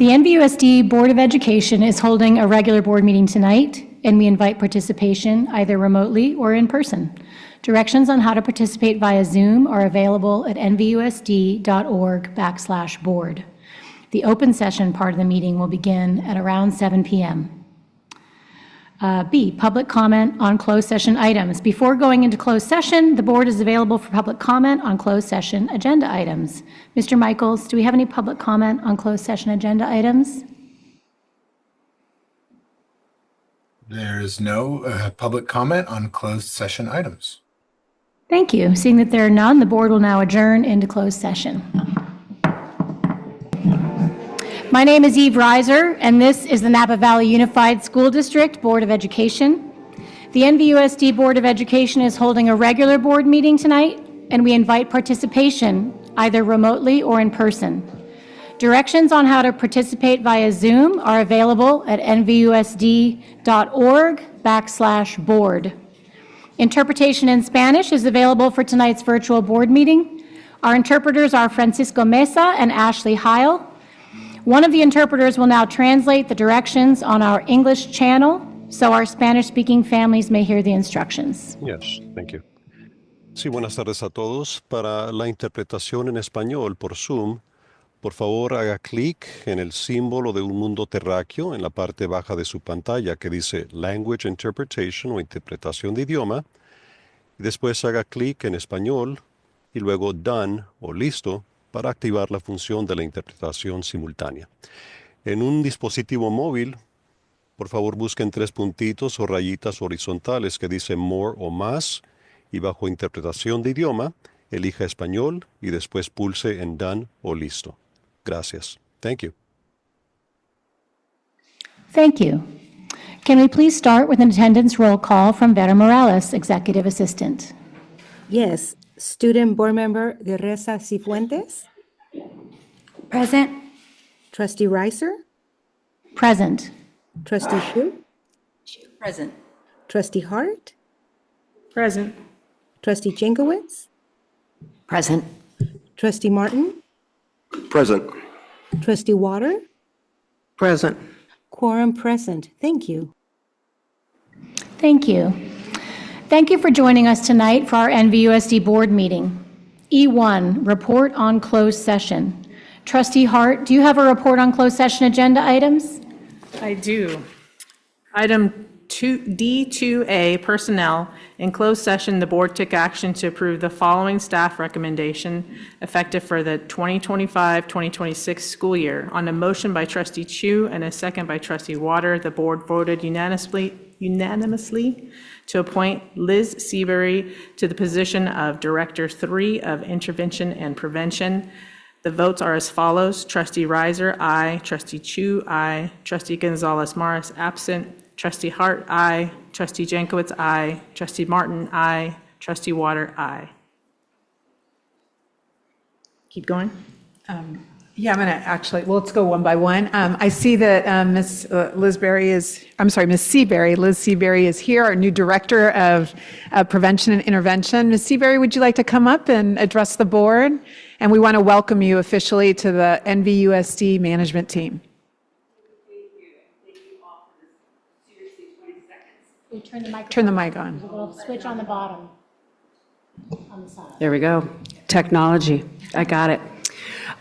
The NVUSD Board of Education is holding a regular board meeting tonight, and we invite participation either remotely or in person. Directions on how to participate via Zoom are available at nvusd.org/board. The open session part of the meeting will begin at around 7 p.m. B, public comment on closed session items. Before going into closed session, the board is available for public comment on closed session agenda items. Mr. Michaels, do we have any public comment on closed session agenda items? There is no public comment on closed session items. Thank you. Seeing that there are none, the board will now adjourn into closed session. My name is Eve Reiser, and this is the Napa Valley Unified School District Board of Education. The NVUSD Board of Education is holding a regular board meeting tonight, and we invite participation either remotely or in person. Directions on how to participate via Zoom are available at nvusd.org/board. Interpretation in Spanish is available for tonight's virtual board meeting. Our interpreters are Francisco Mesa and Ashley Heil. One of the interpreters will now translate the directions on our English channel so our Spanish-speaking families may hear the instructions. Yes, thank you. Sí, buenas tardes a todos. Para la interpretación en español por Zoom, por favor haga clic en el símbolo de un mundo terráqueo en la parte baja de su pantalla que dice Language Interpretation o interpretación de idioma. Y después haga clic en español y luego Done o listo para activar la función de la interpretación simultánea. En un dispositivo móvil, por favor busquen 3 puntitos o rayitas horizontales que dicen More o Más y bajo interpretación de idioma, elija español y después pulse en Done o listo. Gracias. Thank you. Thank you. Can we please start with an attendance roll call from Vera Morales, Executive Assistant? Yes. Student Board Member Guerresa Cifuentes. Present. Trustee Reiser. Present. Trustee Shu. Present. Trustee Hart. Present. Trustee Jankowicz. Present. Trustee Martin. Present. Trustee Water. Present. Quorum present. Thank you. Thank you. Thank you for joining us tonight for our NVUSD board meeting. E1, report on closed session. Trustee Hart, do you have a report on closed session agenda items? I do. Item D2A, personnel. In closed session, the board took action to approve the following staff recommendation effective for the 2025-2026 school year. On a motion by Trustee Chu and a second by Trustee Water, the board voted unanimously to appoint Liz Seabury to the position of Director 3 of Intervention and Prevention. The votes are as follows. Trustee Reiser, aye. Trustee Chu, aye. Trustee Gonzalez-Morris, absent. Trustee Hart, aye. Trustee Jankowicz, aye. Trustee Martin, aye. Trustee Water, aye. Keep going. Yeah, I'm going to actually, well, let's go one by one. I see that Ms. Liz Seabury, Liz Seabury is here, our new Director of Prevention and Intervention. Ms. Seabury, would you like to come up and address the board? And we want to welcome you officially to the NVUSD management team. Turn the mic on. A little switch on the bottom, on the side. There we go. Technology. I got it.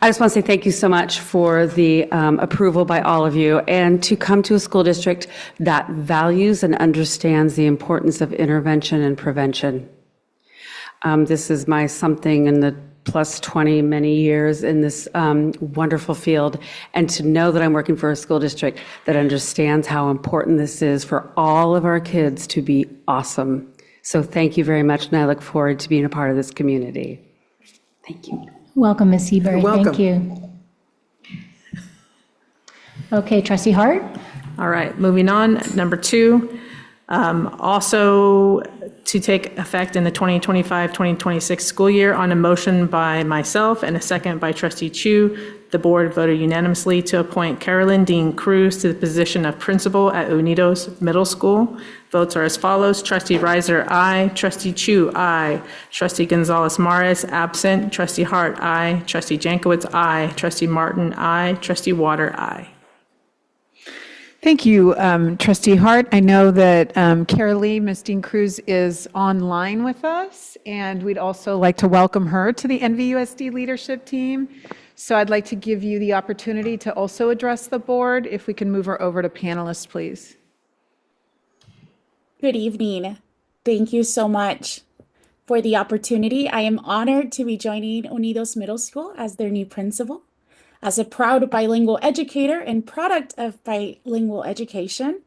I just want to say thank you so much for the approval by all of you, and to come to a school district that values and understands the importance of intervention and prevention. This is my something in the plus 20 many years in this wonderful field, and to know that I'm working for a school district that understands how important this is for all of our kids to be awesome. So thank you very much, and I look forward to being a part of this community. Thank you. Welcome, Ms. Seabury. You're welcome. Thank you. Okay, Trustee Hart? All right, moving on. Number 2, also to take effect in the 2025-2026 school year on a motion by myself and a second by Trustee Chu, The board voted unanimously to appoint Carolyn Dean Cruz to the position of principal at Unidos Middle School. Votes are as follows. Trustee Riser, aye. Trustee Chu, aye. Trustee Gonzalez Mares, absent. Trustee Hart, aye. Trustee Jankowicz, aye. Trustee Martin, aye. Trustee Water, aye. Thank you, Trustee Hart. I know that Carolee, Ms. Dean Cruz, is online with us, and we'd also like to welcome her to the NVUSD leadership team. So I'd like to give you the opportunity to also address the board. If we can move her over to panelists, please. Good evening. Thank you so much for the opportunity. I am honored to be joining Unidos Middle School as their new principal. As a proud bilingual educator and product of bilingual education,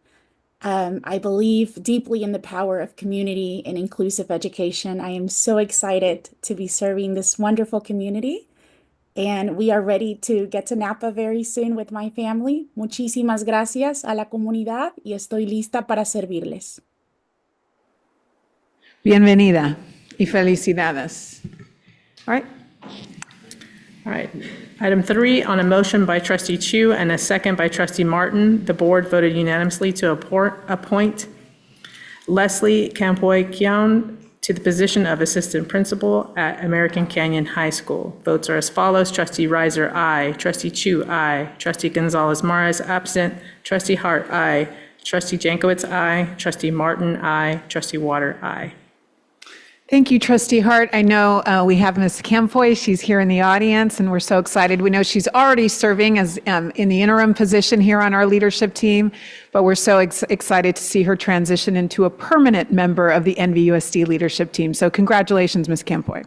I believe deeply in the power of community and inclusive education. I am so excited to be serving this wonderful community, and we are ready to get to Napa very soon with my family. Muchísimas gracias a la comunidad y estoy lista para servirles. Bienvenida y felicidades. All right. All right. Item 3, on a motion by Trustee Chu and a second by Trustee Martin, the board voted unanimously to appoint Leslie Campoy-Keown to the position of Assistant Principal at American Canyon High School. Votes are as follows. Trustee Riser, aye. Trustee Chu, aye. Trustee Gonzalez Mares, absent. Trustee Hart, aye. Trustee Jankowicz, aye. Trustee Martin, aye. Trustee Water, aye. Thank you, Trustee Hart. I know we have Ms. Campoy. She's here in the audience, and we're so excited. We know she's already serving as in the interim position here on our leadership team, but we're so excited to see her transition into a permanent member of the NVUSD leadership team. So congratulations, Ms. Campoy.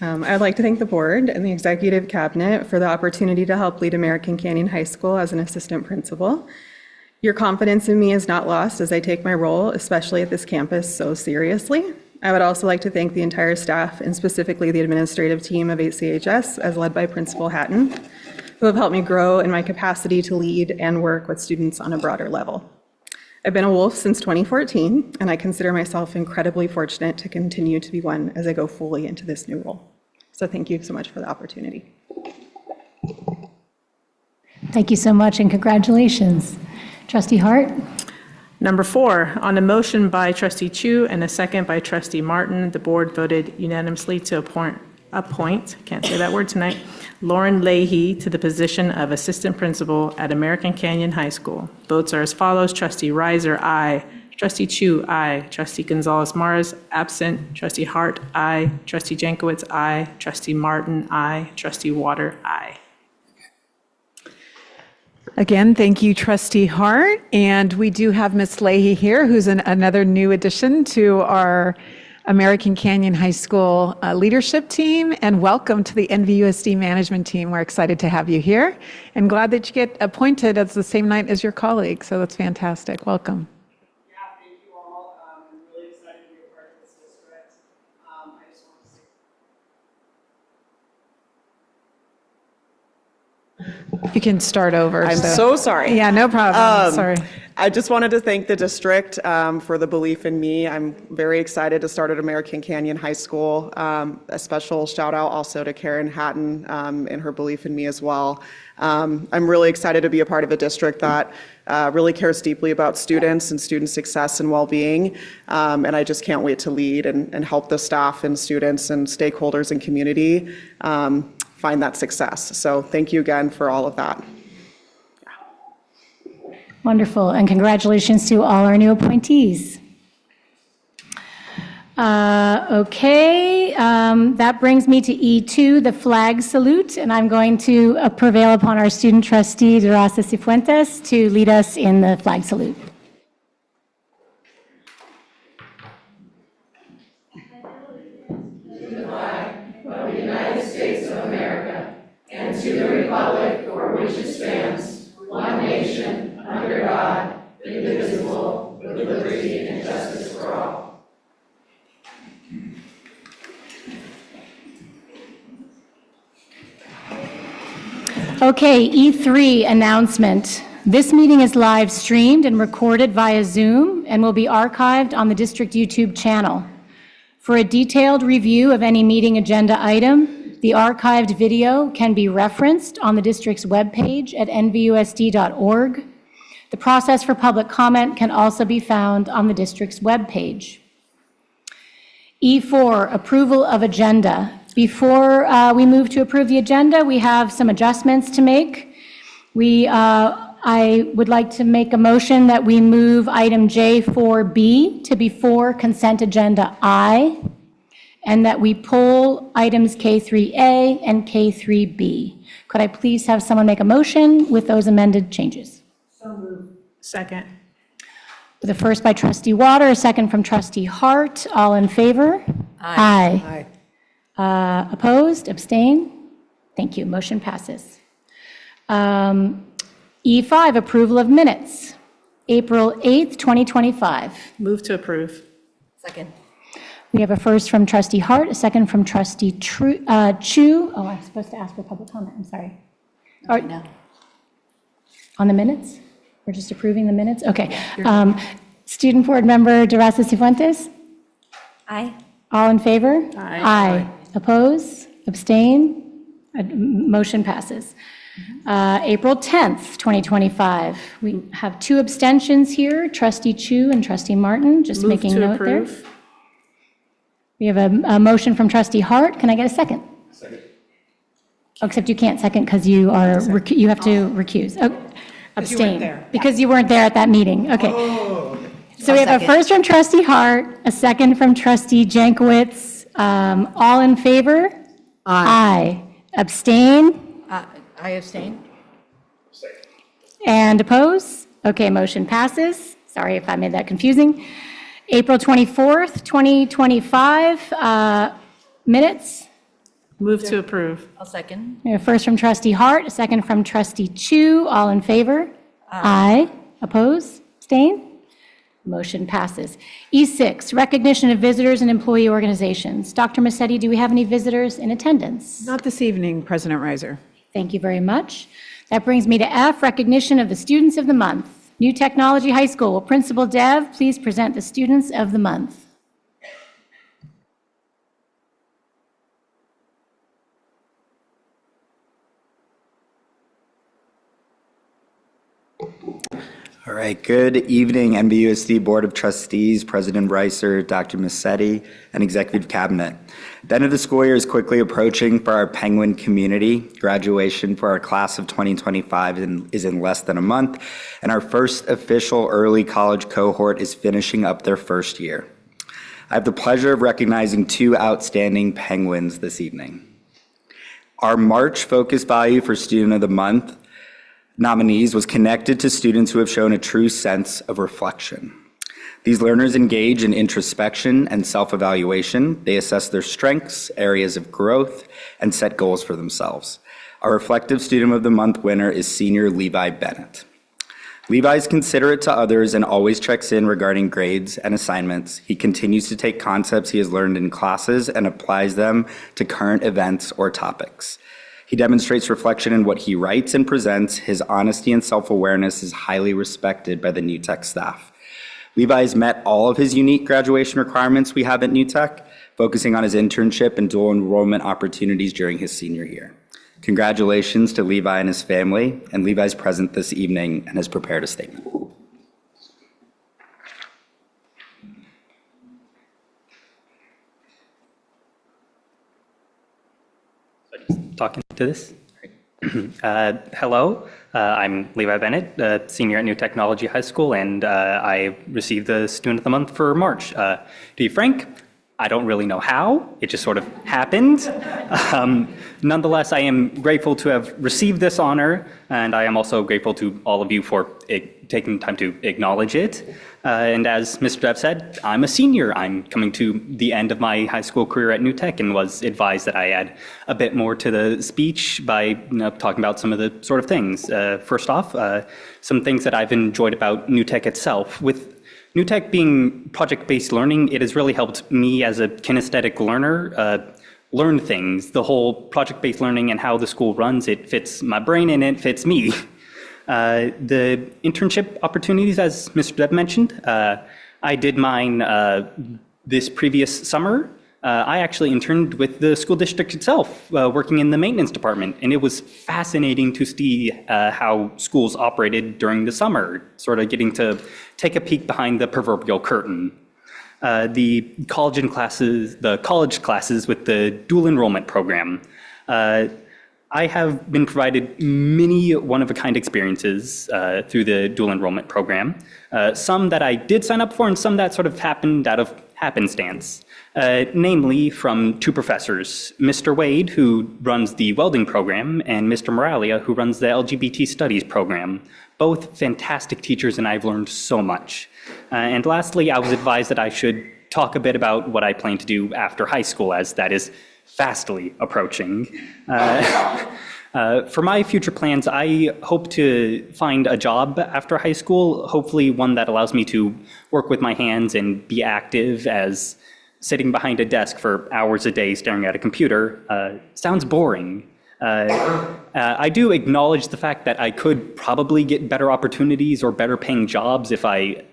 I'd like to thank the board and the executive cabinet for the opportunity to help lead American Canyon High School as an assistant principal. Your confidence in me is not lost as I take my role, especially at this campus, so seriously. I would also like to thank the entire staff and specifically the administrative team of ACHS, as led by Principal Hatton, who have helped me grow in my capacity to lead and work with students on a broader level. I've been a Wolf since 2014, and I consider myself incredibly fortunate to continue to be one as I go fully into this new role. So thank you so much for the opportunity. Thank you so much, and congratulations. Trustee Hart? Number 4, on a motion by Trustee Chu and a second by Trustee Martin, the board voted unanimously to appoint, can't say that word tonight, Lauren Leahy to the position of Assistant Principal at American Canyon High School. Votes are as follows. Trustee Riser, aye. Trustee Chu, aye. Trustee Gonzalez Mares, absent. Trustee Hart, aye. Trustee Jankowicz, aye. Trustee Martin, aye. Trustee Water, aye. Again, thank you, Trustee Hart. And we do have Ms. Leahy here, who's another new addition to our American Canyon High School leadership team. And welcome to the NVUSD management team. We're excited to have you here and glad that you get appointed as the same night as your colleague. So that's fantastic. Welcome. Yeah, thank you all. I'm really excited to be a part of this district. I just want to say you can start over. I'm so sorry. Yeah, no problem. Sorry. I just wanted to thank the district for the belief in me. I'm very excited to start at American Canyon High School. A special shout out also to Karen Hatton and her belief in me as well. I'm really excited to be a part of a district that really cares deeply about students and student success and well-being. And I just can't wait to lead and help the staff and students and stakeholders and community find that success. So thank you again for all of that. Wonderful, and congratulations to all our new appointees. Okay, that brings me to E2, the flag salute, and I'm going to prevail upon our student trustee, Duraza Cifuentes, to lead us in the flag salute. Okay, E3 announcement. This meeting is live streamed and recorded via Zoom and will be archived on the district YouTube channel. For a detailed review of any meeting agenda item, The archived video can be referenced on the district's webpage at nvusd.org. The process for public comment can also be found on the district's webpage. E4, approval of agenda. Before we move to approve the agenda, we have some adjustments to make. I would like to make a motion that we move item J4B to before consent agenda I, and that we pull items K3A and K3B. Could I please have someone make a motion with those amended changes? Second. With a first by trustee Water, a second from trustee Hart. All in favor? Aye. Opposed? Abstain? Thank you. Motion passes. E5, approval of minutes. April 8th, 2025. Move to approve. Second. We have a first from trustee Hart, a second from trustee Chu. Oh, I'm supposed to ask for public comment. I'm sorry. No. On the minutes? We're just approving the minutes? Okay. Student board member DeRosa Cifuentes? Aye. All in favor? Aye. Oppose? Abstain? Motion passes. April 10th, 2025. We have two abstentions here, trustee Chu and trustee Martin, just Move making to note there. approve. We have a motion from trustee Hart. Can I get a second? Second. Except you can't second because you are, you have to recuse. Oh, abstain. Because you weren't there at that meeting. Okay. So we have a first from trustee Hart, a second from trustee Jankowicz. All in favor? Aye. Abstain? I abstain. And oppose? Okay, motion passes. Sorry if I made that confusing. April 24th, 2025, minutes. Move to approve. I'll second. We have first from trustee Hart, a second from trustee Chu. All in favor? Aye. Oppose? Abstain? Motion passes. E6, recognition of visitors and employee organizations. Dr. Massetti, do we have any visitors in attendance? Not this evening, President Reiser. Thank you very much. That brings me to F, recognition of the students of the month. New Technology High School. Will Principal Dev please present the students of the month? All right, good evening, NVUSD Board of Trustees, President Reiser, Dr. Massetti, and Executive Cabinet. The end of the school year is quickly approaching for our Penguin community. Graduation for our class of 2025 is in less than a month, and our first official early college cohort is finishing up their first year. I have the pleasure of recognizing two outstanding Penguins this evening. Our March focus value for Student of the Month nominees was connected to students who have shown a true sense of reflection. These learners engage in introspection and self-evaluation. They assess their strengths, areas of growth, and set goals for themselves. Our Reflective Student of the Month winner is Senior Levi Bennett. Levi is considerate to others and always checks in regarding grades and assignments. He continues to take concepts he has learned in classes and applies them to current events or topics. He demonstrates reflection in what he writes and presents. His honesty and self-awareness is highly respected by the New Tech staff. Levi has met all of his unique graduation requirements we have at New Tech, focusing on his internship and dual enrollment opportunities during his senior year. Congratulations to Levi and his family, and Levi is present this evening and has prepared a statement. Talking to this? Hello, I'm Levi Bennett, senior at New Technology High School, and I received the Student of the Month for March. To be frank, I don't really know how. It just sort of happened. Nonetheless, I am grateful to have received this honor, and I am also grateful to all of you for taking time to acknowledge it. And as Mr. Dev said, I'm a senior. I'm coming to the end of my high school career at New Tech and was advised that I add a bit more to the speech by talking about some of the sort of things. First off, some things that I've enjoyed about New Tech itself. With New Tech being project-based learning, it has really helped me as a kinesthetic learner learn things. The whole project-based learning and how the school runs, it fits my brain and it fits me. The internship opportunities, as Mr. Deb mentioned, I did mine this previous summer. I actually interned with the school district itself, working in the maintenance department, and it was fascinating to see how schools operated during the summer, sort of getting to take a peek behind the proverbial curtain. The college classes with the dual enrollment program. I have been provided many one-of-a-kind experiences through the dual enrollment program, some that I did sign up for and some that sort of happened out of happenstance, namely from two professors, Mr. Wade, who runs the welding program, and Mr. Moralia, who runs the LGBT studies program. Both fantastic teachers, and I've learned so much. And lastly, I was advised that I should talk a bit about what I plan to do after high school, as that is fastly approaching. For my future plans, I hope to find a job after high school, hopefully one that allows me to work with my hands and be active, as sitting behind a desk for hours a day staring at a computer sounds boring. I do acknowledge the fact that I could probably get better opportunities or better paying jobs if I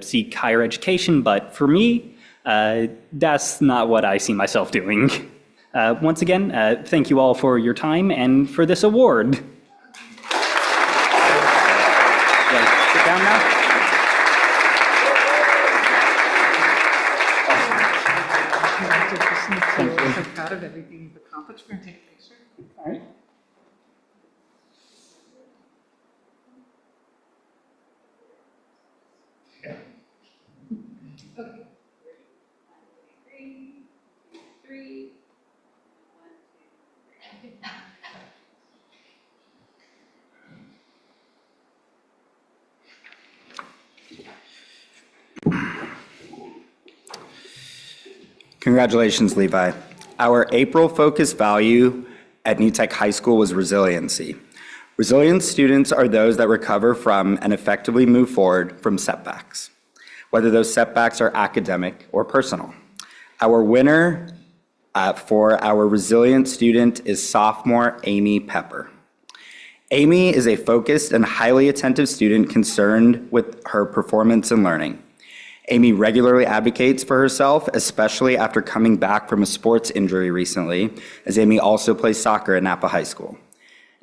seek higher education, but for me, that's not what I see myself doing. Once again, thank you all for your time and for this award. Sit down now. I'm so proud of everything you've accomplished. We're going to take a picture. All right. Okay. 3. Congratulations, Levi. Our April focus value at New Tech High School was resiliency. Resilient students are those that recover from and effectively move forward from setbacks, whether those setbacks are academic or personal. Our winner for our resilient student is sophomore Amy Pepper. Amy is a focused and highly attentive student concerned with her performance and learning. Amy regularly advocates for herself, especially after coming back from a sports injury recently, as Amy also plays soccer at Napa High School.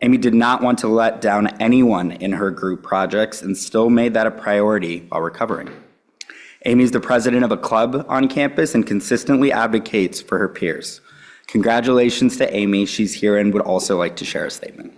Amy did not want to let down anyone in her group projects and still made that a priority while recovering. Amy is the president of a club on campus and consistently advocates for her peers. Congratulations to Amy. She's here and would also like to share a statement.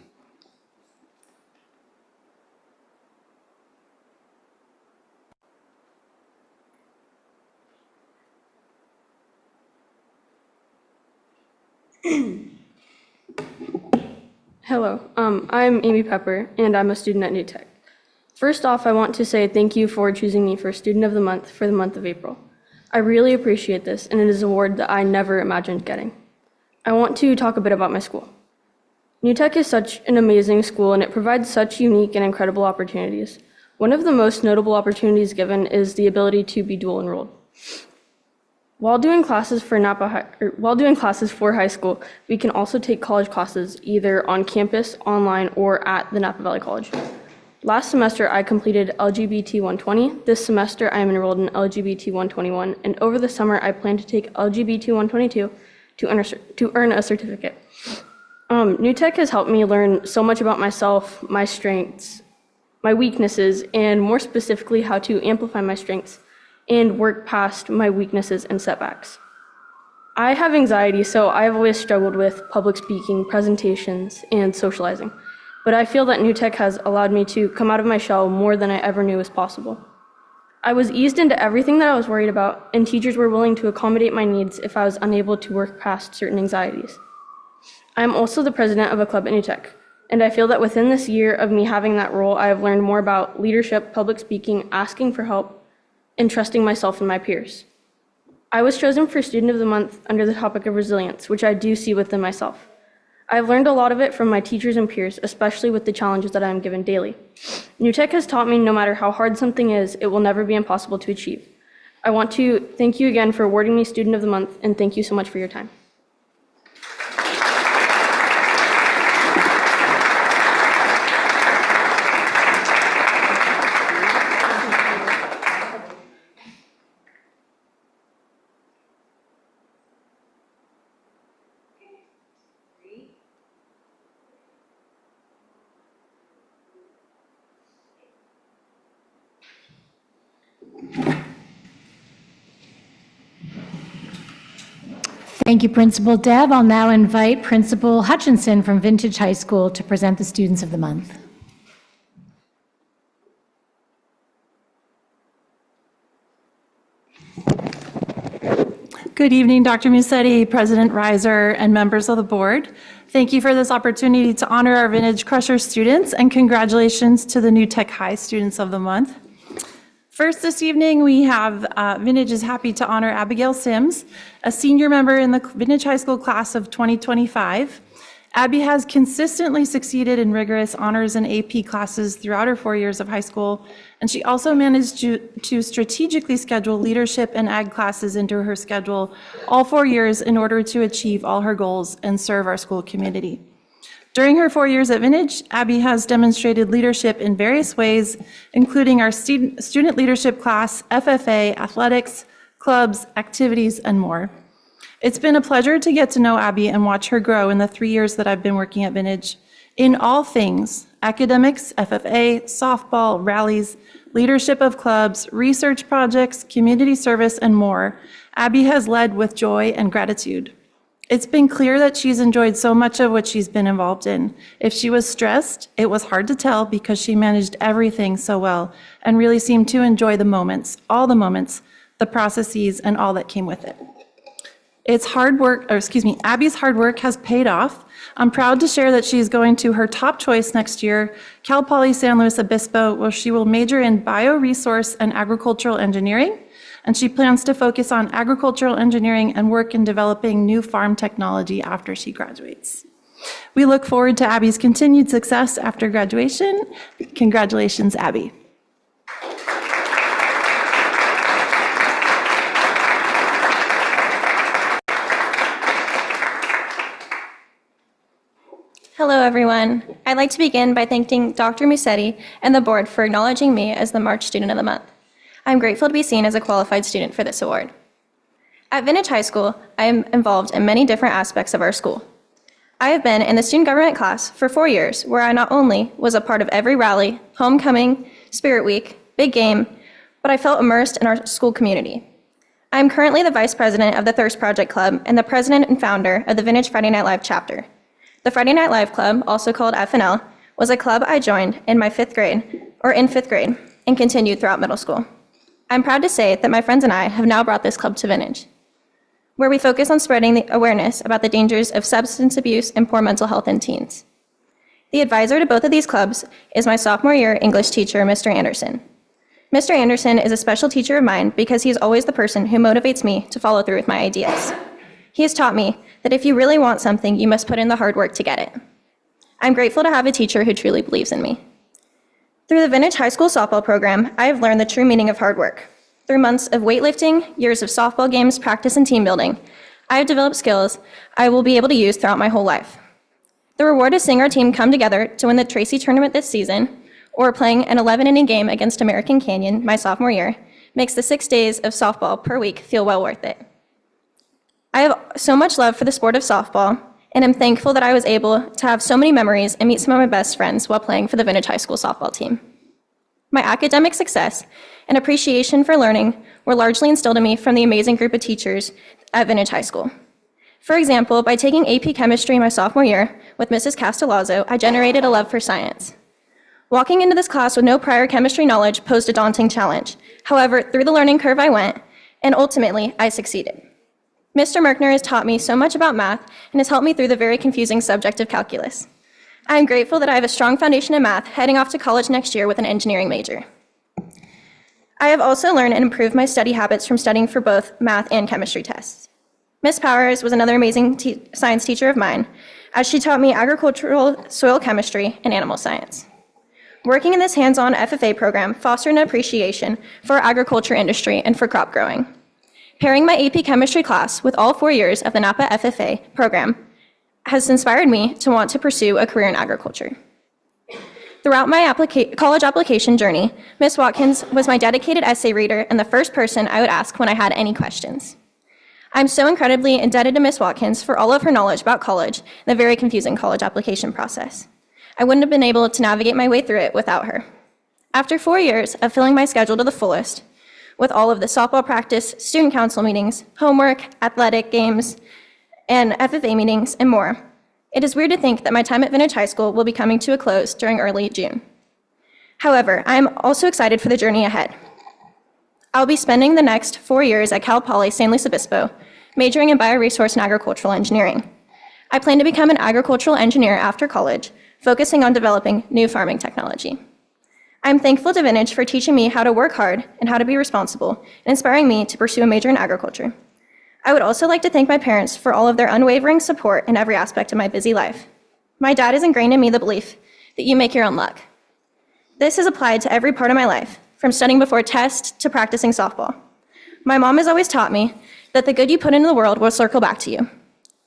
Hello, I'm Amy Pepper, and I'm a student at New Tech. First off, I want to say thank you for choosing me for Student of the Month for the month of April. I really appreciate this, and it is an award that I never imagined getting. I want to talk a bit about my school. New Tech is such an amazing school, and it provides such unique and incredible opportunities. One of the most notable opportunities given is the ability to be dual enrolled. While doing classes for high school, we can also take college classes either on campus, online, or at the Napa Valley College. Last semester, I completed LGBT 120. This semester, I am enrolled in LGBT 121, and over the summer, I plan to take LGBT 122 to earn a certificate. New Tech has helped me learn so much about myself, my strengths, my weaknesses, and more specifically, how to amplify my strengths and work past my weaknesses and setbacks. I have anxiety, so I've always struggled with public speaking, presentations, and socializing. But I feel that New Tech has allowed me to come out of my shell more than I ever knew was possible. I was eased into everything that I was worried about, and teachers were willing to accommodate my needs if I was unable to work past certain anxieties. I am also the president of a club at New Tech, and I feel that within this year of me having that role, I have learned more about leadership, public speaking, asking for help, and trusting myself and my peers. I was chosen for Student of the Month under the topic of resilience, which I do see within myself. I've learned a lot of it from my teachers and peers, especially with the challenges that I am given daily. New Tech has taught me no matter how hard something is, it will never be impossible to achieve. I want to thank you again for awarding me Student of the Month, and thank you so much for your time. Thank you, Principal Deb. I'll now invite Principal Hutchinson from Vintage High School to present the Students of the Month. Good evening, Dr. Musetti, President Reiser, and members of the board. Thank you for this opportunity to honor our Vintage Crusher students, and congratulations to the New Tech High Students of the Month. First this evening, we have Vintage is happy to honor Abigail Sims, a senior member in the Vintage High School class of 2025. Abby has consistently succeeded in rigorous honors and AP classes throughout her 4 years of high school, and she also managed to strategically schedule leadership and ag classes into her schedule all 4 years in order to achieve all her goals and serve our school community. During her 4 years at Vintage, Abby has demonstrated leadership in various ways, including our student leadership class, FFA, athletics, clubs, activities, and more. It's been a pleasure to get to know Abby and watch her grow in the 3 years that I've been working at Vintage. In all things, academics, FFA, softball, rallies, leadership of clubs, research projects, community service, and more, Abby has led with joy and gratitude. It's been clear that she's enjoyed so much of what she's been involved in. If she was stressed, it was hard to tell because she managed everything so well and really seemed to enjoy the moments, all the moments, the processes, and all that came with it. Abby's hard work has paid off. I'm proud to share that she's going to her top choice next year, Cal Poly San Luis Obispo, where she will major in bioresource and agricultural engineering, and she plans to focus on agricultural engineering and work in developing new farm technology after she graduates. We look forward to Abby's continued success after graduation. Congratulations, Abby. Hello, everyone. I'd like to begin by thanking Dr. Musetti and the board for acknowledging me as the March Student of the Month. I'm grateful to be seen as a qualified student for this award. At Vintage High School, I am involved in many different aspects of our school. I have been in the student government class for 4 years, where I not only was a part of every rally, homecoming, spirit week, big game, but I felt immersed in our school community. I am currently the vice president of the Thirst Project Club and the president and founder of the Vintage Friday Night Live chapter. The Friday Night Live Club, also called FNL, was a club I joined in fifth grade, and continued throughout middle school. I'm proud to say that my friends and I have now brought this club to Vintage, where we focus on spreading the awareness about the dangers of substance abuse and poor mental health in teens. The advisor to both of these clubs is my sophomore year English teacher, Mr. Anderson. Mr. Anderson is a special teacher of mine because he is always the person who motivates me to follow through with my ideas. He has taught me that if you really want something, you must put in the hard work to get it. I'm grateful to have a teacher who truly believes in me. Through the Vintage High School softball program, I have learned the true meaning of hard work. Through months of weightlifting, years of softball games, practice, and team building, I have developed skills I will be able to use throughout my whole life. The reward of seeing our team come together to win the Tracy tournament this season, or playing an 11-inning game against American Canyon my sophomore year, makes the 6 days of softball per week feel well worth it. I have so much love for the sport of softball, and I'm thankful that I was able to have so many memories and meet some of my best friends while playing for the Vintage High School softball team. My academic success and appreciation for learning were largely instilled in me from the amazing group of teachers at Vintage High School. For example, by taking AP Chemistry my sophomore year with Mrs. Castellazzo, I generated a love for science. Walking into this class with no prior chemistry knowledge posed a daunting challenge. However, through the learning curve I went, and ultimately, I succeeded. Mr. Merkner has taught me so much about math and has helped me through the very confusing subject of calculus. I am grateful that I have a strong foundation in math, heading off to college next year with an engineering major. I have also learned and improved my study habits from studying for both math and chemistry tests. Miss Powers was another amazing science teacher of mine, as she taught me agricultural soil chemistry and animal science. Working in this hands-on FFA program fostered an appreciation for our agriculture industry and for crop growing. Pairing my AP Chemistry class with all 4 years of the Napa FFA program has inspired me to want to pursue a career in agriculture. Throughout my college application journey, Ms. Watkins was my dedicated essay reader and the first person I would ask when I had any questions. I'm so incredibly indebted to Ms. Watkins for all of her knowledge about college and the very confusing college application process. I wouldn't have been able to navigate my way through it without her. After 4 years of filling my schedule to the fullest, with all of the softball practice, student council meetings, homework, athletic games, and FFA meetings, and more. It is weird to think that my time at Vintage High School will be coming to a close during early June. However, I am also excited for the journey ahead. I'll be spending the next 4 years at Cal Poly San Luis Obispo, majoring in bioresource and agricultural engineering. I plan to become an agricultural engineer after college, focusing on developing new farming technology. I'm thankful to Vintage for teaching me how to work hard and how to be responsible, and inspiring me to pursue a major in agriculture. I would also like to thank my parents for all of their unwavering support in every aspect of my busy life. My dad has ingrained in me the belief that you make your own luck. This is applied to every part of my life, from studying before tests to practicing softball. My mom has always taught me that the good you put into the world will circle back to you.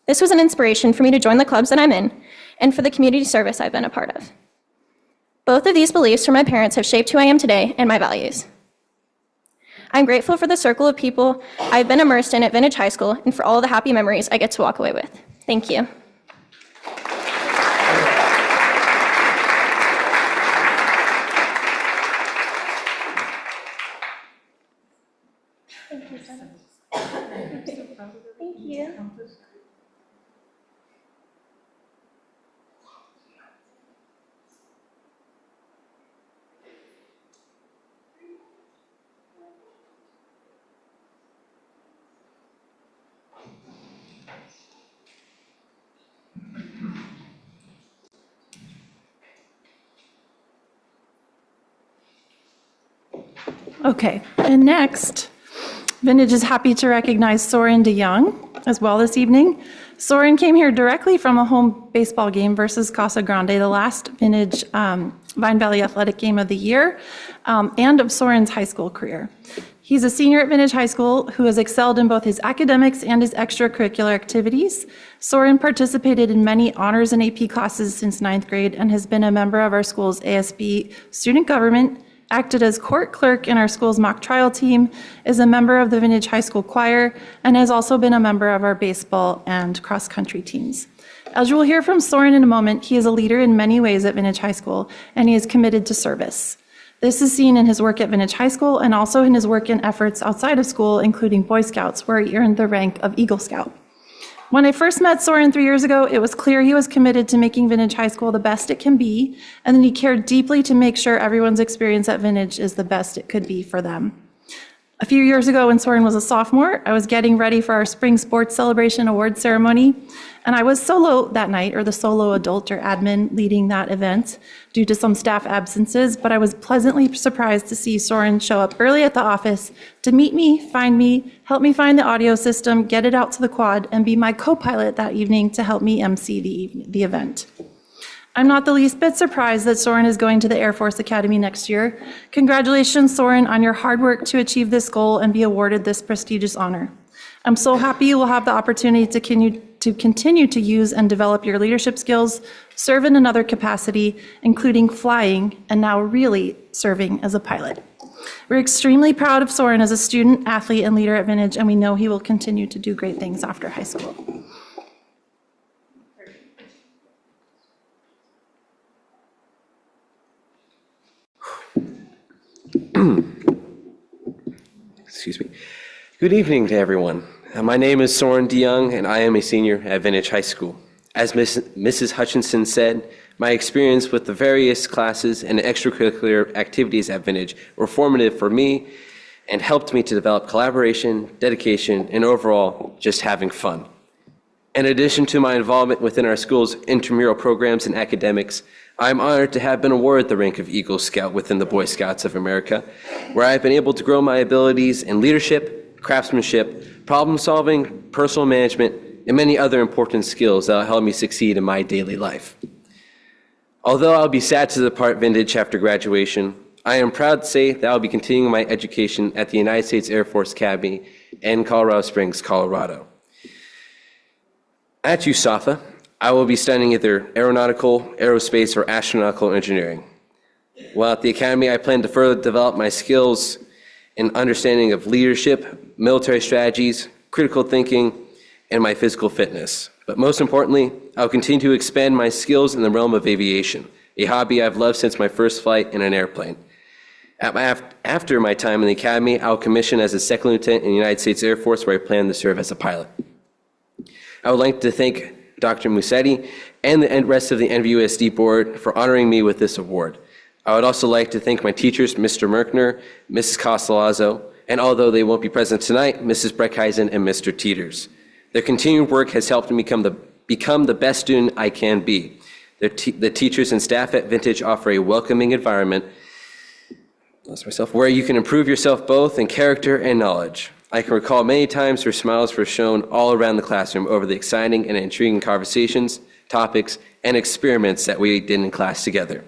This was an inspiration for me to join the clubs that I'm in and for the community service I've been a part of. Both of these beliefs from my parents have shaped who I am today and my values. I'm grateful for the circle of people I've been immersed in at Vintage High School and for all the happy memories I get to walk away with. Thank you. Thank you so much. Thank you. Okay, and next, Vintage is happy to recognize Soren DeYoung as well this evening. Soren came here directly from a home baseball game versus Casa Grande, the last Vintage Vine Valley Athletic Game of the year, and of Soren's high school career. He's a senior at Vintage High School who has excelled in both his academics and his extracurricular activities. Soren participated in many honors and AP classes since 9th grade and has been a member of our school's ASB student government, acted as court clerk in our school's mock trial team, is a member of the Vintage High School choir, and has also been a member of our baseball and cross-country teams. As you will hear from Soren in a moment, he is a leader in many ways at Vintage High School, and he is committed to service. This is seen in his work at Vintage High School and also in his work in efforts outside of school, including Boy Scouts, where he earned the rank of Eagle Scout. When I first met Soren 3 years ago, it was clear he was committed to making Vintage High School the best it can be, and that he cared deeply to make sure everyone's experience at Vintage is the best it could be for them. A few years ago, when Soren was a sophomore, I was getting ready for our spring sports celebration award ceremony, and I was solo that night, or the solo adult or admin leading that event due to some staff absences, but I was pleasantly surprised to see Soren show up early at the office to meet me, help me find the audio system, get it out to the quad, and be my co-pilot that evening to help me MC the event. I'm not the least bit surprised that Soren is going to the Air Force Academy next year. Congratulations, Soren, on your hard work to achieve this goal and be awarded this prestigious honor. I'm so happy you will have the opportunity to continue to use and develop your leadership skills, serve in another capacity, including flying, and now really serving as a pilot. We're extremely proud of Soren as a student, athlete, and leader at Vintage, and we know he will continue to do great things after high school. Excuse me. Good evening to everyone. My name is Soren DeYoung, and I am a senior at Vintage High School. As Mrs. Hutchinson said, my experience with the various classes and extracurricular activities at Vintage were formative for me and helped me to develop collaboration, dedication, and overall just having fun. In addition to my involvement within our school's intramural programs and academics, I'm honored to have been awarded the rank of Eagle Scout within the Boy Scouts of America, where I've been able to grow my abilities in leadership, craftsmanship, problem solving, personal management, and many other important skills that will help me succeed in my daily life. Although I'll be sad to depart Vintage after graduation, I am proud to say that I'll be continuing my education at the United States Air Force Academy in Colorado Springs, Colorado. At USAFA, I will be studying either aeronautical, aerospace, or astronautical engineering. While at the Academy, I plan to further develop my skills in understanding of leadership, military strategies, critical thinking, and my physical fitness. But most importantly, I'll continue to expand my skills in the realm of aviation, a hobby I've loved since my first flight in an airplane. After my time in the Academy, I will commission as a second lieutenant in the United States Air Force, where I plan to serve as a pilot. I would like to thank Dr. Musetti and the rest of the NVUSD board for honoring me with this award. I would also like to thank my teachers, Mr. Merkner, Mrs. Costellazzo, and although they won't be present tonight, Mrs. Breckheisen and Mr. Teeters. Their continued work has helped me become the best student I can be. The teachers and staff at Vintage offer a welcoming environment where you can improve yourself both in character and knowledge. I can recall many times where smiles were shown all around the classroom over the exciting and intriguing conversations, topics, and experiments that we did in class together.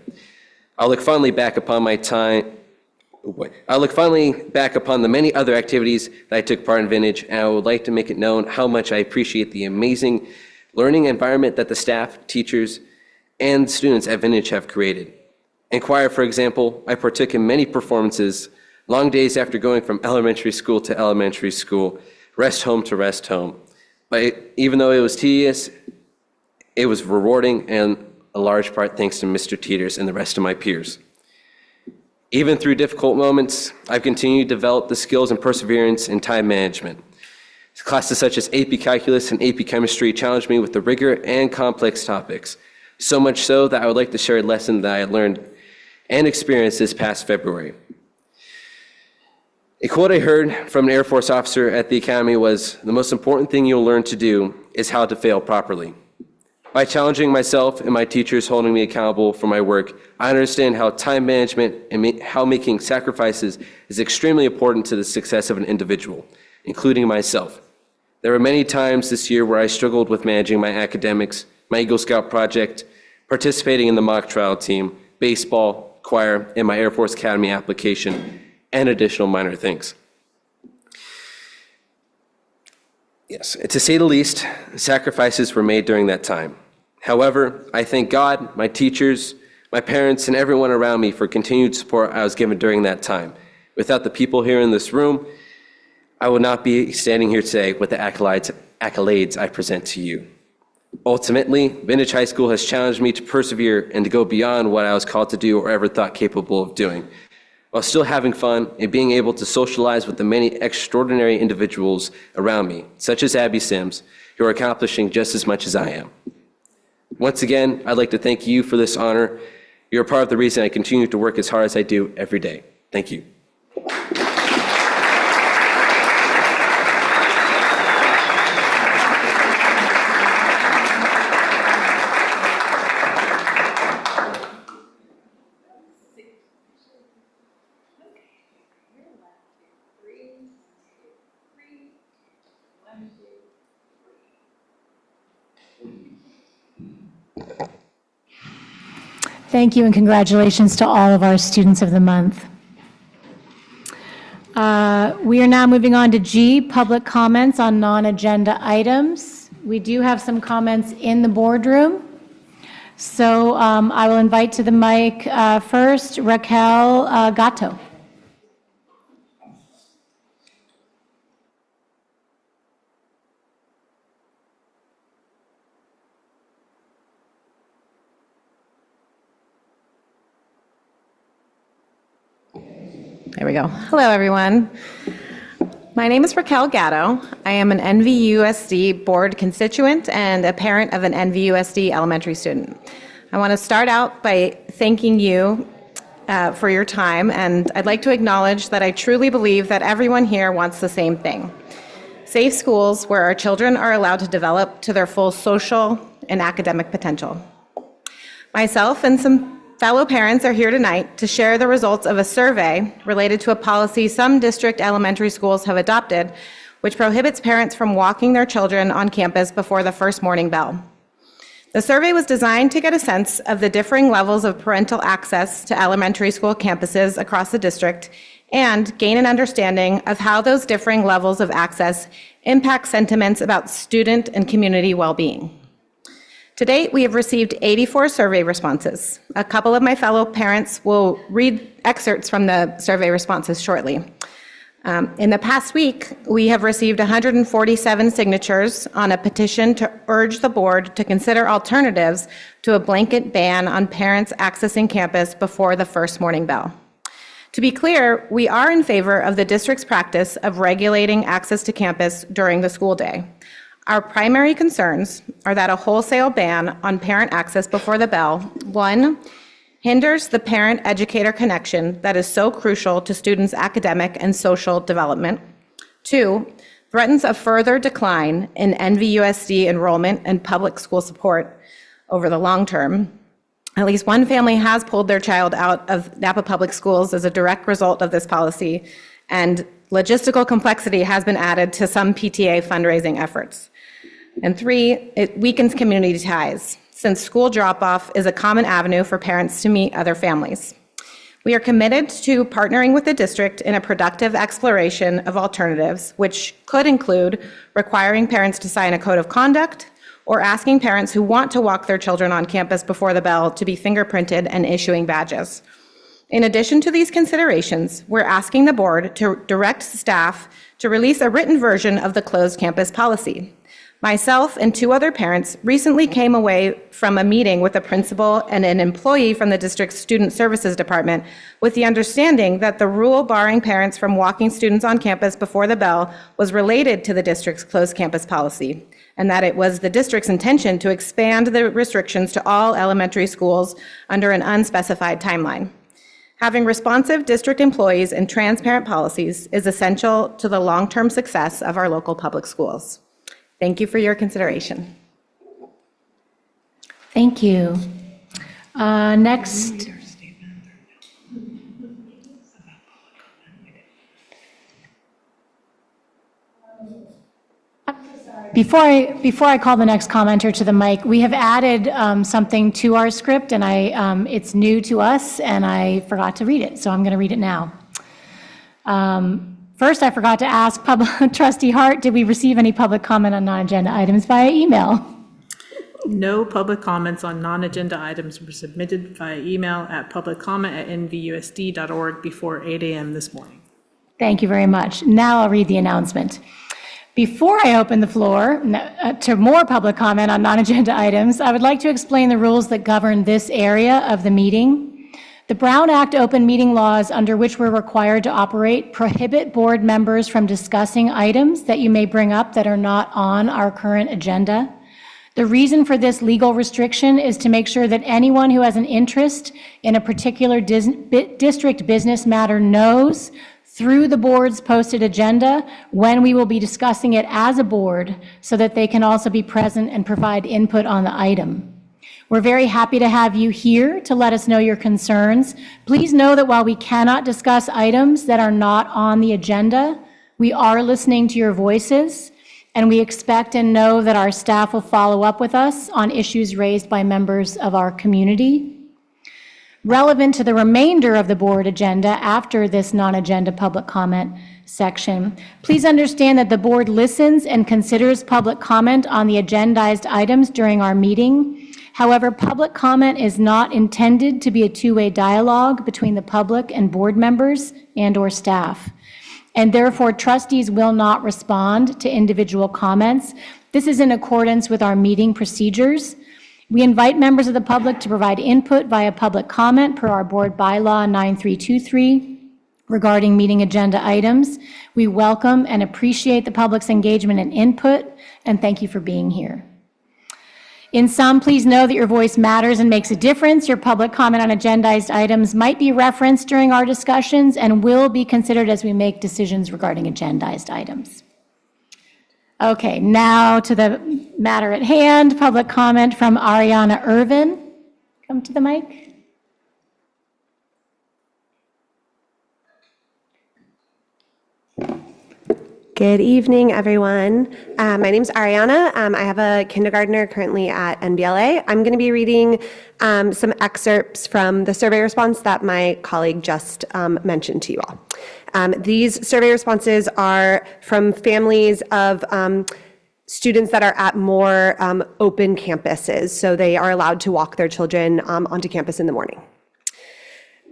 I look fondly back upon the many other activities that I took part in Vintage, and I would like to make it known how much I appreciate the amazing learning environment that the staff, teachers, and students at Vintage have created. In choir, for example, I partook in many performances, long days after going from elementary school to elementary school, rest home to rest home. But even though it was tedious, it was rewarding, and a large part thanks to Mr. Teeters and the rest of my peers. Even through difficult moments, I've continued to develop the skills and perseverance in time management. Classes such as AP Calculus and AP Chemistry challenged me with the rigor and complex topics, so much so that I would like to share a lesson that I learned and experienced this past February. A quote I heard from an Air Force officer at the Academy was, "The most important thing you'll learn to do is how to fail properly." By challenging myself and my teachers holding me accountable for my work, I understand how time management and how making sacrifices is extremely important to the success of an individual, including myself. There were many times this year where I struggled with managing my academics, my Eagle Scout project, participating in the mock trial team, baseball, choir, and my Air Force Academy application, and additional minor things. Yes, to say the least, sacrifices were made during that time. However, I thank God, my teachers, my parents, and everyone around me for continued support I was given during that time. Without the people here in this room, I would not be standing here today with the accolades I present to you. Ultimately, Vintage High School has challenged me to persevere and to go beyond what I was called to do or ever thought capable of doing, while still having fun and being able to socialize with the many extraordinary individuals around me, such as Abby Sims, who are accomplishing just as much as I am. Once again, I'd like to thank you for this honor. You're a part of the reason I continue to work as hard as I do every day. Thank you. Thank you and congratulations to all of our students of the month. We are now moving on to G, public comments on non-agenda items. We do have some comments in the boardroom. So I will invite to the mic first Raquel Gatto. There we go. Hello, everyone. My name is Raquel Gatto. I am an NVUSD board constituent and a parent of an NVUSD elementary student. I want to start out by thanking you for your time, and I'd like to acknowledge that I truly believe that everyone here wants the same thing. Safe schools where our children are allowed to develop to their full social and academic potential. Myself and some fellow parents are here tonight to share the results of a survey related to a policy some district elementary schools have adopted, which prohibits parents from walking their children on campus before the first morning bell. The survey was designed to get a sense of the differing levels of parental access to elementary school campuses across the district and gain an understanding of how those differing levels of access impact sentiments about student and community well-being. To date, we have received 84 survey responses. A couple of my fellow parents will read excerpts from the survey responses shortly. In the past week, we have received 147 signatures on a petition to urge the board to consider alternatives to a blanket ban on parents accessing campus before the first morning bell. To be clear, we are in favor of the district's practice of regulating access to campus during the school day. Our primary concerns are that a wholesale ban on parent access before the bell, 1, hinders the parent-educator connection that is so crucial to students' academic and social development. 2, threatens a further decline in NVUSD enrollment and public school support over the long term. At least one family has pulled their child out of Napa Public Schools as a direct result of this policy, and logistical complexity has been added to some PTA fundraising efforts. And 3, it weakens community ties, since school drop-off is a common avenue for parents to meet other families. We are committed to partnering with the district in a productive exploration of alternatives, which could include requiring parents to sign a code of conduct or asking parents who want to walk their children on campus before the bell to be fingerprinted and issuing badges. In addition to these considerations, we're asking the board to direct staff to release a written version of the closed campus policy. Myself and 2 other parents recently came away from a meeting with a principal and an employee from the district's Student Services Department with the understanding that the rule barring parents from walking students on campus before the bell was related to the district's closed campus policy, and that it was the district's intention to expand the restrictions to all elementary schools under an unspecified timeline. Having responsive district employees and transparent policies is essential to the long-term success of our local public schools. Thank you for your consideration. Thank you. Next. Before I call the next commenter to the mic, we have added something to our script, and it's new to us, and I forgot to read it, so I'm going to read it now. First, I forgot to ask Trustee Hart, did we receive any public comment on non-agenda items via email? No public comments on non-agenda items were submitted via email at publiccomment@nvusd.org before 8 a.m. this morning. Thank you very much. Now I'll read the announcement. Before I open the floor to more public comment on non-agenda items, I would like to explain the rules that govern this area of the meeting. The Brown Act open meeting laws under which we're required to operate prohibit board members from discussing items that you may bring up that are not on our current agenda. The reason for this legal restriction is to make sure that anyone who has an interest in a particular district business matter knows through the board's posted agenda when we will be discussing it as a board so that they can also be present and provide input on the item. We're very happy to have you here to let us know your concerns. Please know that while we cannot discuss items that are not on the agenda, we are listening to your voices, and we expect and know that our staff will follow up with us on issues raised by members of our community. Relevant to the remainder of the board agenda after this non-agenda public comment section, please understand that the board listens and considers public comment on the agendized items during our meeting. However, public comment is not intended to be a two-way dialogue between the public and board members and/or staff. And therefore, trustees will not respond to individual comments. This is in accordance with our meeting procedures. We invite members of the public to provide input via public comment per our board bylaw 9323 regarding meeting agenda items. We welcome and appreciate the public's engagement and input, and thank you for being here. In sum, please know that your voice matters and makes a difference. Your public comment on agendized items might be referenced during our discussions and will be considered as we make decisions regarding agendized items. Okay, now to the matter at hand, public comment from Ariana Irvin. Come to the mic. Good evening, everyone. My name is Ariana. I have a kindergartner currently at NBLA. I'm going to be reading some excerpts from the survey response that my colleague just mentioned to you all. These survey responses are from families of students that are at more open campuses, so they are allowed to walk their children onto campus in the morning.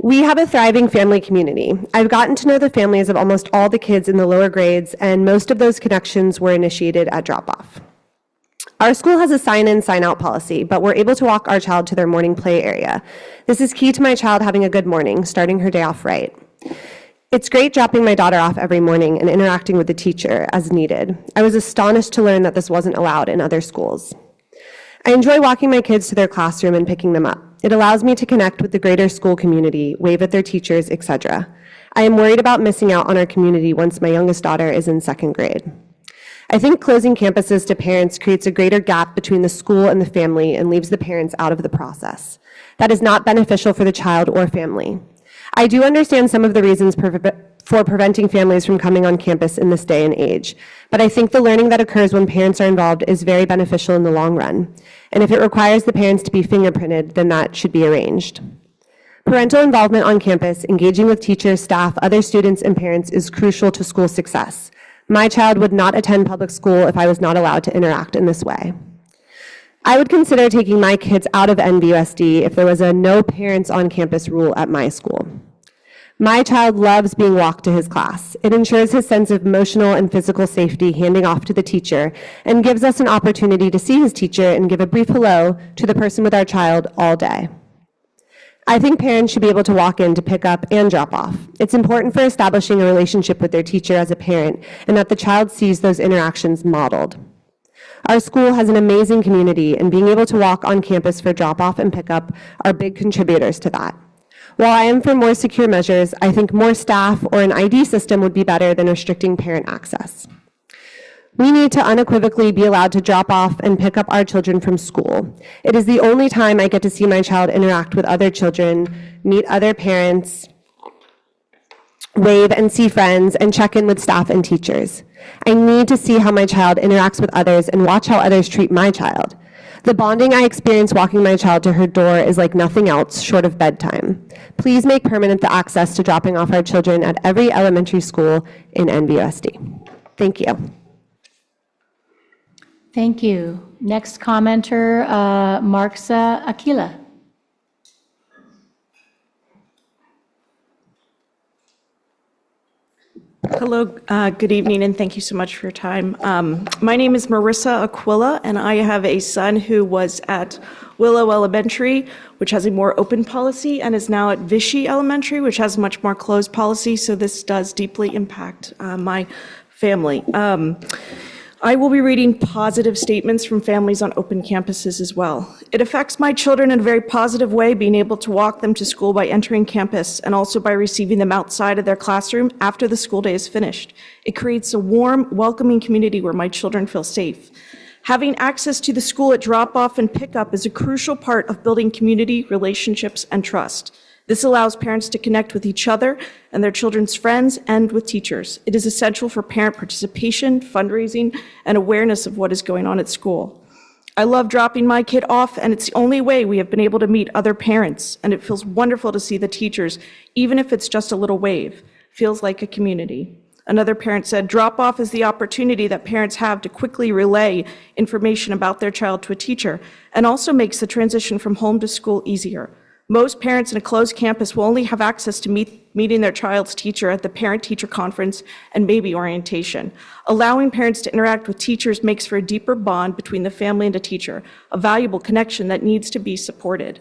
We have a thriving family community. I've gotten to know the families of almost all the kids in the lower grades, and most of those connections were initiated at drop-off. Our school has a sign-in, sign-out policy, but we're able to walk our child to their morning play area. This is key to my child having a good morning, starting her day off right. It's great dropping my daughter off every morning and interacting with the teacher as needed. I was astonished to learn that this wasn't allowed in other schools. I enjoy walking my kids to their classroom and picking them up. It allows me to connect with the greater school community, wave at their teachers, etc. I am worried about missing out on our community once my youngest daughter is in 2nd grade. I think closing campuses to parents creates a greater gap between the school and the family and leaves the parents out of the process. That is not beneficial for the child or family. I do understand some of the reasons for preventing families from coming on campus in this day and age, but I think the learning that occurs when parents are involved is very beneficial in the long run. And if it requires the parents to be fingerprinted, then that should be arranged. Parental involvement on campus, engaging with teachers, staff, other students, and parents is crucial to school success. My child would not attend public school if I was not allowed to interact in this way. I would consider taking my kids out of NVUSD if there was a no parents on campus rule at my school. My child loves being walked to his class. It ensures his sense of emotional and physical safety handing off to the teacher and gives us an opportunity to see his teacher and give a brief hello to the person with our child all day. I think parents should be able to walk in to pick up and drop off. It's important for establishing a relationship with their teacher as a parent and that the child sees those interactions modeled. Our school has an amazing community, and being able to walk on campus for drop-off and pickup are big contributors to that. While I am for more secure measures, I think more staff or an ID system would be better than restricting parent access. We need to unequivocally be allowed to drop off and pick up our children from school. It is the only time I get to see my child interact with other children, meet other parents, wave and see friends, and check in with staff and teachers. I need to see how my child interacts with others and watch how others treat my child. The bonding I experience walking my child to her door is like nothing else short of bedtime. Please make permanent the access to dropping off our children at every elementary school in NVUSD. Thank you. Thank you. Next commenter, Marxa Aquila. Hello, good evening, and thank you so much for your time. My name is Marissa Aquila, and I have a son who was at Willow Elementary, which has a more open policy, and is now at Vichy Elementary, which has a much more closed policy, so this does deeply impact my family. I will be reading positive statements from families on open campuses as well. It affects my children in a very positive way, being able to walk them to school by entering campus and also by receiving them outside of their classroom after the school day is finished. It creates a warm, welcoming community where my children feel safe. Having access to the school at drop-off and pickup is a crucial part of building community, relationships, and trust. This allows parents to connect with each other and their children's friends and with teachers. It is essential for parent participation, fundraising, and awareness of what is going on at school. I love dropping my kid off, and it's the only way we have been able to meet other parents, and it feels wonderful to see the teachers, even if it's just a little wave. Feels like a community. Another parent said, drop-off is the opportunity that parents have to quickly relay information about their child to a teacher, and also makes the transition from home to school easier. Most parents in a closed campus will only have access to meeting their child's teacher at the parent-teacher conference and maybe orientation. Allowing parents to interact with teachers makes for a deeper bond between the family and a teacher, a valuable connection that needs to be supported.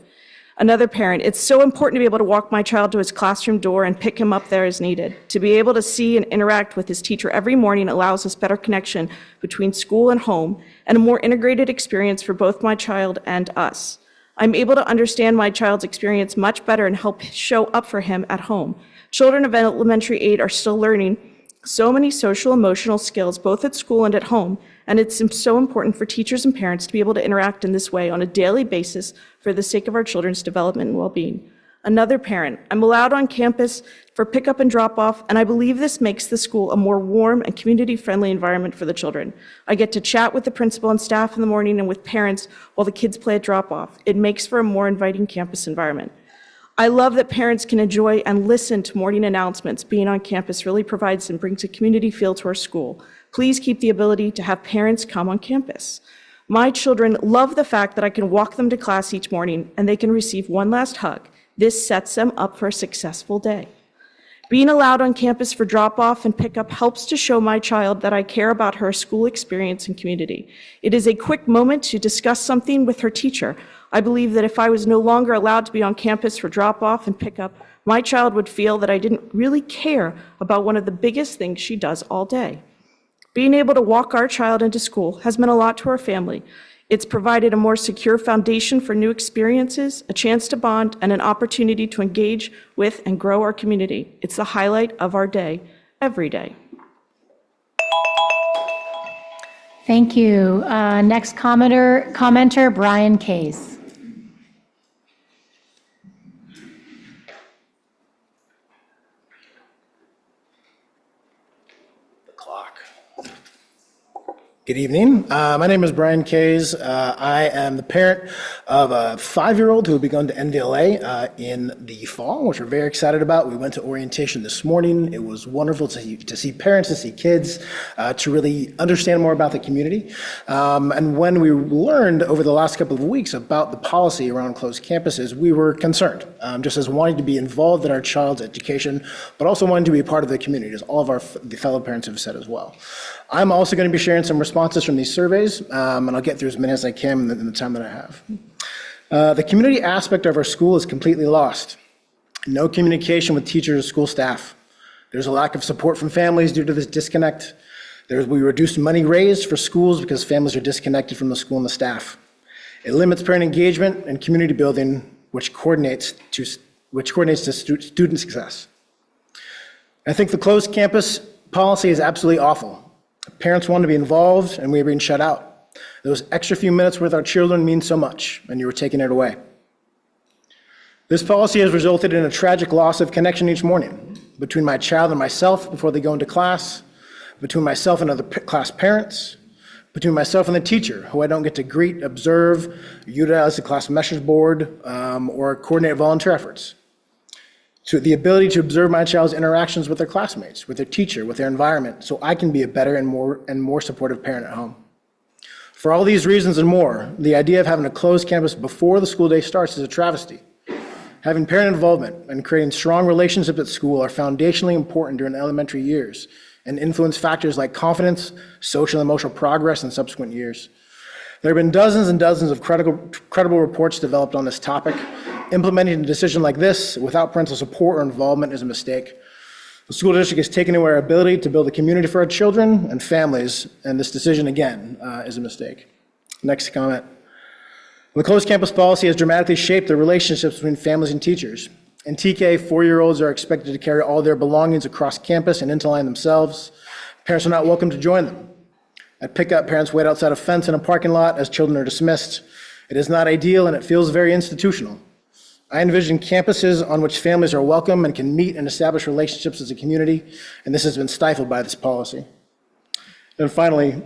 Another parent, it's so important to be able to walk my child to his classroom door and pick him up there as needed. To be able to see and interact with his teacher every morning allows us better connection between school and home and a more integrated experience for both my child and us. I'm able to understand my child's experience much better and help show up for him at home. Children of elementary age are still learning so many social emotional skills, both at school and at home, and it's so important for teachers and parents to be able to interact in this way on a daily basis for the sake of our children's development and well-being. Another parent, I'm allowed on campus for pickup and drop-off, and I believe this makes the school a more warm and community-friendly environment for the children. I get to chat with the principal and staff in the morning and with parents while the kids play at drop-off. It makes for a more inviting campus environment. I love that parents can enjoy and listen to morning announcements. Being on campus really provides and brings a community feel to our school. Please keep the ability to have parents come on campus. My children love the fact that I can walk them to class each morning and they can receive one last hug. This sets them up for a successful day. Being allowed on campus for drop-off and pickup helps to show my child that I care about her school experience and community. It is a quick moment to discuss something with her teacher. I believe that if I was no longer allowed to be on campus for drop-off and pickup, my child would feel that I didn't really care about one of the biggest things she does all day. Being able to walk our child into school has meant a lot to our family. It's provided a more secure foundation for new experiences, a chance to bond, and an opportunity to engage with and grow our community. It's the highlight of our day, every day. Thank you. Next commenter, Brian Case. Good evening. My name is Brian Kays. I am the parent of a 5-year-old who will be going to NVLA in the fall, which we're very excited about. We went to orientation this morning. It was wonderful to see parents, to see kids, to really understand more about the community. And when we learned over the last couple of weeks about the policy around closed campuses, we were concerned, just as wanting to be involved in our child's education, but also wanting to be a part of the community, as all of the fellow parents have said as well. I'm also going to be sharing some responses from these surveys, and I'll get through as many as I can in the time that I have. The community aspect of our school is completely lost. No communication with teachers or school staff. There's a lack of support from families due to this disconnect. We reduced money raised for schools because families are disconnected from the school and the staff. It limits parent engagement and community building, which coordinates to student success. I think the closed campus policy is absolutely awful. Parents want to be involved, and we are being shut out. Those extra few minutes with our children mean so much, and you were taking it away. This policy has resulted in a tragic loss of connection each morning between my child and myself before they go into class, between myself and other class parents, between myself and the teacher, who I don't get to greet, observe, utilize the class message board, or coordinate volunteer efforts. To the ability to observe my child's interactions with their classmates, with their teacher, with their environment, so I can be a better and more supportive parent at home. For all these reasons and more, the idea of having a closed campus before the school day starts is a travesty. Having parent involvement and creating strong relationships at school are foundationally important during elementary years and influence factors like confidence, social and emotional progress in subsequent years. There have been dozens and dozens of credible reports developed on this topic. Implementing a decision like this without parental support or involvement is a mistake. The school district has taken away our ability to build a community for our children and families, and this decision, again, is a mistake. Next comment. The closed campus policy has dramatically shaped the relationships between families and teachers. In TK, 4-year-olds are expected to carry all their belongings across campus and into line themselves. Parents are not welcome to join them. At pickup, parents wait outside a fence in a parking lot as children are dismissed. It is not ideal, and it feels very institutional. I envision campuses on which families are welcome and can meet and establish relationships as a community, and this has been stifled by this policy. And finally,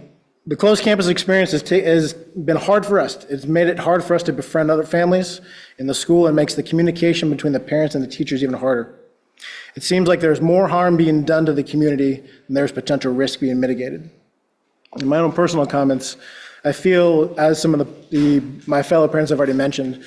the closed campus experience has been hard for us. It's made it hard for us to befriend other families in the school and makes the communication between the parents and the teachers even harder. It seems like there's more harm being done to the community than there's potential risk being mitigated. In my own personal comments, I feel, as some of my fellow parents have already mentioned,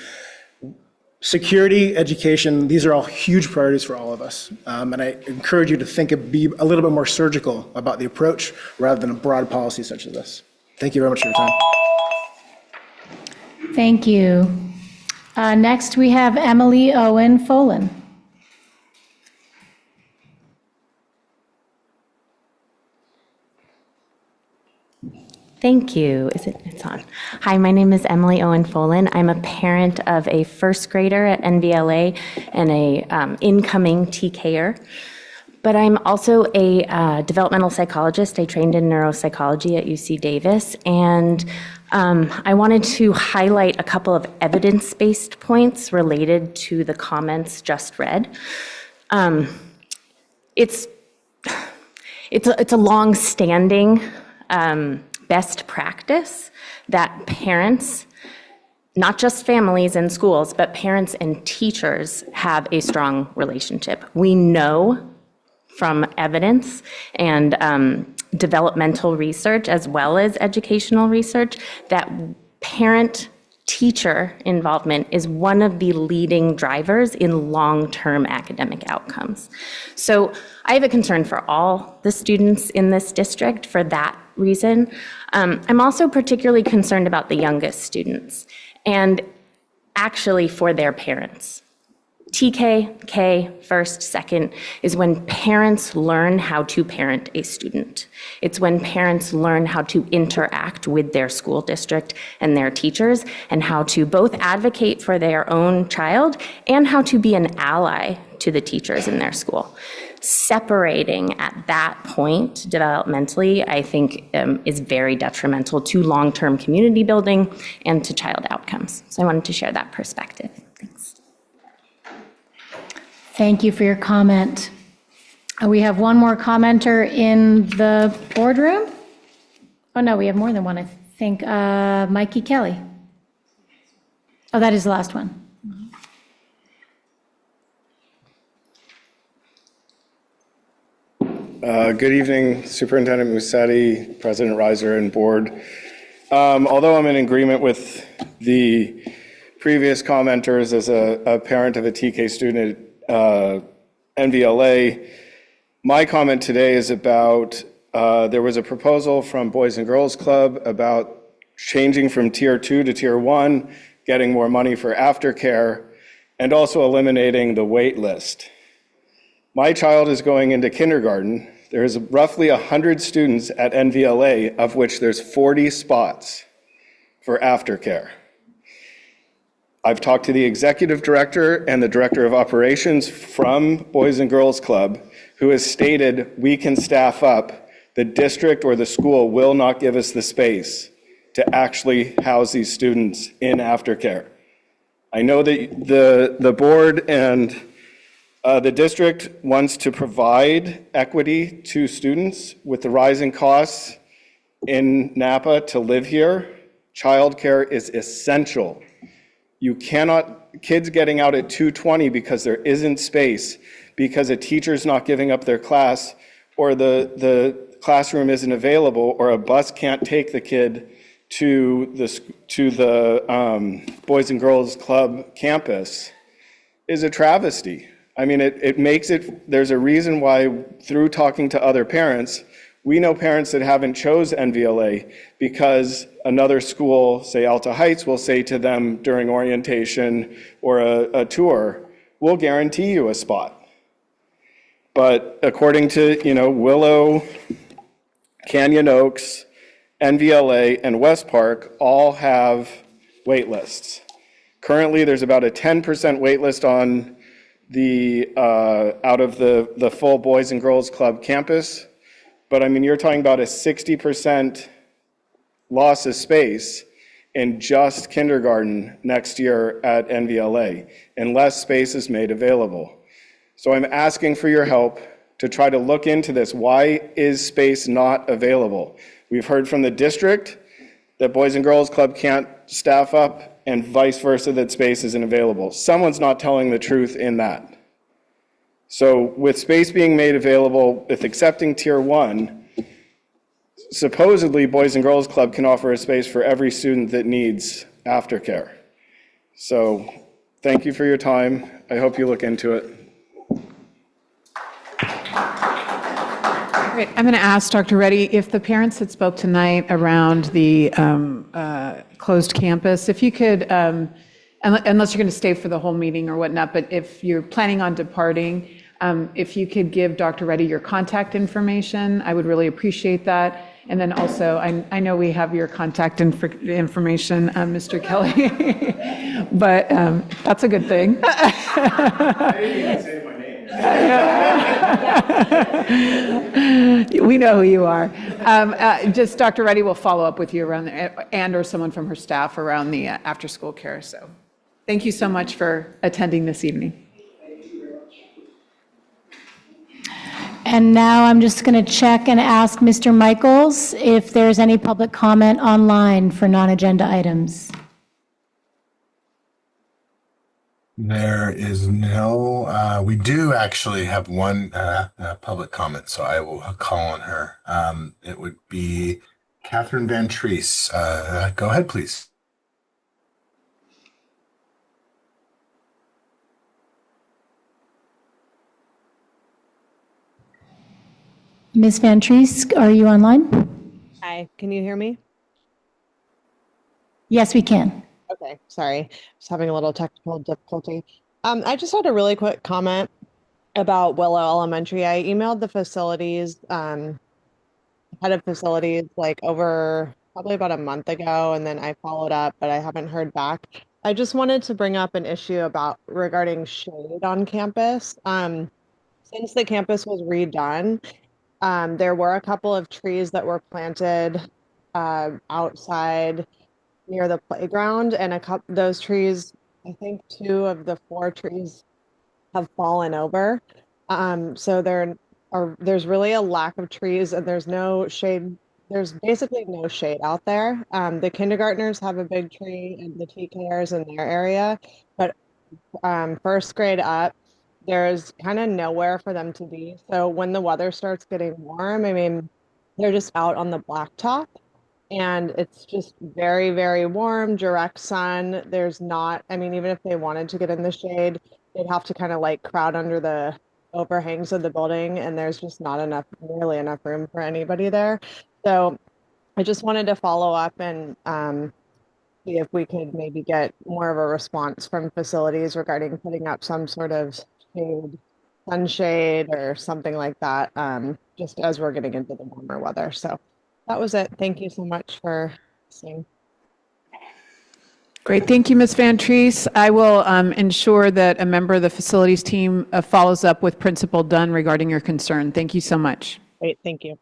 security, education, these are all huge priorities for all of us. And I encourage you to be a little bit more surgical about the approach rather than a broad policy such as this. Thank you very much for your time. Thank you. Next, we have Emily Owen Folan. Thank you. It's on. Hi, my name is Emily Owen Folan. I'm a parent of a first grader at NVLA and a incoming TKer. But I'm also a developmental psychologist. I trained in neuropsychology at UC Davis, and I wanted to highlight a couple of evidence-based points related to the comments just read. It's a long-standing best practice that parents, not just families and schools, but parents and teachers have a strong relationship. We know from evidence and developmental research as well as educational research that parent-teacher involvement is one of the leading drivers in long-term academic outcomes. So I have a concern for all the students in this district for that reason. I'm also particularly concerned about the youngest students and actually for their parents. TK, K, first, second, is when parents learn how to parent a student. It's when parents learn how to interact with their school district and their teachers, and how to both advocate for their own child and how to be an ally to the teachers in their school. Separating at that point developmentally, I think, is very detrimental to long-term community building and to child outcomes. So I wanted to share that perspective. Thanks. Thank you for your comment. We have one more commenter in the boardroom. Oh, no, we have more than one, I think. Mikey Kelly. Oh, that is the last one. Good evening, Superintendent Musetti, President Reiser, and Board. Although I'm in agreement with the previous commenters as a parent of a TK student at NVLA, my comment today is about there was a proposal from Boys and Girls Club about changing from Tier 2 to Tier 1, getting more money for aftercare, and also eliminating the wait list. My child is going into kindergarten. There's roughly 100 students at NVLA, of which there's 40 spots for aftercare. I've talked to the executive director and the director of operations from Boys and Girls Club, who has stated we can staff up. The district or the school will not give us the space to actually house these students in aftercare. I know that the board and the district wants to provide equity to students with the rising costs in Napa to live here. Childcare is essential. You cannot, kids getting out at 2:20 because there isn't space, because a teacher's not giving up their class, or the classroom isn't available, or a bus can't take the kid to the Boys and Girls Club campus, is a travesty. I mean, it makes it, there's a reason why, through talking to other parents, we know parents that haven't chose NVLA because another school, say Alta Heights, will say to them during orientation or a tour, we'll guarantee you a spot. But according to, Willow, Canyon Oaks, NVLA, and West Park all have wait lists. Currently, there's about a 10% wait list on out of the full Boys and Girls Club campus. But I mean, you're talking about a 60% loss of space in just kindergarten next year at NVLA, unless space is made available. So I'm asking for your help to try to look into this. Why is space not available? We've heard from the district that Boys and Girls Club can't staff up, and vice versa, that space isn't available. Someone's not telling the truth in that. So with space being made available, with accepting Tier 1, supposedly Boys and Girls Club can offer a space for every student that needs aftercare. So thank you for your time. I hope you look into it. Great. I'm going to ask Dr. Reddy if the parents that spoke tonight around the closed campus, if you could, unless you're going to stay for the whole meeting or whatnot, but if you're planning on departing, if you could give Dr. Reddy your contact information, I would really appreciate that. And then also, I know we have your contact information, Mr. Kelly, but that's a good thing. I didn't even say my name. We know who you are. Just Dr. Reddy will follow up with you around and or someone from her staff around the after-school care. So thank you so much for attending this evening. And now I'm just going to check and ask Mr. Michaels if there's any public comment online for non-agenda items. There is no, we do actually have one public comment, so I will call on her. It would be Catherine Van Treese. Go ahead, please. Ms. Van Treese, are you online? Hi, can you hear me? Yes, we can. Okay, sorry. Just having a little technical difficulty. I just had a really quick comment about Willow Elementary. I emailed the facilities, head of facilities, like over probably about a month ago, and then I followed up, but I haven't heard back. I just wanted to bring up an issue regarding shade on campus. Since the campus was redone, there were a couple of trees that were planted outside near the playground, and those trees, I think 2 of the 4 trees have fallen over. So there's really a lack of trees, and there's no shade. There's basically no shade out there. The kindergartners have a big tree, and the TKers in their area, but first grade up, there's kind of nowhere for them to be. So when the weather starts getting warm, I mean, they're just out on the blacktop, and it's just very, very warm, direct sun. There's not, I mean, even if they wanted to get in the shade, they'd have to kind of like crowd under the overhangs of the building, and there's just not nearly enough room for anybody there. So I just wanted to follow up and see if we could maybe get more of a response from facilities regarding putting up some sort of sunshade or something like that, just as we're getting into the warmer weather. So that was it. Thank you so much for listening. Great. Thank you, Ms. Van Treese. I will ensure that a member of the facilities team follows up with Principal Dunn regarding your concern. Thank you so much. Great. Thank you.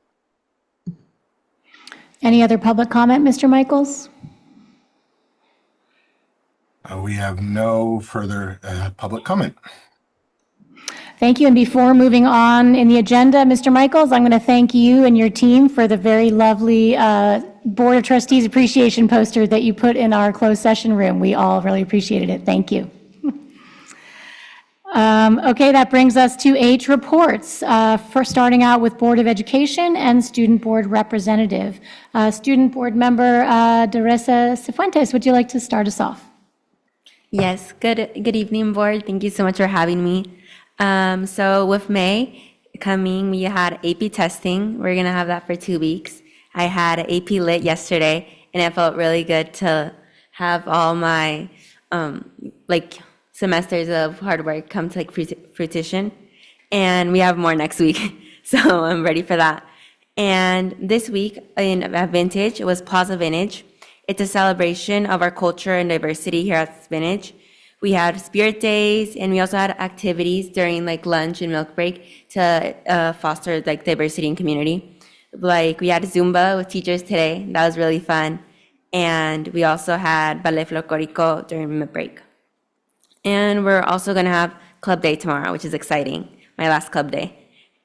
Any other public comment, Mr. Michaels? We have no further public comment. Thank you. And before moving on in the agenda, Mr. Michaels, I'm going to thank you and your team for the very lovely Board of Trustees appreciation poster that you put in our closed session room. We all really appreciated it. Thank you. Okay, that brings us to H reports. For starting out with Board of Education and Student Board Representative. Student Board Member Teresa Cifuentes, would you like to start us off? Yes, good evening, Board. Thank you so much for having me. So with May coming, we had AP testing. We're going to have that for 2 weeks. I had AP Lit yesterday, and it felt really good to have all my semesters of hard work come to fruition. And we have more next week, so I'm ready for that. And this week at Vintage, it was Plaza Vintage. It's a celebration of our culture and diversity here at Vintage. We had spirit days, and we also had activities during lunch and milk break to foster diversity in community. We had Zumba with teachers today. That was really fun. And we also had Ballet Folklorico during milk break. And we're also going to have Club Day tomorrow, which is exciting. My last Club Day.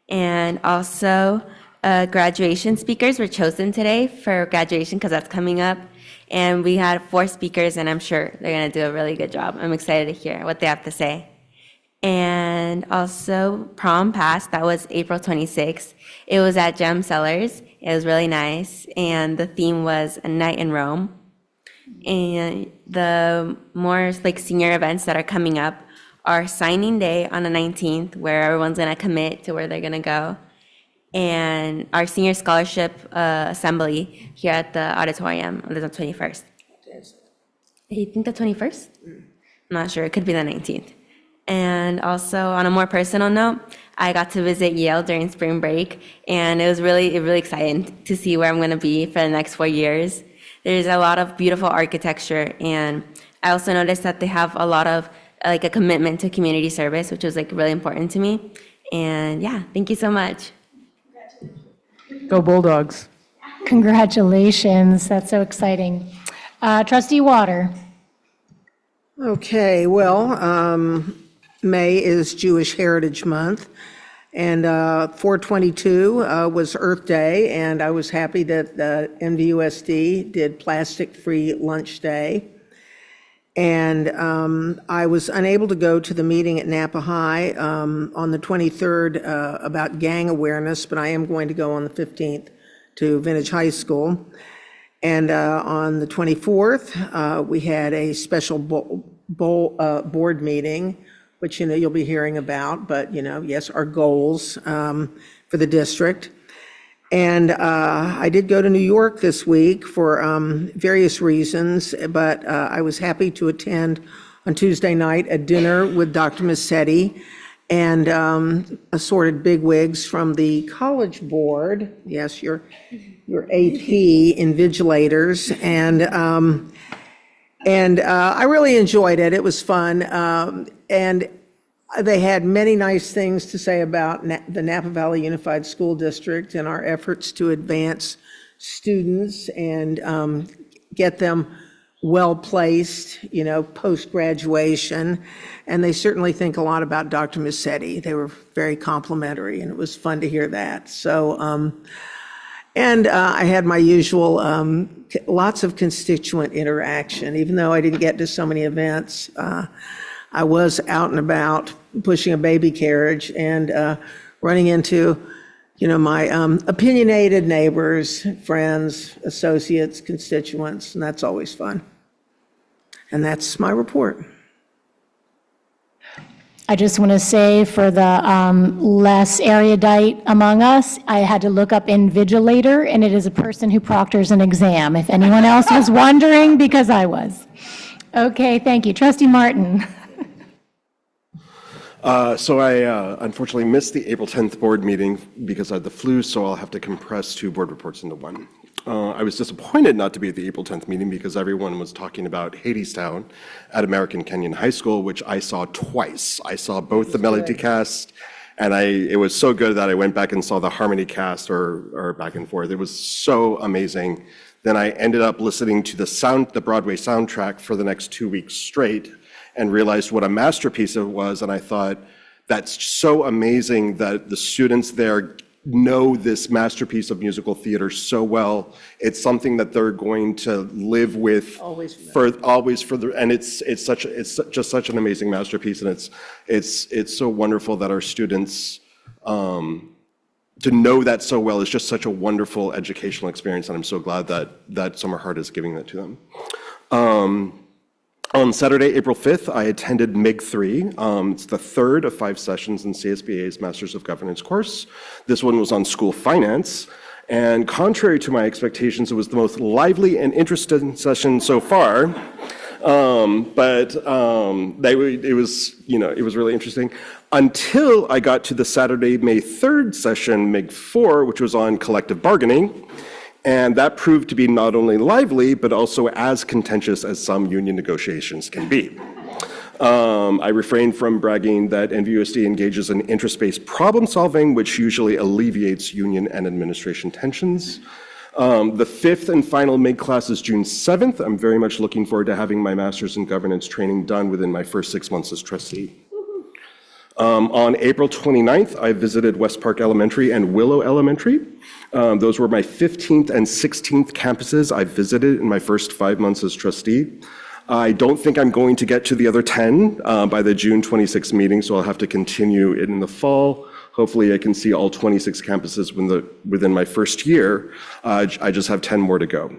And also graduation speakers were chosen today for graduation because that's coming up. And we had 4 speakers, and I'm sure they're going to do a really good job. I'm excited to hear what they have to say. And also prom passed. That was April 26th. It was at Gem Cellars. It was really nice. And the theme was A Night in Rome. And the more senior events that are coming up are signing day on the 19th, where everyone's going to commit to where they're going to go. And our senior scholarship assembly here at the auditorium on the 21st. You think the 21st? I'm not sure. It could be the 19th. And also, on a more personal note, I got to visit Yale during spring break, and it was really exciting to see where I'm going to be for the next 4 years. There's a lot of beautiful architecture, and I also noticed that they have a lot of a commitment to community service, which was really important to me. And yeah, thank you so much. Go Bulldogs. Congratulations. That's so exciting. Trustee Water. Okay, well, May is Jewish Heritage Month, and 4/22 was Earth Day, and I was happy that the NVUSD did plastic-free lunch day. And I was unable to go to the meeting at Napa High on the 23rd about gang awareness, but I am going to go on the 15th to Vintage High School. And on the 24th, we had a special board meeting, which you'll be hearing about, but yes, our goals for the district. And I did go to New York this week for various reasons, but I was happy to attend on Tuesday night a dinner with Dr. Massetti and assorted bigwigs from the College Board. Yes, your AP invigilators, and I really enjoyed it. It was fun, and they had many nice things to say about the Napa Valley Unified School District and our efforts to advance students and get them well-placed, post-graduation. And they certainly think a lot about Dr. Massetti. They were very complimentary, and it was fun to hear that. So, and I had my usual lots of constituent interaction. Even though I didn't get to so many events, I was out and about pushing a baby carriage and running into, my opinionated neighbors, friends, associates, constituents, and that's always fun. And that's my report. I just want to say for the less erudite among us, I had to look up invigilator, and it is a person who proctors an exam, if anyone else was wondering, because I was. Okay, thank you. Trustee Martin. So I unfortunately missed the April 10th board meeting because I had the flu, so I'll have to compress 2 board reports into one. I was disappointed not to be at the April 10th meeting because everyone was talking about Hadestown at American Kenyon High School, which I saw twice. I saw both the Melody cast, and it was so good that I went back and saw the Harmony cast or back and forth. It was so amazing. Then I ended up listening to the Broadway soundtrack for the next 2 weeks straight and realized what a masterpiece it was. And I thought, that's so amazing that the students there know this masterpiece of musical theater so well. It's something that they're going to live with always for the, and it's just such an amazing masterpiece, and it's so wonderful that our students to know that so well is just such a wonderful educational experience, and I'm so glad that Summer Heart is giving that to them. On Saturday, April 5th, I attended MIG 3. It's the third of 5 sessions in CSBA's Masters of Governance course. This one was on school finance. And contrary to my expectations, it was the most lively and interesting session so far. It was really interesting until I got to the Saturday, May 3rd session, MIG 4, which was on collective bargaining. And that proved to be not only lively, but also as contentious as some union negotiations can be. I refrain from bragging that NVUSD engages in interest-based problem solving, which usually alleviates union and administration tensions. The 5th and final MIG class is June 7th. I'm very much looking forward to having my master's in governance training done within my first 6 months as trustee. On April 29th, I visited West Park Elementary and Willow Elementary. Those were my 15th and 16th campuses I visited in my first 5 months as trustee. I don't think I'm going to get to the other 10 by the June 26th meeting, so I'll have to continue it in the fall. Hopefully I can see all 26 campuses within my first year. I just have 10 more to go.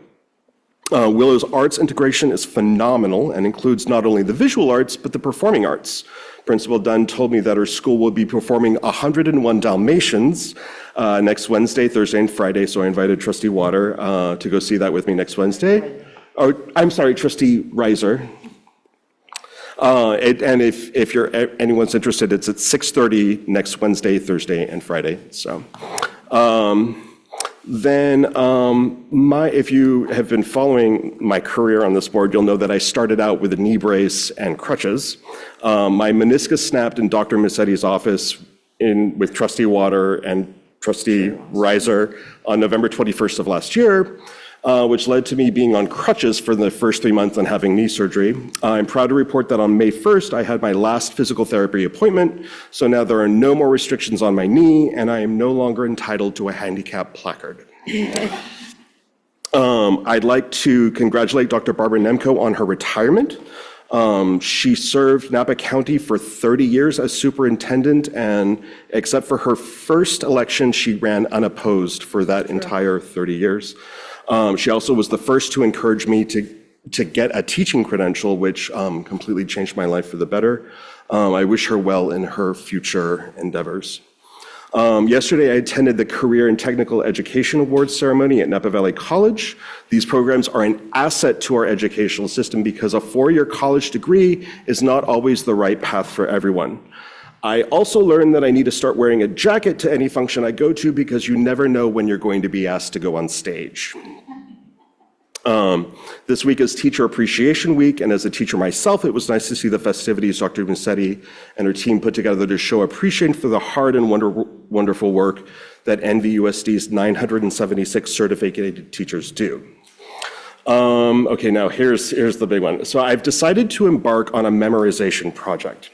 Willow's arts integration is phenomenal and includes not only the visual arts, but the performing arts. Principal Dunn told me that her school will be performing 101 Dalmatians next Wednesday, Thursday, and Friday, so I invited Trustee Water to go see that with me next Wednesday. Oh, I'm sorry, Trustee Reiser. And if anyone's interested, it's at 6:30 next Wednesday, Thursday, and Friday. So, if you have been following my career on this board, you'll know that I started out with a knee brace and crutches. My meniscus snapped in Dr. Massetti's office with Trustee Water and Trustee Reiser on November 21st of last year, which led to me being on crutches for the first 3 months and having knee surgery. I'm proud to report that on May 1st, I had my last physical therapy appointment, so now there are no more restrictions on my knee, and I am no longer entitled to a handicap placard. I'd like to congratulate Dr. Barbara Nemko on her retirement. She served Napa County for 30 years as superintendent, and except for her first election, she ran unopposed for that entire 30 years. She also was the first to encourage me to get a teaching credential, which completely changed my life for the better. I wish her well in her future endeavors. Yesterday, I attended the Career and Technical Education Awards ceremony at Napa Valley College. These programs are an asset to our educational system because a four-year college degree is not always the right path for everyone. I also learned that I need to start wearing a jacket to any function I go to because you never know when you're going to be asked to go on stage. This week is Teacher Appreciation Week, and as a teacher myself, it was nice to see the festivities Dr. Musetti and her team put together to show appreciation for the hard and wonderful work that NVUSD's 976 certificated teachers do. Okay, now here's the big one. So I've decided to embark on a memorization project.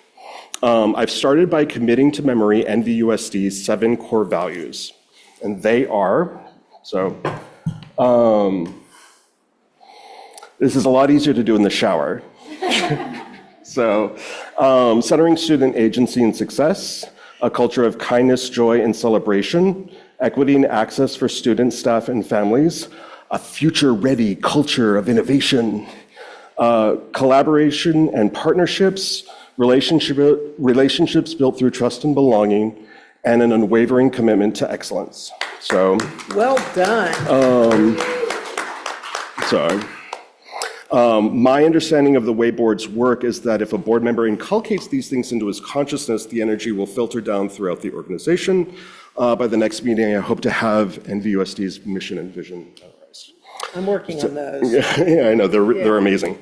I've started by committing to memory NVUSD's 7 core values, and they are, this is a lot easier to do in the shower. Centering student agency and success, a culture of kindness, joy, and celebration, equity and access for students, staff, and families, a future-ready culture of innovation, collaboration and partnerships, relationships built through trust and belonging, and an unwavering commitment to excellence. Well done. My understanding of the way boards work is that if a board member inculcates these things into his consciousness, the energy will filter down throughout the organization. By the next meeting, I hope to have NVUSD's mission and vision memorized. I'm working on those. Yeah, I know, they're amazing.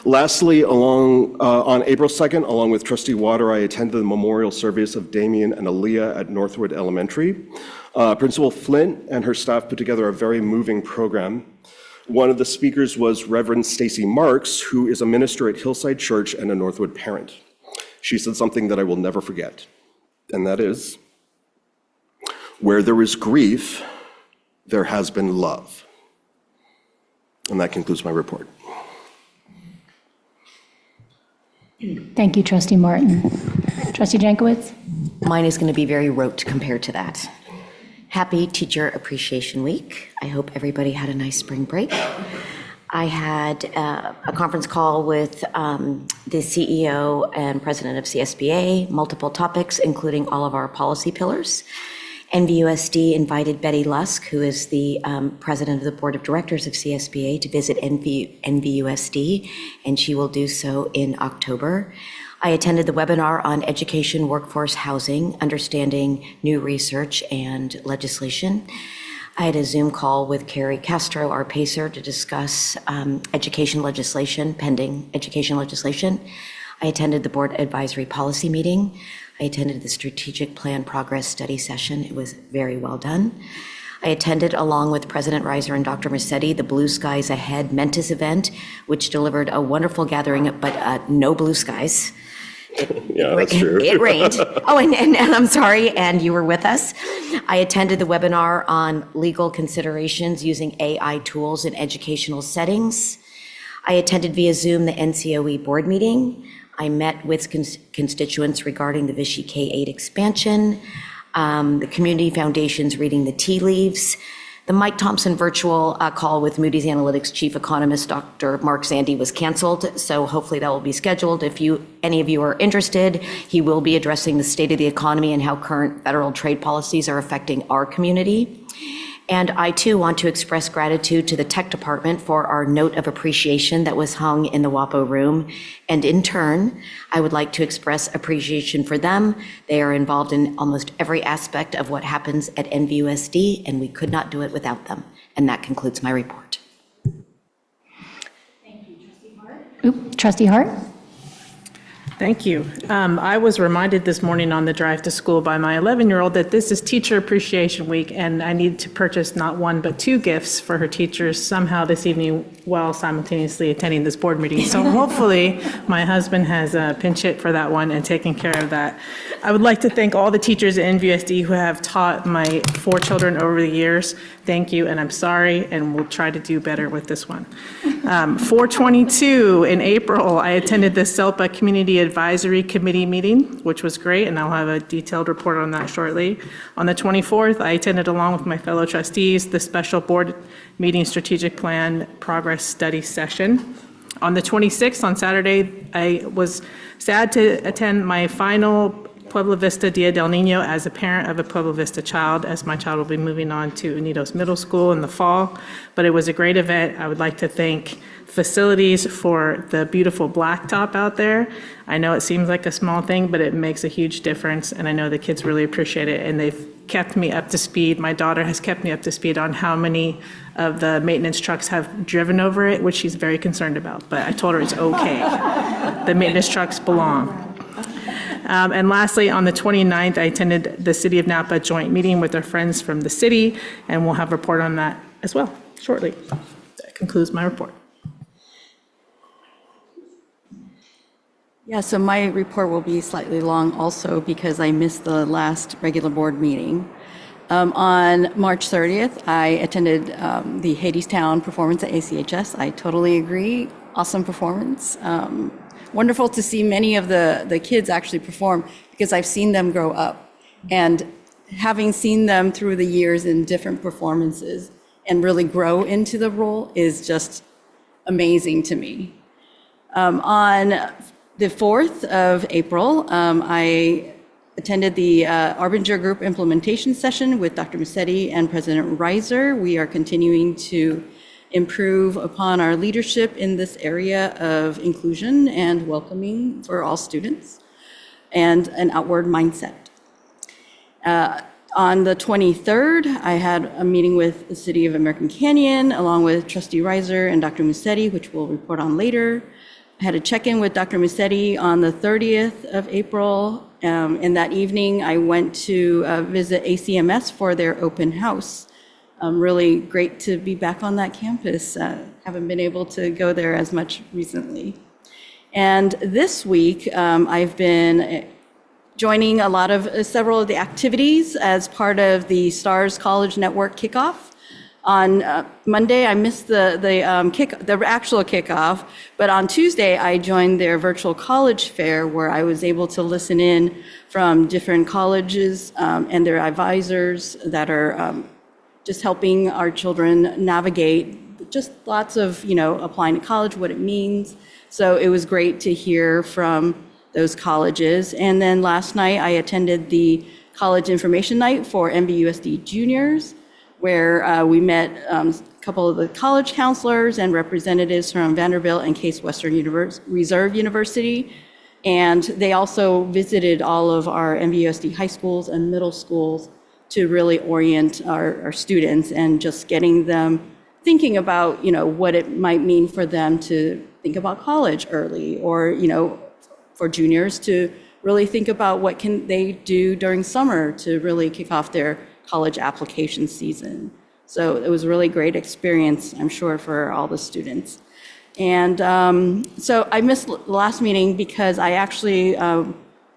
Lastly, on April 2nd, along with Trustee Water, I attended the memorial service of Damien and Aaliyah at Northwood Elementary. Principal Flint and her staff put together a very moving program. One of the speakers was Reverend Stacy Marks, who is a minister at Hillside Church and a Northwood parent. She said something that I will never forget, and that is, where there is grief, there has been love. And that concludes my report. Thank you, Trustee Martin. Trustee Jankowicz? Mine is going to be very rote compared to that. Happy Teacher Appreciation Week. I hope everybody had a nice spring break. I had a conference call with the CEO and president of CSBA, multiple topics, including all of our policy pillars. NVUSD invited Betty Lusk, who is the president of the board of directors of CSBA, to visit NVUSD, and she will do so in October. I attended the webinar on education, workforce, housing, understanding new research and legislation. I had a Zoom call with Carrie Castro, our PACER, to discuss education legislation, pending education legislation. I attended the board advisory policy meeting. I attended the strategic plan progress study session. It was very well done. I attended, along with President Reiser and Dr. Musetti, the Blue Skies Ahead Mentis event, which delivered a wonderful gathering, but no blue skies. Yeah, that's true. It rained. Oh, and I'm sorry, and you were with us. I attended the webinar on legal considerations using AI tools in educational settings. I attended via Zoom the NCOE board meeting. I met with constituents regarding the Vichy K-8 expansion, the Community Foundation's Reading the Tea Leaves, the Mike Thompson virtual call with Moody's Analytics chief economist, Dr. Mark Zandi, was canceled, so hopefully that will be scheduled. If any of you are interested, he will be addressing the state of the economy and how current federal trade policies are affecting our community. And I too want to express gratitude to the tech department for our note of appreciation that was hung in the WAPO room. And in turn, I would like to express appreciation for them. They are involved in almost every aspect of what happens at NVUSD, and we could not do it without them. And that concludes my report. Thank you, Trustee Hart. Trustee Hart? Thank you. I was reminded this morning on the drive to school by my 11-year-old that this is Teacher Appreciation Week, and I need to purchase not one but 2 gifts for her teachers somehow this evening while simultaneously attending this board meeting. So hopefully my husband has pinch hit for that one and taken care of that. I would like to thank all the teachers at NVUSD who have taught my 4 children over the years. Thank you, and I'm sorry, and we'll try to do better with this one. 4/22 in April, I attended the SELPA Community Advisory Committee meeting, which was great, and I'll have a detailed report on that shortly. On the 24th, I attended along with my fellow trustees the special board meeting strategic plan progress study session. On the 26th, on Saturday, I was sad to attend my final Pueblo Vista Dia del Nino as a parent of a Pueblo Vista child, as my child will be moving on to Unidos Middle School in the fall. But it was a great event. I would like to thank facilities for the beautiful blacktop out there. I know it seems like a small thing, but it makes a huge difference, and I know the kids really appreciate it, and they've kept me up to speed. My daughter has kept me up to speed on how many of the maintenance trucks have driven over it, which she's very concerned about, but I told her it's okay. The maintenance trucks belong. And lastly, on the 29th, I attended the City of Napa joint meeting with our friends from the city, and we'll have a report on that as well shortly. That concludes my report. Yeah, so my report will be slightly long also because I missed the last regular board meeting. On March 30th, I attended the Hadestown performance at ACHS. I totally agree. Awesome performance. Wonderful to see many of the kids actually perform because I've seen them grow up. And having seen them through the years in different performances and really grow into the role is just amazing to me. On the 4th of April, I attended the Arbinger Group implementation session with Dr. Musetti and President Reiser. We are continuing to improve upon our leadership in this area of inclusion and welcoming for all students and an outward mindset. On the 23rd, I had a meeting with the City of American Canyon along with Trustee Reiser and Dr. Musetti, which we'll report on later. I had a check-in with Dr. Musetti on the 30th of April. And that evening, I went to visit ACMS for their open house. Really great to be back on that campus. Haven't been able to go there as much recently. And this week, I've been joining several of the activities as part of the STARS College Network kickoff. On Monday, I missed the actual kickoff, but on Tuesday, I joined their virtual college fair where I was able to listen in from different colleges and their advisors that are just helping our children navigate just lots of, applying to college, what it means. So it was great to hear from those colleges. And then last night, I attended the College Information Night for NVUSD juniors, where we met a couple of the college counselors and representatives from Vanderbilt and Case Western Reserve University. And they also visited all of our NVUSD high schools and middle schools to really orient our students and just getting them thinking about, what it might mean for them to think about college early, or, for juniors to really think about what can they do during summer to really kick off their college application season. So it was a really great experience, I'm sure, for all the students. And so I missed the last meeting because I actually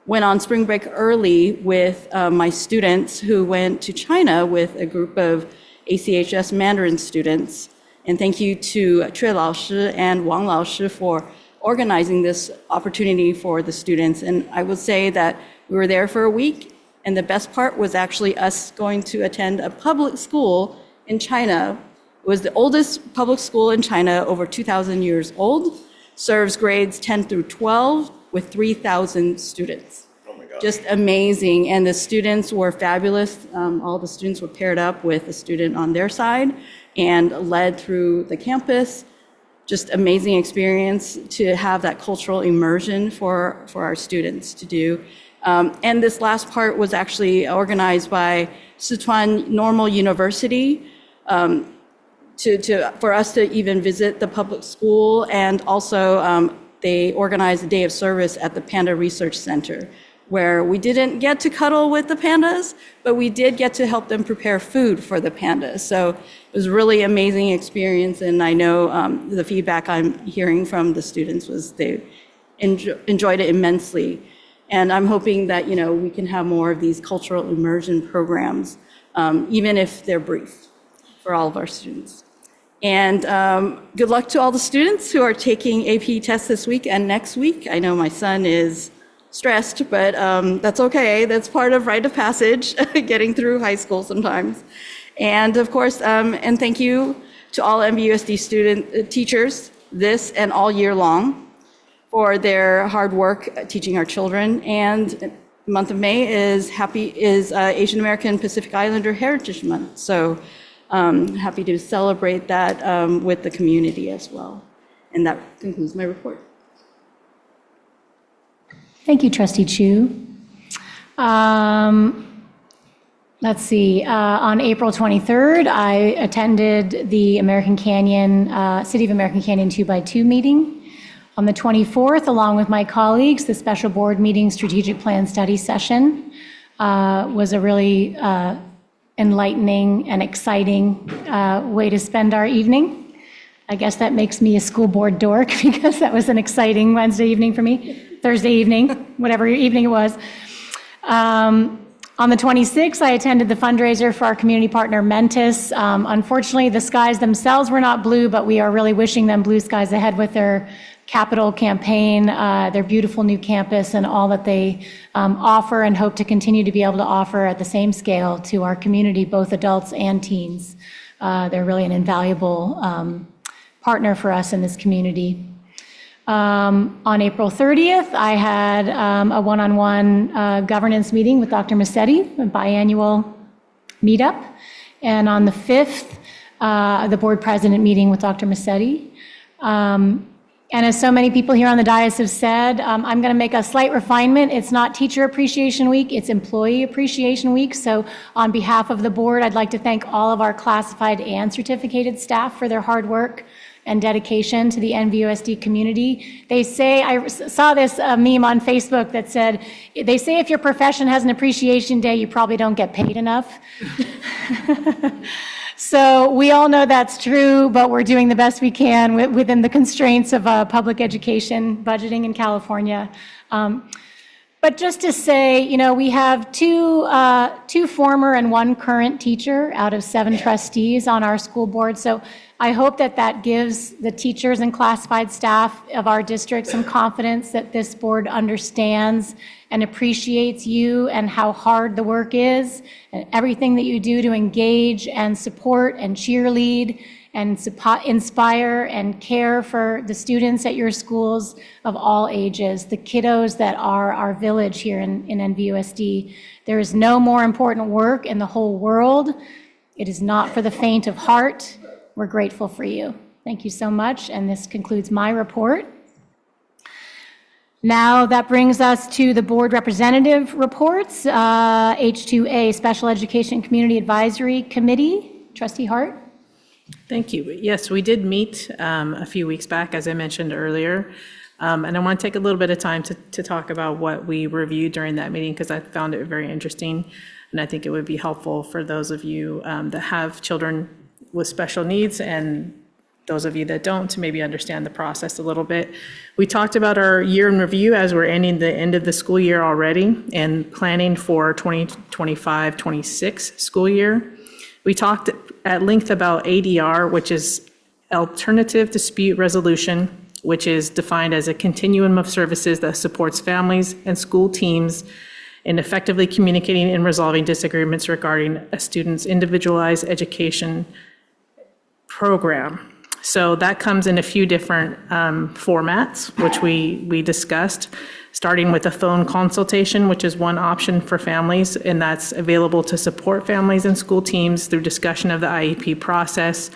went on spring break early with my students who went to China with a group of ACHS Mandarin students. And thank you to Cui Laoshi and Wang Laoshi for organizing this opportunity for the students. And I will say that we were there for a week. And the best part was actually us going to attend a public school in China. It was the oldest public school in China, over 2,000 years old, serves grades 10 through 12 with 3,000 students. Oh my God. Just amazing. And the students were fabulous. All the students were paired up with a student on their side and led through the campus. Just amazing experience to have that cultural immersion for our students to do. And this last part was actually organized by Sichuan Normal University for us to even visit the public school. And also they organized a day of service at the Panda Research Center, where we didn't get to cuddle with the pandas, but we did get to help them prepare food for the pandas. So it was a really amazing experience. And I know the feedback I'm hearing from the students was they enjoyed it immensely. And I'm hoping that, we can have more of these cultural immersion programs, even if they're brief, for all of our students. And good luck to all the students who are taking AP tests this week and next week. I know my son is stressed, but that's okay. That's part of rite of passage, getting through high school sometimes. And of course, and thank you to all NVUSD teachers this and all year long for their hard work teaching our children, and the month of May is Asian American Pacific Islander Heritage Month. So happy to celebrate that with the community as well. And that concludes my report. Thank you, Trustee Chu. Let's see, on April 23rd, I attended the American Canyon, City of American Canyon 2x2 meeting. On the 24th, along with my colleagues, the special board meeting strategic plan study session was a really enlightening and exciting way to spend our evening. I guess that makes me a school board dork because that was an exciting Wednesday evening for me, Thursday evening, whatever evening it was. On the 26th, I attended the fundraiser for our community partner Mentis. Unfortunately, the skies themselves were not blue, but we are really wishing them blue skies ahead with their capital campaign, their beautiful new campus, and all that they offer and hope to continue to be able to offer at the same scale to our community, both adults and teens. They're really an invaluable partner for us in this community. On April 30th, I had a one-on-one governance meeting with Dr. Massetti, a biannual meetup. And on the 5th, the board president meeting with Dr. Massetti. And as so many people here on the dais have said, I'm going to make a slight refinement. It's not Teacher Appreciation Week, it's Employee Appreciation Week. So on behalf of the board, I'd like to thank all of our classified and certificated staff for their hard work and dedication to the NVUSD community. They say, I saw this meme on Facebook that said, they say if your profession has an appreciation day, you probably don't get paid enough. So we all know that's true, but we're doing the best we can within the constraints of public education budgeting in California. But just to say, you know, we have two former and one current teacher out of 7 trustees on our school board. So I hope that that gives the teachers and classified staff of our district some confidence that this board understands and appreciates you and how hard the work is and everything that you do to engage and support and cheerlead and inspire and care for the students at your schools of all ages, the kiddos that are our village here in NVUSD. There is no more important work in the whole world. It is not for the faint of heart. We're grateful for you. Thank you so much, and this concludes my report. Now that brings us to the board representative reports. H2A, Special Education Community Advisory Committee. Trustee Hart. Thank you. Yes, we did meet a few weeks back, as I mentioned earlier. And I want to take a little bit of time to talk about what we reviewed during that meeting because I found it very interesting. And I think it would be helpful for those of you that have children with special needs and those of you that don't to maybe understand the process a little bit. We talked about our year in review as we're ending the end of the school year already and planning for 2025-26 school year. We talked at length about ADR, which is Alternative Dispute Resolution, which is defined as a continuum of services that supports families and school teams in effectively communicating and resolving disagreements regarding a student's individualized education program. So that comes in a few different formats, which we discussed, starting with a phone consultation, which is one option for families, and that's available to support families and school teams through discussion of the IEP process,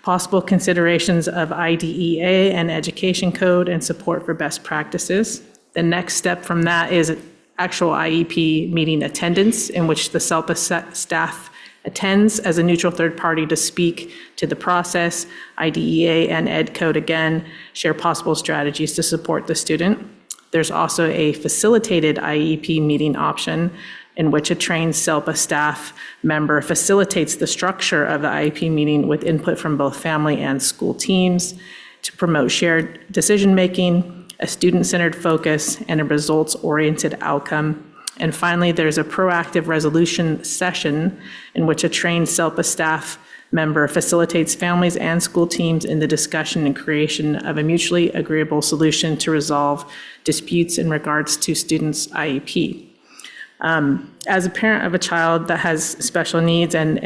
possible considerations of IDEA and education code, and support for best practices. The next step from that is actual IEP meeting attendance, in which the SELPA staff attends as a neutral third party to speak to the process. IDEA and Ed Code, again, share possible strategies to support the student. There's also a facilitated IEP meeting option in which a trained SELPA staff member facilitates the structure of the IEP meeting with input from both family and school teams to promote shared decision-making, a student-centered focus, and a results-oriented outcome. And finally, there's a proactive resolution session in which a trained SELPA staff member facilitates families and school teams in the discussion and creation of a mutually agreeable solution to resolve disputes in regards to students' IEP. As a parent of a child that has special needs and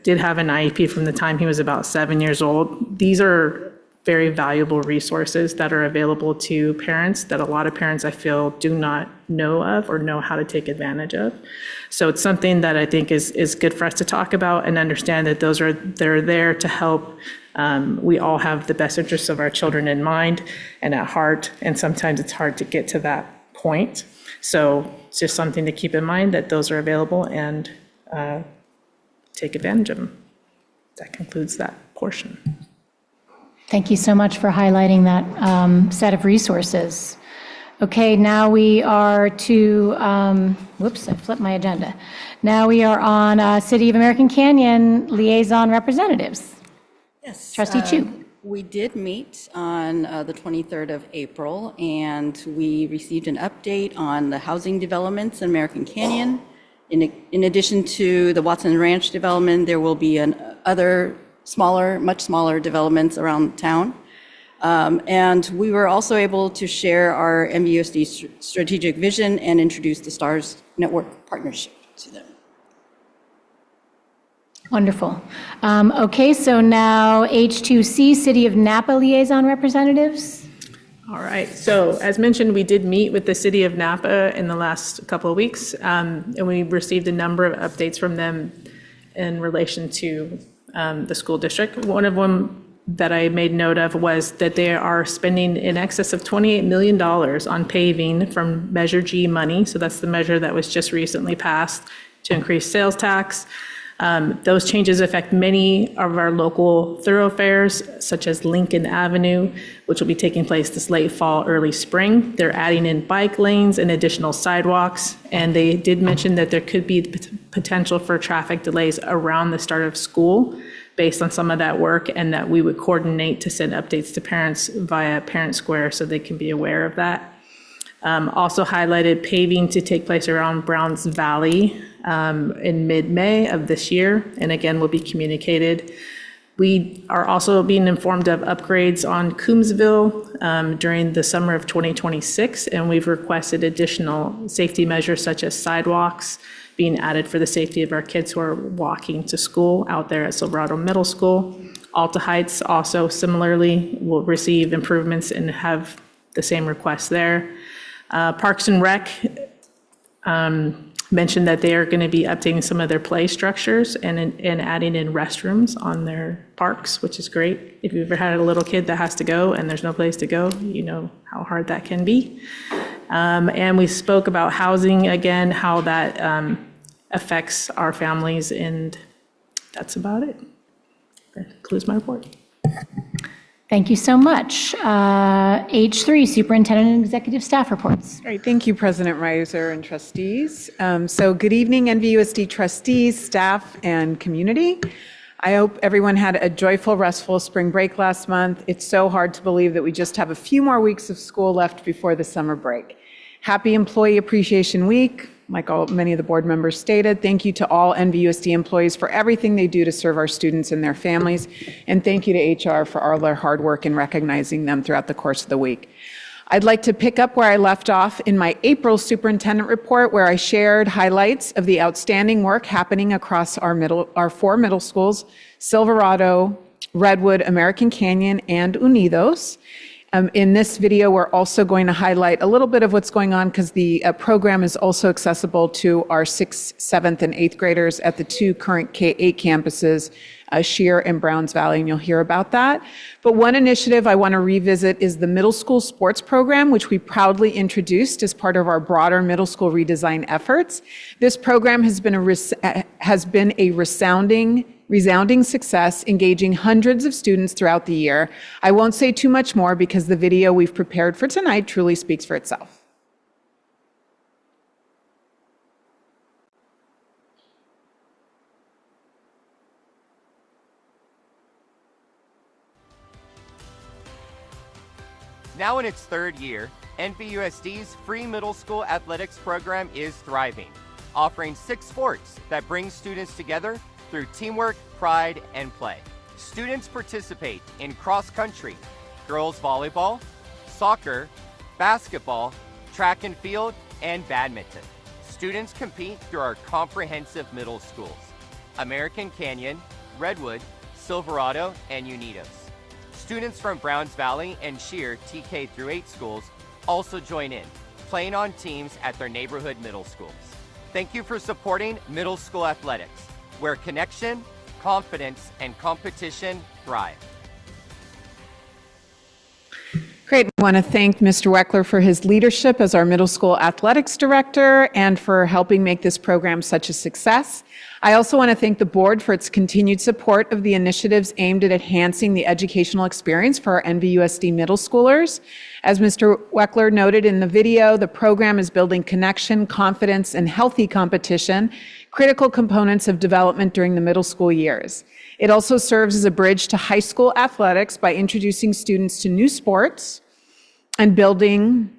did have an IEP from the time he was about 7 years old, these are very valuable resources that are available to parents that a lot of parents I feel do not know of or know how to take advantage of. So it's something that I think is good for us to talk about and understand that they're there to help. We all have the best interests of our children in mind and at heart, and sometimes it's hard to get to that point. So it's just something to keep in mind that those are available and take advantage of them. That concludes that portion. Thank you so much for highlighting that set of resources. Okay, now we are to, whoops, I flipped my agenda. Now we are on City of American Canyon liaison representatives. Yes. Trustee Chu. We did meet on the 23rd of April, and we received an update on the housing developments in American Canyon. In addition to the Watson Ranch development, there will be other smaller, much smaller developments around town. And we were also able to share our MVUSD strategic vision and introduce the STARS Network partnership to them. Wonderful. Okay, so now H2C, City of Napa liaison representatives. All right, so as mentioned, we did meet with the City of Napa in the last couple of weeks, and we received a number of updates from them in relation to the school district. One of them that I made note of was that they are spending in excess of $28 million on paving from Measure G money. So that's the measure that was just recently passed to increase sales tax. Those changes affect many of our local thoroughfares, such as Lincoln Avenue, which will be taking place this late fall, early spring. They're adding in bike lanes and additional sidewalks, and they did mention that there could be potential for traffic delays around the start of school based on some of that work, and that we would coordinate to send updates to parents via Parent Square so they can be aware of that. Also highlighted paving to take place around Browns Valley in mid-May of this year, and again will be communicated. We are also being informed of upgrades on Coombsville during the summer of 2026, and we've requested additional safety measures such as sidewalks being added for the safety of our kids who are walking to school out there at Silverado Middle School. Alta Heights also similarly will receive improvements and have the same requests there. Parks and Rec mentioned that they are going to be updating some of their play structures and adding in restrooms on their parks, which is great. If you've ever had a little kid that has to go and there's no place to go, you know how hard that can be. And we spoke about housing again, how that affects our families, and that's about it. That concludes my report. Thank you so much. H3, Superintendent and Executive Staff reports. Great, thank you, President Reiser and trustees. So good evening, NVUSD trustees, staff, and community. I hope everyone had a joyful, restful spring break last month. It's so hard to believe that we just have a few more weeks of school left before the summer break. Happy Employee Appreciation Week. Like many of the board members stated, thank you to all NVUSD employees for everything they do to serve our students and their families. And thank you to HR for all their hard work in recognizing them throughout the course of the week. I'd like to pick up where I left off in my April superintendent report, where I shared highlights of the outstanding work happening across our four middle schools, Silverado, Redwood, American Canyon, and Unidos. In this video, we're also going to highlight a little bit of what's going on because the program is also accessible to our 6th, 7th, and 8th graders at the two current K-8 campuses, Shear and Browns Valley, and you'll hear about that. But one initiative I want to revisit is the middle school sports program, which we proudly introduced as part of our broader middle school redesign efforts. This program has been a resounding success, engaging hundreds of students throughout the year. I won't say too much more because the video we've prepared for tonight truly speaks for itself. Now in its third year, NVUSD's free middle school athletics program is thriving, offering 6 sports that bring students together through teamwork, pride, and play. Students participate in cross-country, girls volleyball, soccer, basketball, track and field, and badminton. Students compete through our comprehensive middle schools, American Canyon, Redwood, Silverado, and Unidos. Students from Browns Valley and Shear TK through 8 schools also join in, playing on teams at their neighborhood middle schools. Thank you for supporting middle school athletics, where connection, confidence, and competition thrive. Great. I want to thank Mr. Weckler for his leadership as our middle school athletics director and for helping make this program such a success. I also want to thank the board for its continued support of the initiatives aimed at enhancing the educational experience for our NVUSD middle schoolers. As Mr. Weckler noted in the video, the program is building connection, confidence, and healthy competition, critical components of development during the middle school years. It also serves as a bridge to high school athletics by introducing students to new sports and building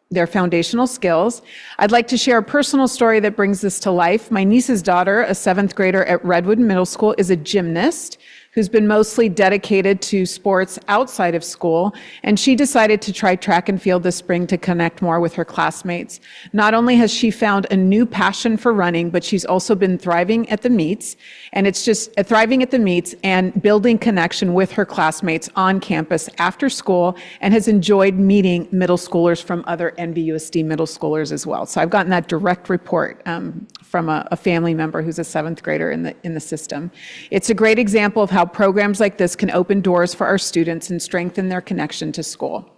their foundational skills. I'd like to share a personal story that brings this to life. My niece's daughter, a 7th grader at Redwood Middle School, is a gymnast who's been mostly dedicated to sports outside of school, and she decided to try track and field this spring to connect more with her classmates. Not only has she found a new passion for running, but she's also been thriving at the meets, and it's just thriving at the meets and building connection with her classmates on campus after school, and has enjoyed meeting middle schoolers from other NVUSD middle schoolers as well. So I've gotten that direct report from a family member who's a 7th grader in the system. It's a great example of how programs like this can open doors for our students and strengthen their connection to school.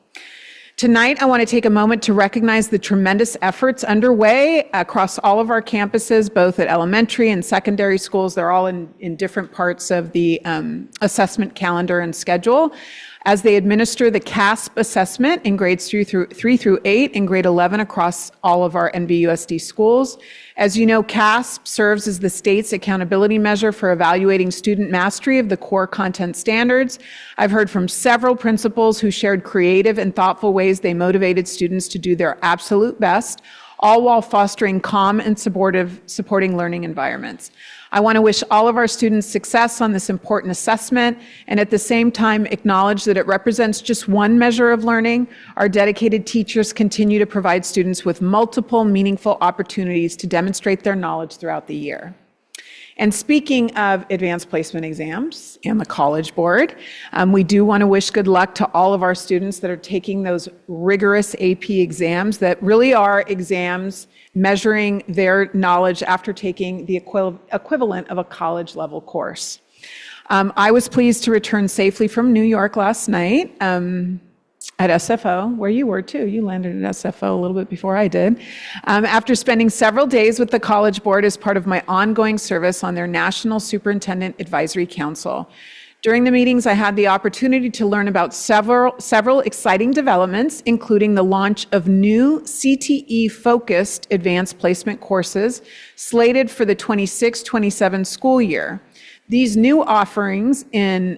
Tonight, I want to take a moment to recognize the tremendous efforts underway across all of our campuses, both at elementary and secondary schools. They're all in different parts of the assessment calendar and schedule, as they administer the CASP assessment in grades 3 through 8 and grade 11 across all of our NVUSD schools. As you know, CASP serves as the state's accountability measure for evaluating student mastery of the core content standards. I've heard from several principals who shared creative and thoughtful ways they motivated students to do their absolute best, all while fostering calm and supporting learning environments. I want to wish all of our students success on this important assessment, and at the same time acknowledge that it represents just one measure of learning. Our dedicated teachers continue to provide students with multiple meaningful opportunities to demonstrate their knowledge throughout the year. And speaking of advanced placement exams and the College Board, we do want to wish good luck to all of our students that are taking those rigorous AP exams that really are exams measuring their knowledge after taking the equivalent of a college level course. I was pleased to return safely from New York last night at SFO, where you were too. You landed at SFO a little bit before I did. After spending several days with the College Board as part of my ongoing service on their National Superintendent Advisory Council. During the meetings, I had the opportunity to learn about several exciting developments, including the launch of new CTE-focused advanced placement courses slated for the 26-27 school year. These new offerings in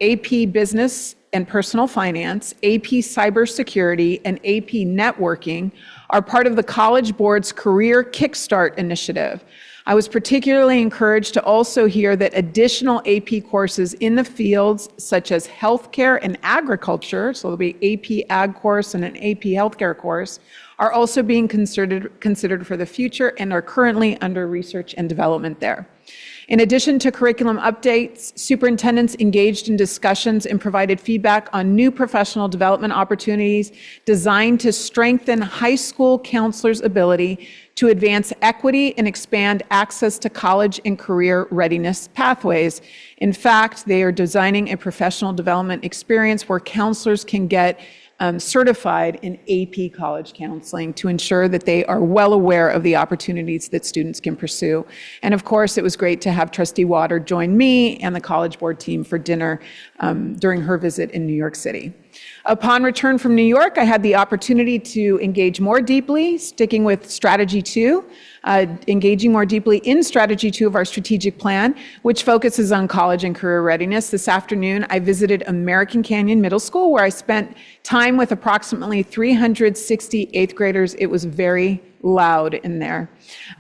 AP Business and Personal Finance, AP Cybersecurity, and AP Networking are part of the College Board's Career Kickstart initiative. I was particularly encouraged to also hear that additional AP courses in the fields such as healthcare and agriculture, so there'll be AP Ag course and an AP Healthcare course, are also being considered for the future and are currently under research and development there. In addition to curriculum updates, superintendents engaged in discussions and provided feedback on new professional development opportunities designed to strengthen high school counselors' ability to advance equity and expand access to college and career readiness pathways. In fact, they are designing a professional development experience where counselors can get certified in AP college counseling to ensure that they are well aware of the opportunities that students can pursue. And of course, it was great to have Trustee Water join me and the College Board team for dinner during her visit in New York City. Upon return from New York, I had the opportunity to engage more deeply, sticking with Strategy 2, engaging more deeply in Strategy 2 of our strategic plan, which focuses on college and career readiness. This afternoon, I visited American Canyon Middle School, where I spent time with approximately 360 8th graders. It was very loud in there.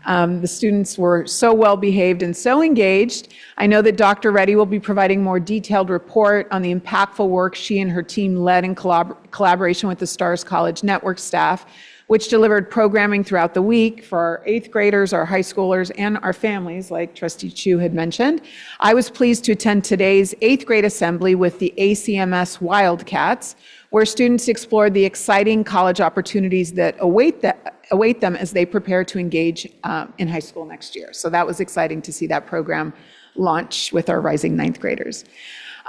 The students were so well behaved and so engaged. I know that Dr. Reddy will be providing more detailed report on the impactful work she and her team led in collaboration with the Stars College Network staff, which delivered programming throughout the week for our 8th graders, our high schoolers, and our families, like Trustee Chu had mentioned. I was pleased to attend today's 8th grade assembly with the ACMS Wildcats, where students explored the exciting college opportunities that await them as they prepare to engage in high school next year. So that was exciting to see that program launch with our rising ninth graders.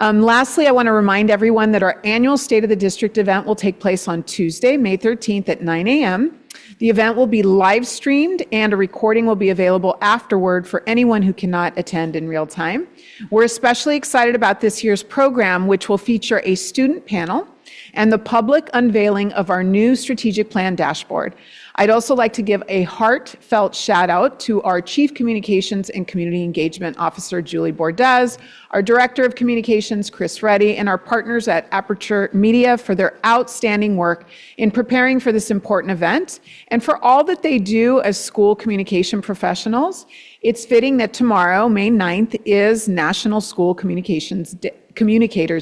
Lastly, I want to remind everyone that our annual State of the District event will take place on Tuesday, May 13th at 9 a.m. The event will be live streamed and a recording will be available afterward for anyone who cannot attend in real time. We're especially excited about this year's program, which will feature a student panel and the public unveiling of our new strategic plan dashboard. I'd also like to give a heartfelt shout out to our Chief Communications and Community Engagement Officer, Julie Bordez, our Director of Communications, Chris Reddy, and our partners at Aperture Media for their outstanding work in preparing for this important event and for all that they do as school communication professionals. It's fitting that tomorrow, May 9th, is National School Communicators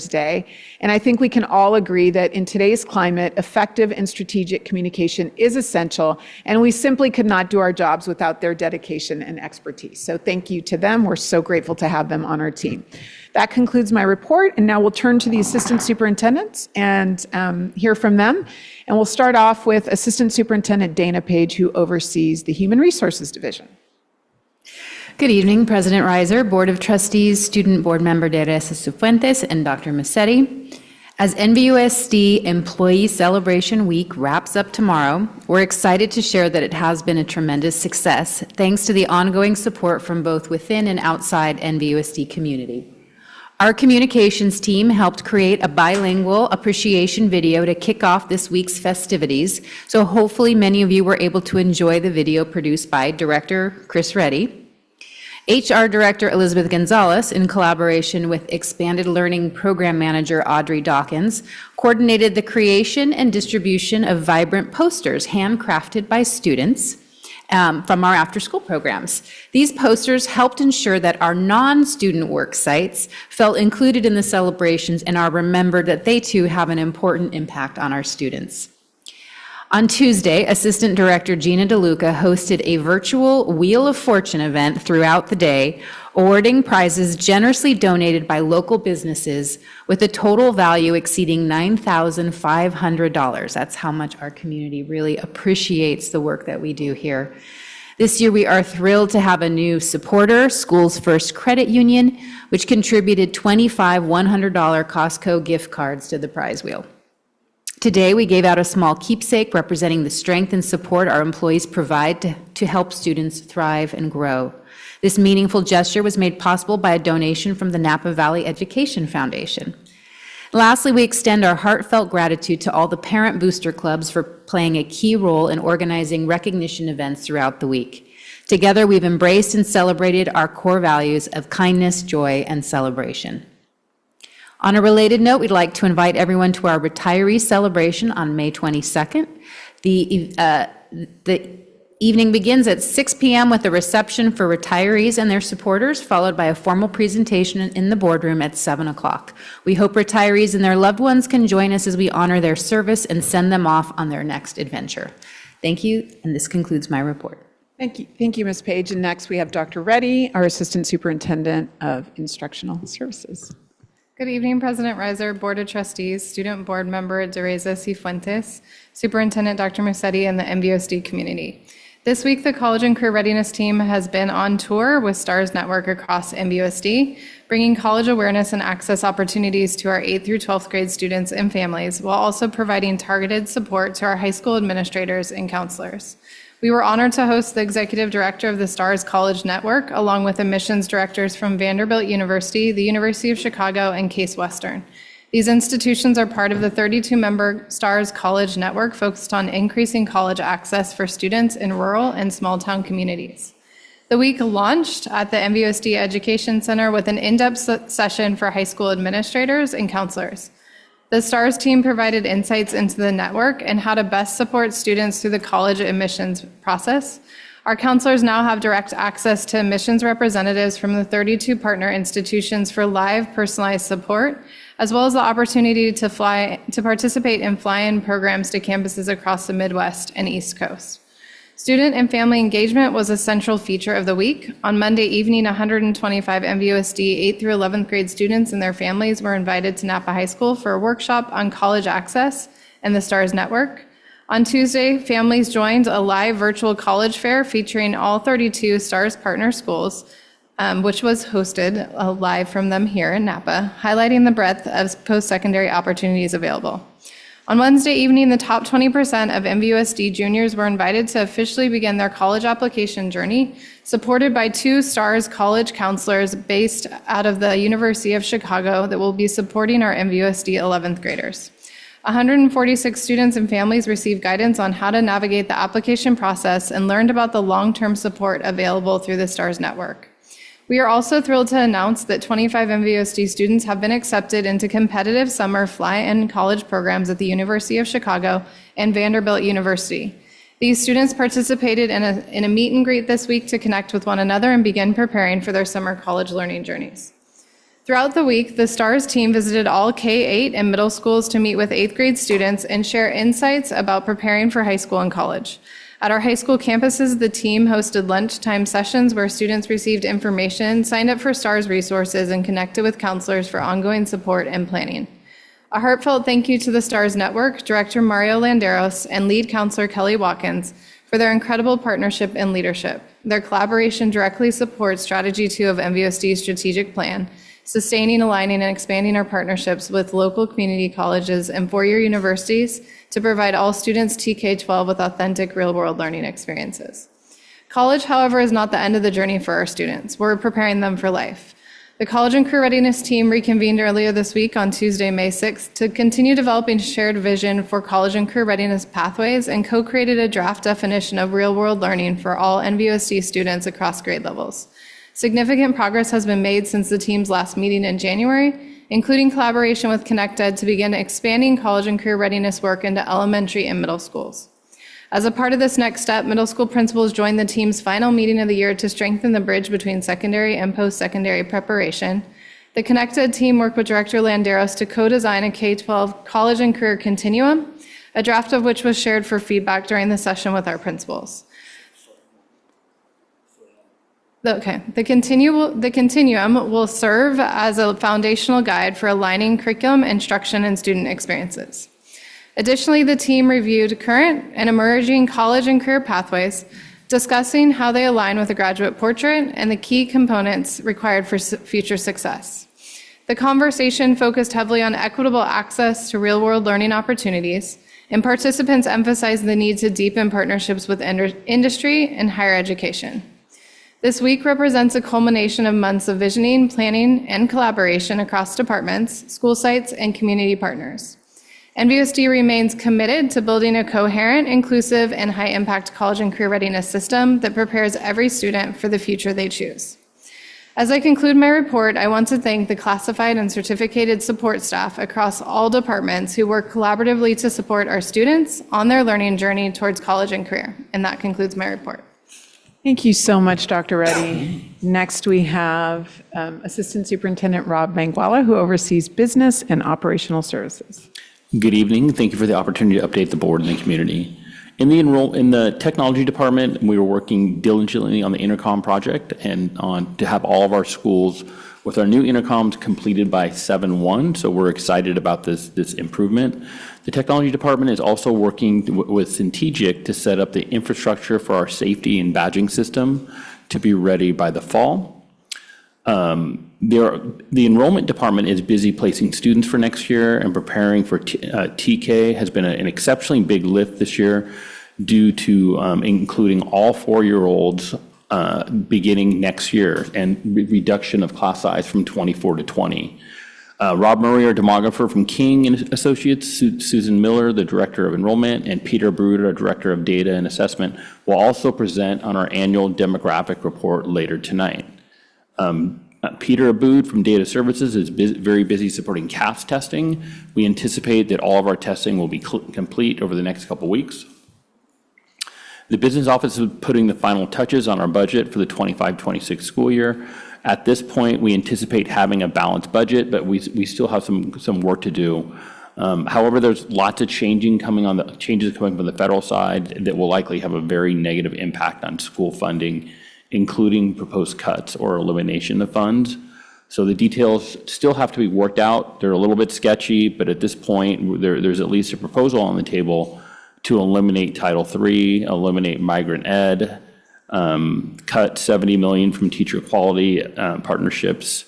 Day, and I think we can all agree that in today's climate, effective and strategic communication is essential, and we simply could not do our jobs without their dedication and expertise. So thank you to them. We're so grateful to have them on our team. That concludes my report, and now we'll turn to the assistant superintendents and hear from them. And we'll start off with Assistant Superintendent Dana Page, who oversees the Human Resources Division. Good evening, President Reiser, Board of Trustees, Student Board Member Teresa Cifuentes, and Dr. Musetti. As NVUSD Employee Celebration Week wraps up tomorrow, we're excited to share that it has been a tremendous success, thanks to the ongoing support from both within and outside NVUSD community. Our communications team helped create a bilingual appreciation video to kick off this week's festivities, so hopefully many of you were able to enjoy the video produced by Director Chris Reddy. HR Director Elizabeth Gonzalez, in collaboration with Expanded Learning Program Manager Audrey Dawkins, coordinated the creation and distribution of vibrant posters handcrafted by students from our after-school programs. These posters helped ensure that our non-student work sites felt included in the celebrations and are remembered that they too have an important impact on our students. On Tuesday, Assistant Director Gina DeLuca hosted a virtual Wheel of Fortune event throughout the day, awarding prizes generously donated by local businesses with a total value exceeding $9,500. That's how much our community really appreciates the work that we do here. This year, we are thrilled to have a new supporter, Schools First Credit Union, which contributed 25 $100 Costco gift cards to the prize wheel. Today, we gave out a small keepsake representing the strength and support our employees provide to help students thrive and grow. This meaningful gesture was made possible by a donation from the Napa Valley Education Foundation. Lastly, we extend our heartfelt gratitude to all the parent booster clubs for playing a key role in organizing recognition events throughout the week. Together, we've embraced and celebrated our core values of kindness, joy, and celebration. On a related note, we'd like to invite everyone to our retiree celebration on May 22nd. The evening begins at 6 p.m. with a reception for retirees and their supporters, followed by a formal presentation in the boardroom at 7 o'clock. We hope retirees and their loved ones can join us as we honor their service and send them off on their next adventure. Thank you, and this concludes my report. Thank you, Ms. Page. And next we have Dr. Reddy, our Assistant Superintendent of Instructional Services. Good evening, President Reiser, Board of Trustees, Student Board Member Teresa Cifuentes, Superintendent Dr. Musetti, and the NVUSD community. This week, the College and Career Readiness team has been on tour with STARS Network across NVUSD, bringing college awareness and access opportunities to our 8th through 12th grade students and families, while also providing targeted support to our high school administrators and counselors. We were honored to host the Executive Director of the STARS College Network, along with admissions directors from Vanderbilt University, the University of Chicago, and Case Western. These institutions are part of the 32-member STARS College Network focused on increasing college access for students in rural and small-town communities. The week launched at the NVUSD Education Center with an in-depth session for high school administrators and counselors. The STARS team provided insights into the network and how to best support students through the college admissions process. Our counselors now have direct access to admissions representatives from the 32 partner institutions for live personalized support, as well as the opportunity to participate in fly-in programs to campuses across the Midwest and East Coast. Student and family engagement was a central feature of the week. On Monday evening, 125 MVUSD 8th through 11th grade students and their families were invited to Napa High School for a workshop on college access and the STARS network. On Tuesday, families joined a live virtual college fair featuring all 32 STARS partner schools, which was hosted live from them here in Napa, highlighting the breadth of post-secondary opportunities available. On Wednesday evening, the top 20% of MVUSD juniors were invited to officially begin their college application journey, supported by 2 STARS college counselors based out of the University of Chicago that will be supporting our MVUSD 11th graders. 146 students and families received guidance on how to navigate the application process and learned about the long-term support available through the STARS network. We are also thrilled to announce that 25 MVUSD students have been accepted into competitive summer fly-in college programs at the University of Chicago and Vanderbilt University. These students participated in a meet and greet this week to connect with one another and begin preparing for their summer college learning journeys. Throughout the week, the STARS team visited all K-8 and middle schools to meet with 8th grade students and share insights about preparing for high school and college. At our high school campuses, the team hosted lunchtime sessions where students received information, signed up for STARS resources, and connected with counselors for ongoing support and planning. A heartfelt thank you to the STARS Network, Director Mario Landeros, and lead counselor Kelly Watkins for their incredible partnership and leadership. Their collaboration directly supports Strategy 2 of MVUSD's strategic plan, sustaining, aligning, and expanding our partnerships with local community colleges and four-year universities to provide all students TK-12 with authentic real-world learning experiences. College, however, is not the end of the journey for our students. We're preparing them for life. The College and Career Readiness team reconvened earlier this week on Tuesday, May 6th, to continue developing shared vision for college and career readiness pathways and co-created a draft definition of real-world learning for all NVUSD students across grade levels. Significant progress has been made since the team's last meeting in January, including collaboration with ConnectEd to begin expanding college and career readiness work into elementary and middle schools. As a part of this next step, middle school principals joined the team's final meeting of the year to strengthen the bridge between secondary and post-secondary preparation. The ConnectEd team worked with Director Landeros to co-design a K-12 college and career continuum, a draft of which was shared for feedback during the session with our principals. The continuum will serve as a foundational guide for aligning curriculum, instruction, and student experiences. Additionally, the team reviewed current and emerging college and career pathways, discussing how they align with the graduate portrait and the key components required for future success. The conversation focused heavily on equitable access to real-world learning opportunities, and participants emphasized the need to deepen partnerships with industry and higher education. This week represents a culmination of months of visioning, planning, and collaboration across departments, school sites, and community partners. NVUSD remains committed to building a coherent, inclusive, and high-impact college and career readiness system that prepares every student for the future they choose. As I conclude my report, I want to thank the classified and certificated support staff across all departments who work collaboratively to support our students on their learning journey towards college and career. And that concludes my report. Thank you so much, Dr. Reddy. Next, we have Assistant Superintendent Rob Mangwala, who oversees business and operational services. Good evening. Thank you for the opportunity to update the board and the community. In the technology department, we were working diligently on the intercom project and to have all of our schools with our new intercoms completed by 7/1. So we're excited about this improvement. The technology department is also working with Syntegic to set up the infrastructure for our safety and badging system to be ready by the fall. The enrollment department is busy placing students for next year, and preparing for TK has been an exceptionally big lift this year due to including all 4-year-olds beginning next year and reduction of class size from 24 to 20. Rob Murray, our demographer from King and Associates, Susan Miller, the Director of Enrollment, and Peter Brood, our Director of Data and Assessment, will also present on our annual demographic report later tonight. Peter Abood from Data Services is very busy supporting CAS testing. We anticipate that all of our testing will be complete over the next couple weeks. The business office is putting the final touches on our budget for the 25-26 school year. At this point, we anticipate having a balanced budget, but we still have some work to do. However, there's lots of changes coming from the federal side that will likely have a very negative impact on school funding, including proposed cuts or elimination of funds. So the details still have to be worked out. They're a little bit sketchy, but at this point, there's at least a proposal on the table to eliminate Title III, eliminate migrant ed, cut $70 million from teacher quality partnerships,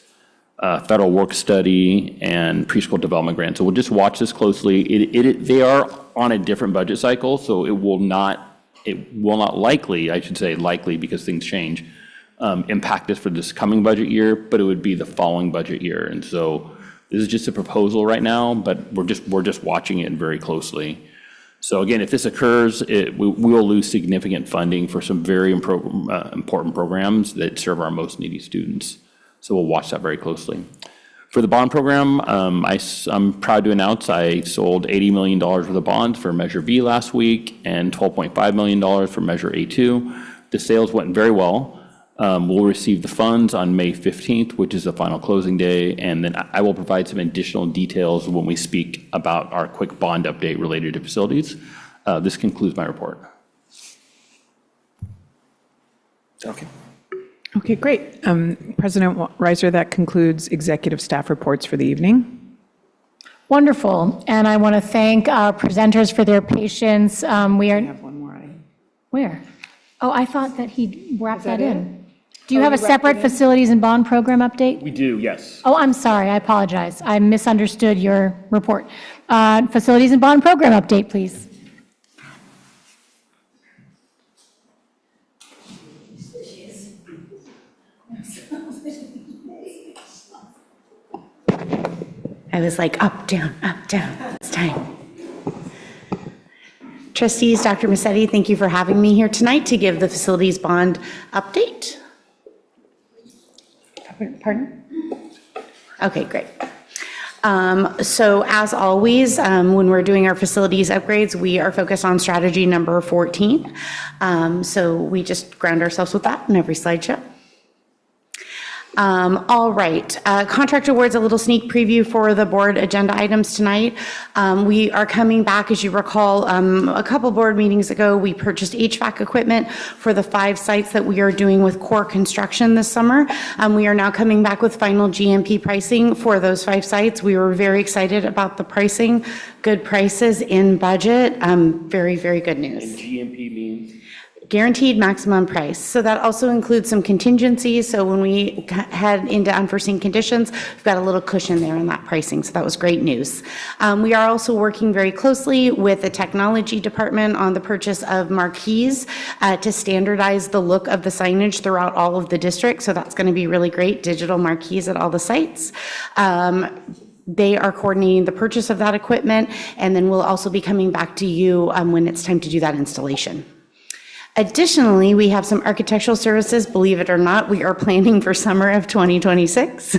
federal work study, and preschool development grants. So we'll just watch this closely. They are on a different budget cycle, so it will not likely, I should say likely because things change, impact us for this coming budget year, but it would be the following budget year. And so this is just a proposal right now, but we're just watching it very closely. So again, if this occurs, we will lose significant funding for some very important programs that serve our most needy students. So we'll watch that very closely. For the bond program, I'm proud to announce I sold $80 million worth of bonds for Measure B last week and $12.5 million for Measure A2. The sales went very well. We'll receive the funds on May 15th, which is the final closing day, and then I will provide some additional details when we speak about our quick bond update related to facilities. This concludes my report. Okay. Okay, great. President Reiser, that concludes executive staff reports for the evening. Wonderful. And I want to thank our presenters for their patience. We are. have one more item. Where? Oh, I thought that he wrapped that that in. Do you have a separate facilities and bond program update? We do, yes. Oh, I'm sorry. I apologize. I misunderstood your report. Facilities and bond program update, please. I was like, up, down, it's time. Trustees, Dr. Massetti, thank you for having me here tonight to give the facilities bond update. Pardon? Okay, great. So as always, when we're doing our facilities upgrades, we are focused on strategy number 14. So we just ground ourselves with that in every slideshow. All right, contract awards, a little sneak preview for the board agenda items tonight. We are coming back, as you recall, a couple board meetings ago, we purchased HVAC equipment for the 5 sites that we are doing with core construction this summer. We are now coming back with final GMP pricing for those 5 sites. We were very excited about the pricing, good prices in budget, very, very good news. And GMP means? Guaranteed maximum price. So that also includes some contingencies. So when we head into unforeseen conditions, we've got a little cushion there in that pricing. So that was great news. We are also working very closely with the technology department on the purchase of marquees to standardize the look of the signage throughout all of the districts. So that's going to be really great, digital marquees at all the sites. They are coordinating the purchase of that equipment, and then we'll also be coming back to you when it's time to do that installation. Additionally, we have some architectural services. Believe it or not, we are planning for summer of 2026.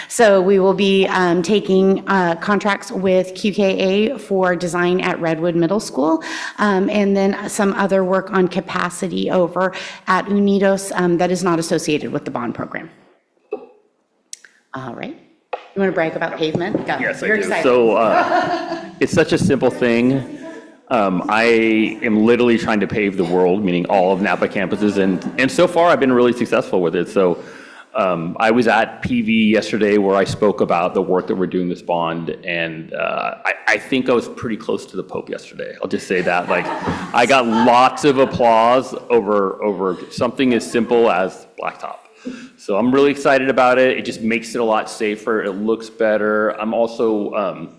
So we will be taking contracts with QKA for design at Redwood Middle School, and then some other work on capacity over at Unidos that is not associated with the bond program. All right. You want to brag about pavement? Go. Yes, You're I do. excited. So it's such a simple thing. I am literally trying to pave the world, meaning all of Napa campuses, and so far I've been really successful with it. So I was at PV yesterday where I spoke about the work that we're doing this bond, and I think I was pretty close to the Pope yesterday. I'll just say that. Like, I got lots of applause over something as simple as blacktop. So I'm really excited about it. It just makes it a lot safer. It looks better. I'm also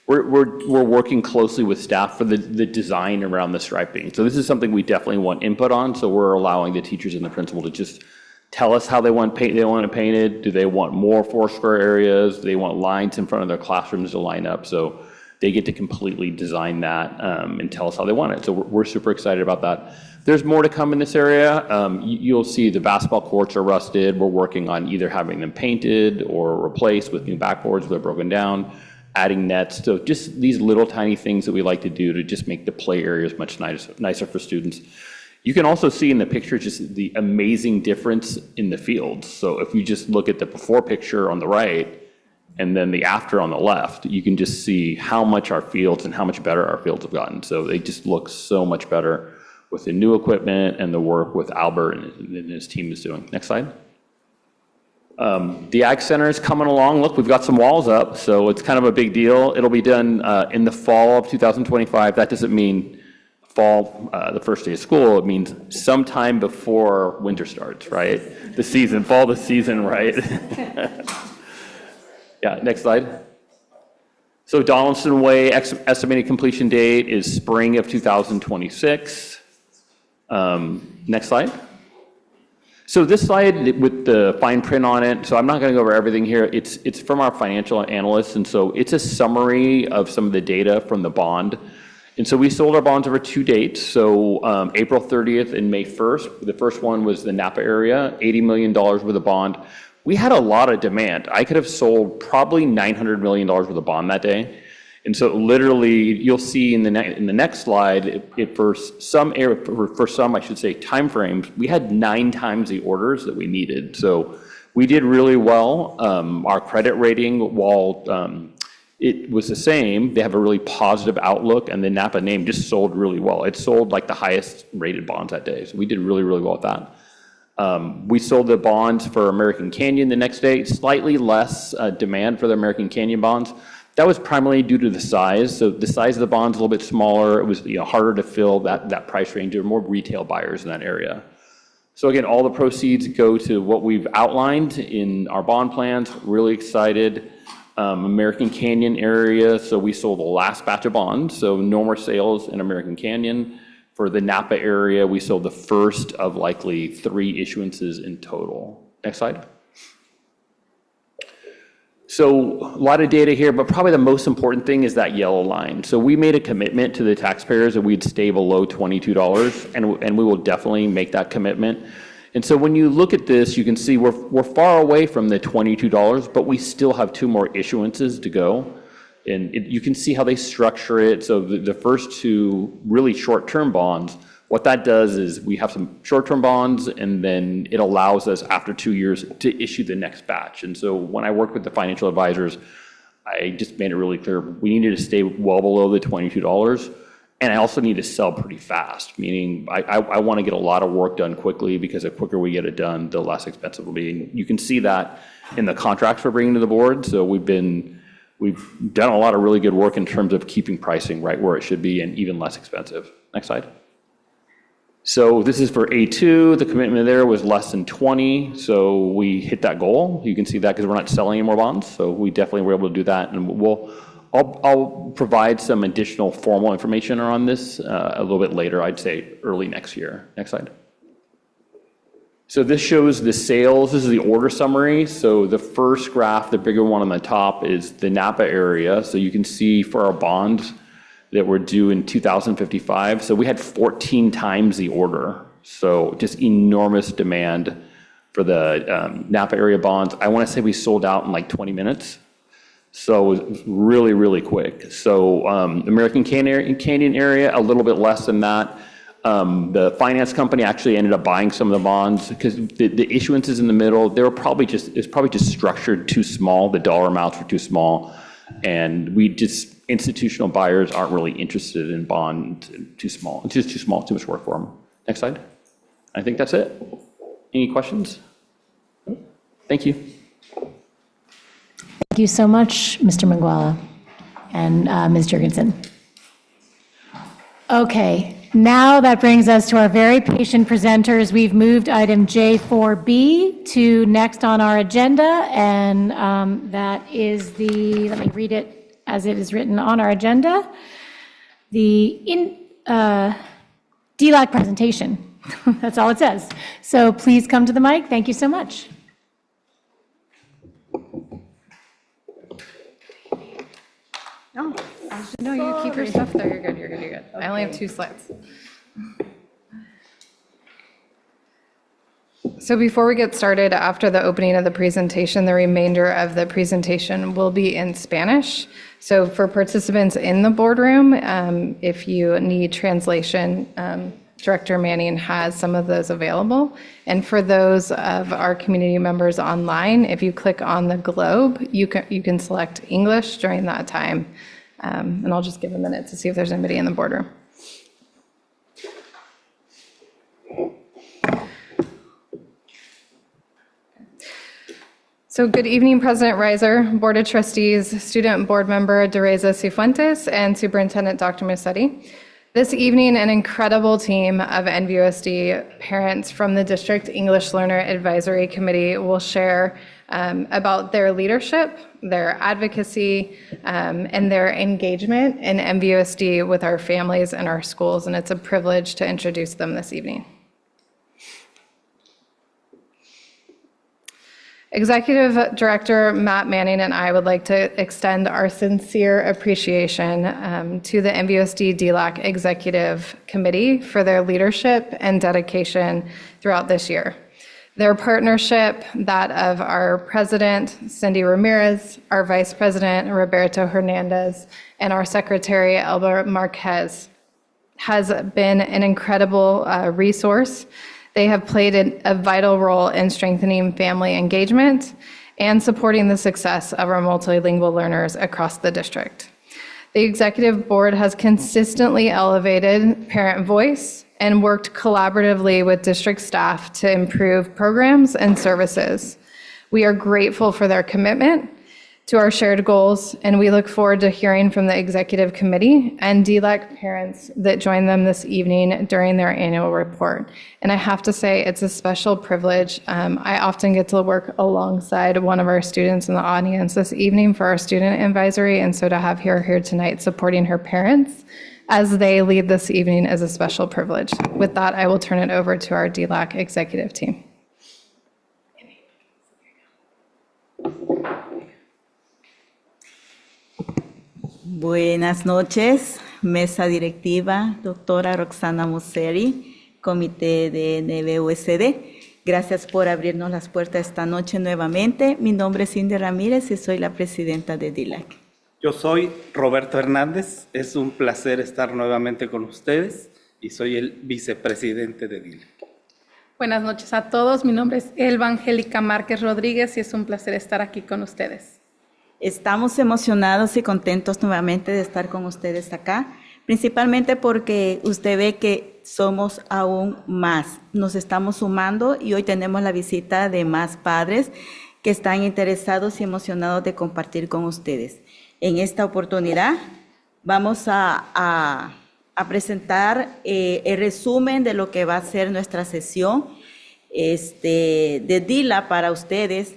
We're working closely with staff for the design around the striping. So this is something we definitely want input on. So we're allowing the teachers and the principal to just tell us how they want it painted. Do they want more 4 square areas? Do they want lines in front of their classrooms to line up? So they get to completely design that and tell us how they want it. So we're super excited about that. There's more to come in this area. You'll see the basketball courts are rusted. We're working on either having them painted or replaced with new backboards if they're broken down, adding nets. So just these little tiny things that we like to do to just make the play areas much nicer for students. You can also see in the picture just the amazing difference in the fields. So if you just look at the before picture on the right and then the after on the left, you can just see how much our fields and how much better our fields have gotten. So they just look so much better with the new equipment and the work with Albert and his team is doing. Next slide. The Ag Center is coming along. Look, we've got some walls up, so it's kind of a big deal. It'll be done in the fall of 2025. That doesn't mean fall, the first day of school. It means sometime before winter starts, right? The season, fall the season, right? Yeah, next slide. So Donaldson Way, estimated completion date is spring of 2026. Next slide. So this slide with the fine print on it, so I'm not going to go over everything here. It's from our financial analysts, and so it's a summary of some of the data from the bond. And so we sold our bonds over 2 dates, so April 30th and May 1st. The first one was the Napa area, $80 million worth of bond. We had a lot of demand. I could have sold probably $900 million worth of bond that day. And so literally, you'll see in the next slide, for some I should say timeframes, we had 9 times the orders that we needed. So we did really well. Our credit rating, while it was the same, they have a really positive outlook, and the Napa name just sold really well. It sold like the highest rated bonds that day. So we did really, really well with that. We sold the bonds for American Canyon the next day, slightly less demand for the American Canyon bonds. That was primarily due to the size. So the size of the bond's a little bit smaller. It was harder to fill that price range. There were more retail buyers in that area. So again, all the proceeds go to what we've outlined in our bond plans. Really excited. American Canyon area, so we sold the last batch of bonds, so no more sales in American Canyon. For the Napa area, we sold the first of likely 3 issuances in total. Next slide. So a lot of data here, but probably the most important thing is that yellow line. So we made a commitment to the taxpayers that we'd stay below $22, and we will definitely make that commitment. And so when you look at this, you can see we're far away from the $22, but we still have 2 more issuances to go. And you can see how they structure it. So the first 2 really short-term bonds, what that does is we have some short-term bonds, and then it allows us after 2 years to issue the next batch. And so when I worked with the financial advisors, I just made it really clear we needed to stay well below the $22. And I also need to sell pretty fast, meaning I want to get a lot of work done quickly, because the quicker we get it done, the less expensive it will be. And you can see that in the contracts we're bringing to the board. So we've done a lot of really good work in terms of keeping pricing right where it should be and even less expensive. Next slide. So this is for A2. The commitment there was less than 20. So we hit that goal. You can see that because we're not selling any more bonds. So we definitely were able to do that. And I'll provide some additional formal information around this a little bit later, I'd say early next year. Next slide. So this shows the sales. This is the order summary. So the first graph, the bigger one on the top, is the Napa area. So you can see for our bonds that were due in 2055. So we had 14 times the order. So just enormous demand for the Napa area bonds. I want to say we sold out in like 20 minutes. So it was really, really quick. So American Canyon area, a little bit less than that. The finance company actually ended up buying some of the bonds because the issuances in the middle, it's probably just structured too small. The dollar amounts were too small. And institutional buyers aren't really interested in bonds too small. It's just too small, too much work for them. Next slide. I think that's it. Any questions? Thank you. Thank you so much, Mr. Manguala and Ms. Jurgensen. Okay, now that brings us to our very patient presenters. We've moved item J4B to next on our agenda, and that is let me read it as it is written on our agenda, the DLAC presentation. That's all it says. So please come to the mic. Thank you so much. No, you keep your stuff there. You're good. You're good. You're good. I only have 2 slides. So before we get started, after the opening of the presentation, the remainder of the presentation will be in Spanish. So for participants in the boardroom, if you need translation, Director Manning has some of those available. And for those of our community members online, if you click on the globe, you can select English during that time. And I'll just give a minute to see if there's anybody in the boardroom. So good evening, President Reiser, Board of Trustees, Student Board Member Dereza Cifuentes, and Superintendent Dr. Musetti. This evening, an incredible team of NVUSD parents from the District English Learner Advisory Committee will share about their leadership, their advocacy, and their engagement in NVUSD with our families and our schools, and it's a privilege to introduce them this evening. Executive Director Matt Manning and I would like to extend our sincere appreciation to the NVUSD DLAC Executive Committee for their leadership and dedication throughout this year. Their partnership, that of our President, Cindy Ramirez, our Vice President, Roberto Hernandez, and our Secretary, Elba Marquez, has been an incredible resource. They have played a vital role in strengthening family engagement and supporting the success of our multilingual learners across the district. The Executive Board has consistently elevated parent voice and worked collaboratively with district staff to improve programs and services. We are grateful for their commitment to our shared goals, and we look forward to hearing from the Executive Committee and DLAC parents that join them this evening during their annual report. And I have to say, it's a special privilege. I often get to work alongside one of our students in the audience this evening for our student advisory, and so to have her here tonight supporting her parents as they lead this evening is a special privilege. With that, I will turn it over to our DLAC executive team. Buenas noches, mesa directiva, doctora Roxana Musseri, comité de NVUSD. Gracias por abrirnos las puertas esta noche nuevamente. Mi nombre es Cindy Ramírez y soy la presidenta de DLAC. Yo soy Roberto Hernández. Es un placer estar nuevamente con ustedes y soy el vicepresidente de DLAC. Buenas noches a todos. Mi nombre es Elba Angélica Márquez Rodríguez y es un placer estar aquí con ustedes. Estamos emocionados y contentos nuevamente de estar con ustedes acá, principalmente porque usted ve que somos aún más. Nos estamos sumando y hoy tenemos la visita de más padres que están interesados y emocionados de compartir con ustedes. En esta oportunidad vamos a presentar el resumen de lo que va a ser nuestra sesión de DILA para ustedes.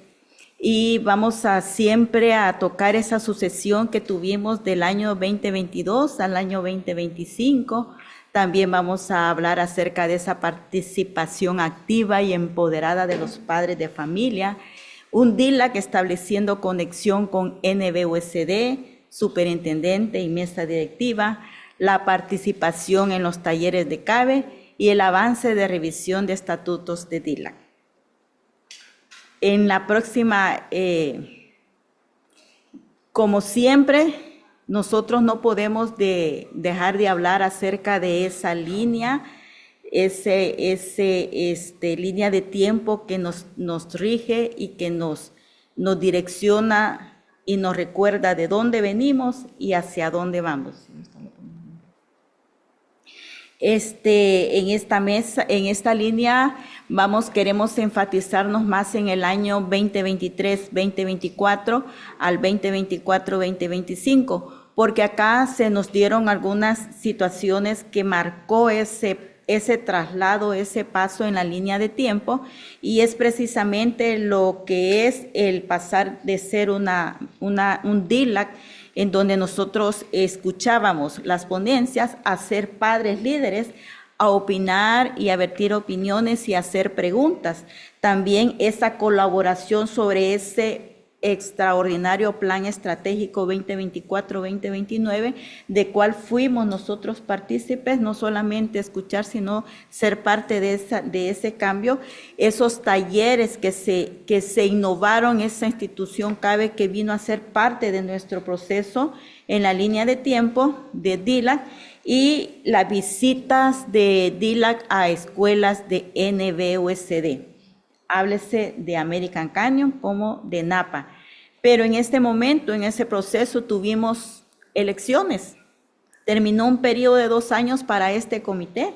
Y vamos siempre a tocar esa sucesión que tuvimos del año 2022 al año 2025. También vamos a hablar acerca de esa participación activa y empoderada de los padres de familia. Un DILAC estableciendo conexión con NVUSD, superintendente y mesa directiva. La participación en los talleres de CABE y el avance de revisión de estatutos de DILAC. En la próxima, como siempre, nosotros no podemos dejar de hablar acerca de esa línea, línea de tiempo que nos rige y que nos direcciona y nos recuerda de dónde venimos y hacia dónde vamos. En esta línea queremos enfatizarnos más en el año 2023-2024 al 2024-2025, porque acá se nos dieron algunas situaciones que marcó ese traslado, ese paso en la línea de tiempo, y es precisamente lo que es el pasar de ser un DILAC en donde nosotros escuchábamos las ponencias, a ser padres líderes, a opinar y a vertir opiniones y a hacer preguntas. También esa colaboración sobre ese extraordinario Plan Estratégico 2024-2029, de cual fuimos nosotros partícipes, no solamente escuchar, sino ser parte de ese cambio. Esos talleres que se innovaron, esa institución CABE que vino a ser parte de nuestro proceso en la línea de tiempo de DILAC, y las visitas de DILAC a escuelas de NBUSD. Háblese de American Canyon como de Napa. Pero en este momento, en ese proceso, tuvimos elecciones. Terminó un periodo de 2 años para este comité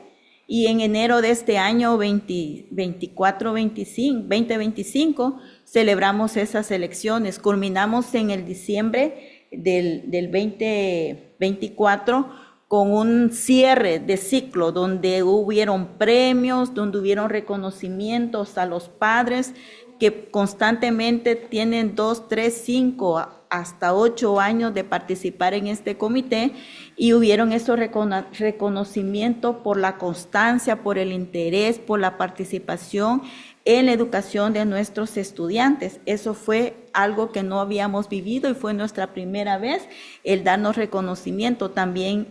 y en enero de este año 2025 celebramos esas elecciones. Culminamos en el diciembre del 2024 con un cierre de ciclo donde hubieron premios, donde hubieron reconocimientos a los padres que constantemente tienen 2, 3, 5, hasta 8 años de participar en este comité, y hubieron esos reconocimientos por la constancia, por el interés, por la participación en la educación de nuestros estudiantes. Eso fue algo que no habíamos vivido y fue nuestra primera vez el darnos reconocimiento. También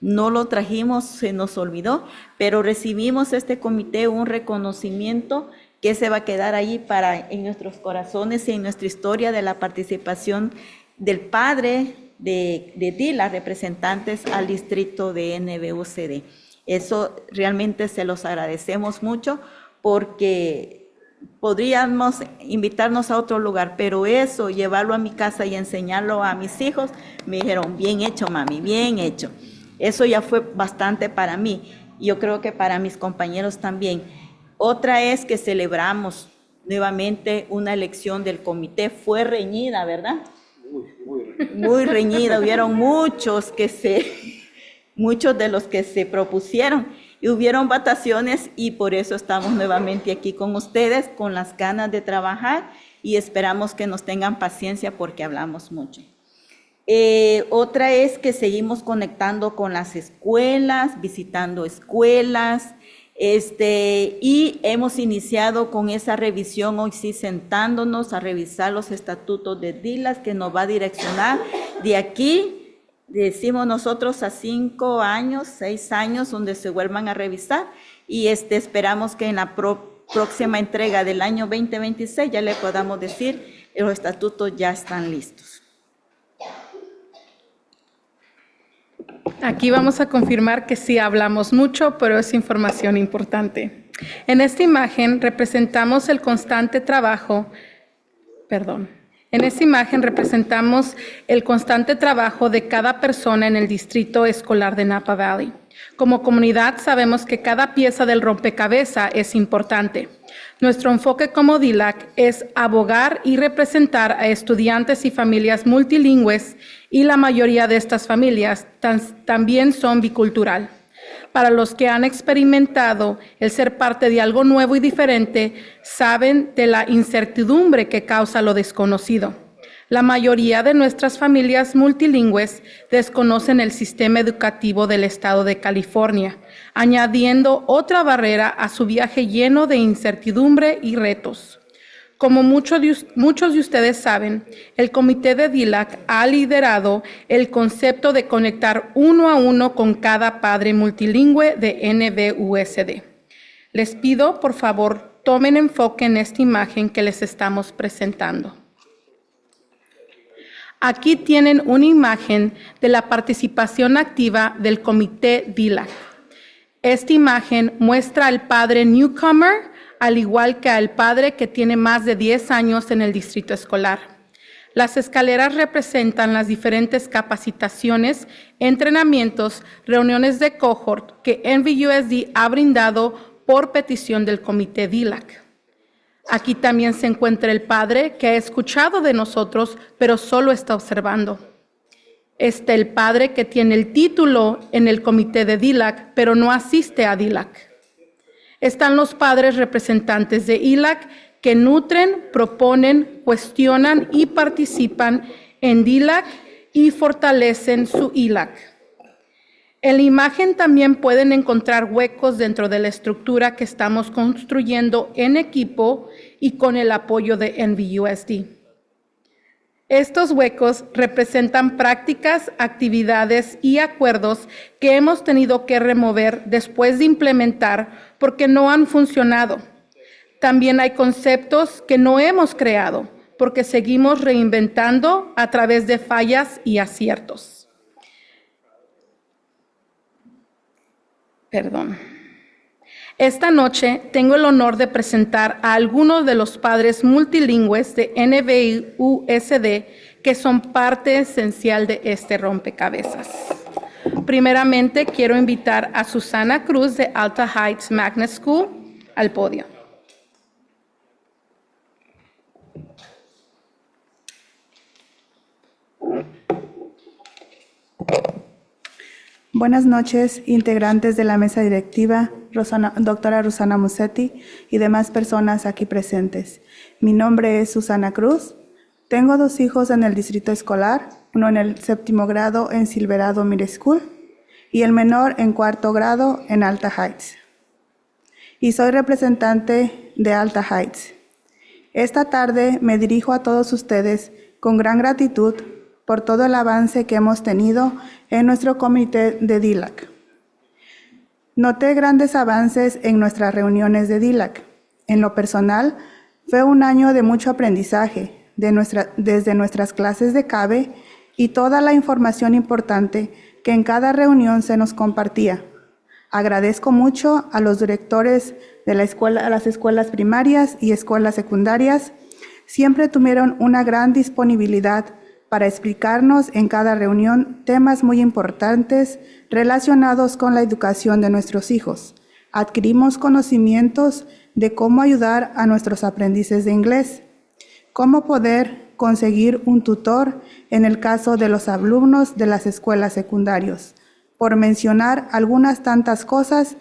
no lo trajimos, se nos olvidó, pero recibimos este comité un reconocimiento que se va a quedar ahí en nuestros corazones y en nuestra historia de la participación del padre de DILAC, representantes al distrito de NBUSD. Eso realmente se los agradecemos mucho, porque podríamos invitarnos a otro lugar, pero eso, llevarlo a mi casa y enseñarlo a mis hijos, me dijeron, bien hecho, mami, bien hecho. Eso ya fue bastante para mí, yo creo que para mis compañeros también. Otra es que celebramos nuevamente una elección del comité, fue reñida, ¿verdad? Muy reñida, hubieron muchos de los que se propusieron, y hubieron votaciones, y por eso estamos nuevamente aquí con ustedes, con las ganas de trabajar, y esperamos que nos tengan paciencia porque hablamos mucho. Otra es que seguimos conectando con las escuelas, visitando escuelas, y hemos iniciado con esa revisión, hoy sí sentándonos a revisar los estatutos de DILAC, que nos va a direccionar de aquí, decimos nosotros, a 5 años, 6 años, donde se vuelvan a revisar, y esperamos que en la próxima entrega del año 2026 ya le podamos decir, los estatutos ya están listos. Aquí vamos a confirmar que sí hablamos mucho, pero es información importante. En esta imagen representamos el constante trabajo, En esta imagen representamos el constante trabajo de cada persona en el distrito escolar de Napa Valley. Como comunidad sabemos que cada pieza del rompecabezas es importante. Nuestro enfoque como DILAC es abogar y representar a estudiantes y familias multilingües, y la mayoría de estas familias también son bicultural. Para los que han experimentado el ser parte de algo nuevo y diferente, saben de la incertidumbre que causa lo desconocido. La mayoría de nuestras familias multilingües desconocen el sistema educativo del estado de California, añadiendo otra barrera a su viaje lleno de incertidumbre y retos. Como muchos de ustedes saben, el comité de DILAC ha liderado el concepto de conectar 1 a 1 con cada padre multilingüe de NBUSD. Les pido, por favor, tomen enfoque en esta imagen que les estamos presentando. Aquí tienen una imagen de la participación activa del comité DILAC. Esta imagen muestra al padre newcomer, al igual que al padre que tiene más de 10 años en el distrito escolar. Las escaleras representan las diferentes capacitaciones, entrenamientos, reuniones de cohort que NBUSD ha brindado por petición del comité DILAC. Aquí también se encuentra el padre que ha escuchado de nosotros, pero solo está observando. Está el padre que tiene el título en el comité de DILAC, pero no asiste a DILAC. Están los padres representantes de ILAC que nutren, proponen, cuestionan y participan en DILAC y fortalecen su ILAC. En la imagen también pueden encontrar huecos dentro de la estructura que estamos construyendo en equipo y con el apoyo de NBUSD. Estos huecos representan prácticas, actividades y acuerdos que hemos tenido que remover después de implementar porque no han funcionado. También hay conceptos que no hemos creado porque seguimos reinventando a través de fallas y aciertos. Perdón. Esta noche tengo el honor de presentar a algunos de los padres multilingües de NVUSD que son parte esencial de este rompecabezas. Primeramente, quiero invitar a Susana Cruz de Alta Heights Magnet School al podio. Buenas noches, integrantes de la mesa directiva, doctora Rosana Musetti y demás personas aquí presentes. Mi nombre es Susana Cruz. Tengo 2 hijos en el distrito escolar, uno en el 7º grado en Silverado Middle School y el menor en 4º grado en Alta Heights. Y soy representante de Alta Heights. Esta tarde me dirijo a todos ustedes con gran gratitud por todo el avance que hemos tenido en nuestro comité de DILAC. Noté grandes avances en nuestras reuniones de DILAC. En lo personal, fue un año de mucho aprendizaje desde nuestras clases de CABE y toda la información importante que en cada reunión se nos compartía. Agradezco mucho a los directores de las escuelas primarias y escuelas secundarias. Siempre tuvieron una gran disponibilidad para explicarnos en cada reunión temas muy importantes relacionados con la educación de nuestros hijos. Adquirimos conocimientos de cómo ayudar a nuestros aprendices de inglés, cómo poder conseguir un tutor en el caso de los alumnos de las escuelas secundarias, por mencionar algunas tantas cosas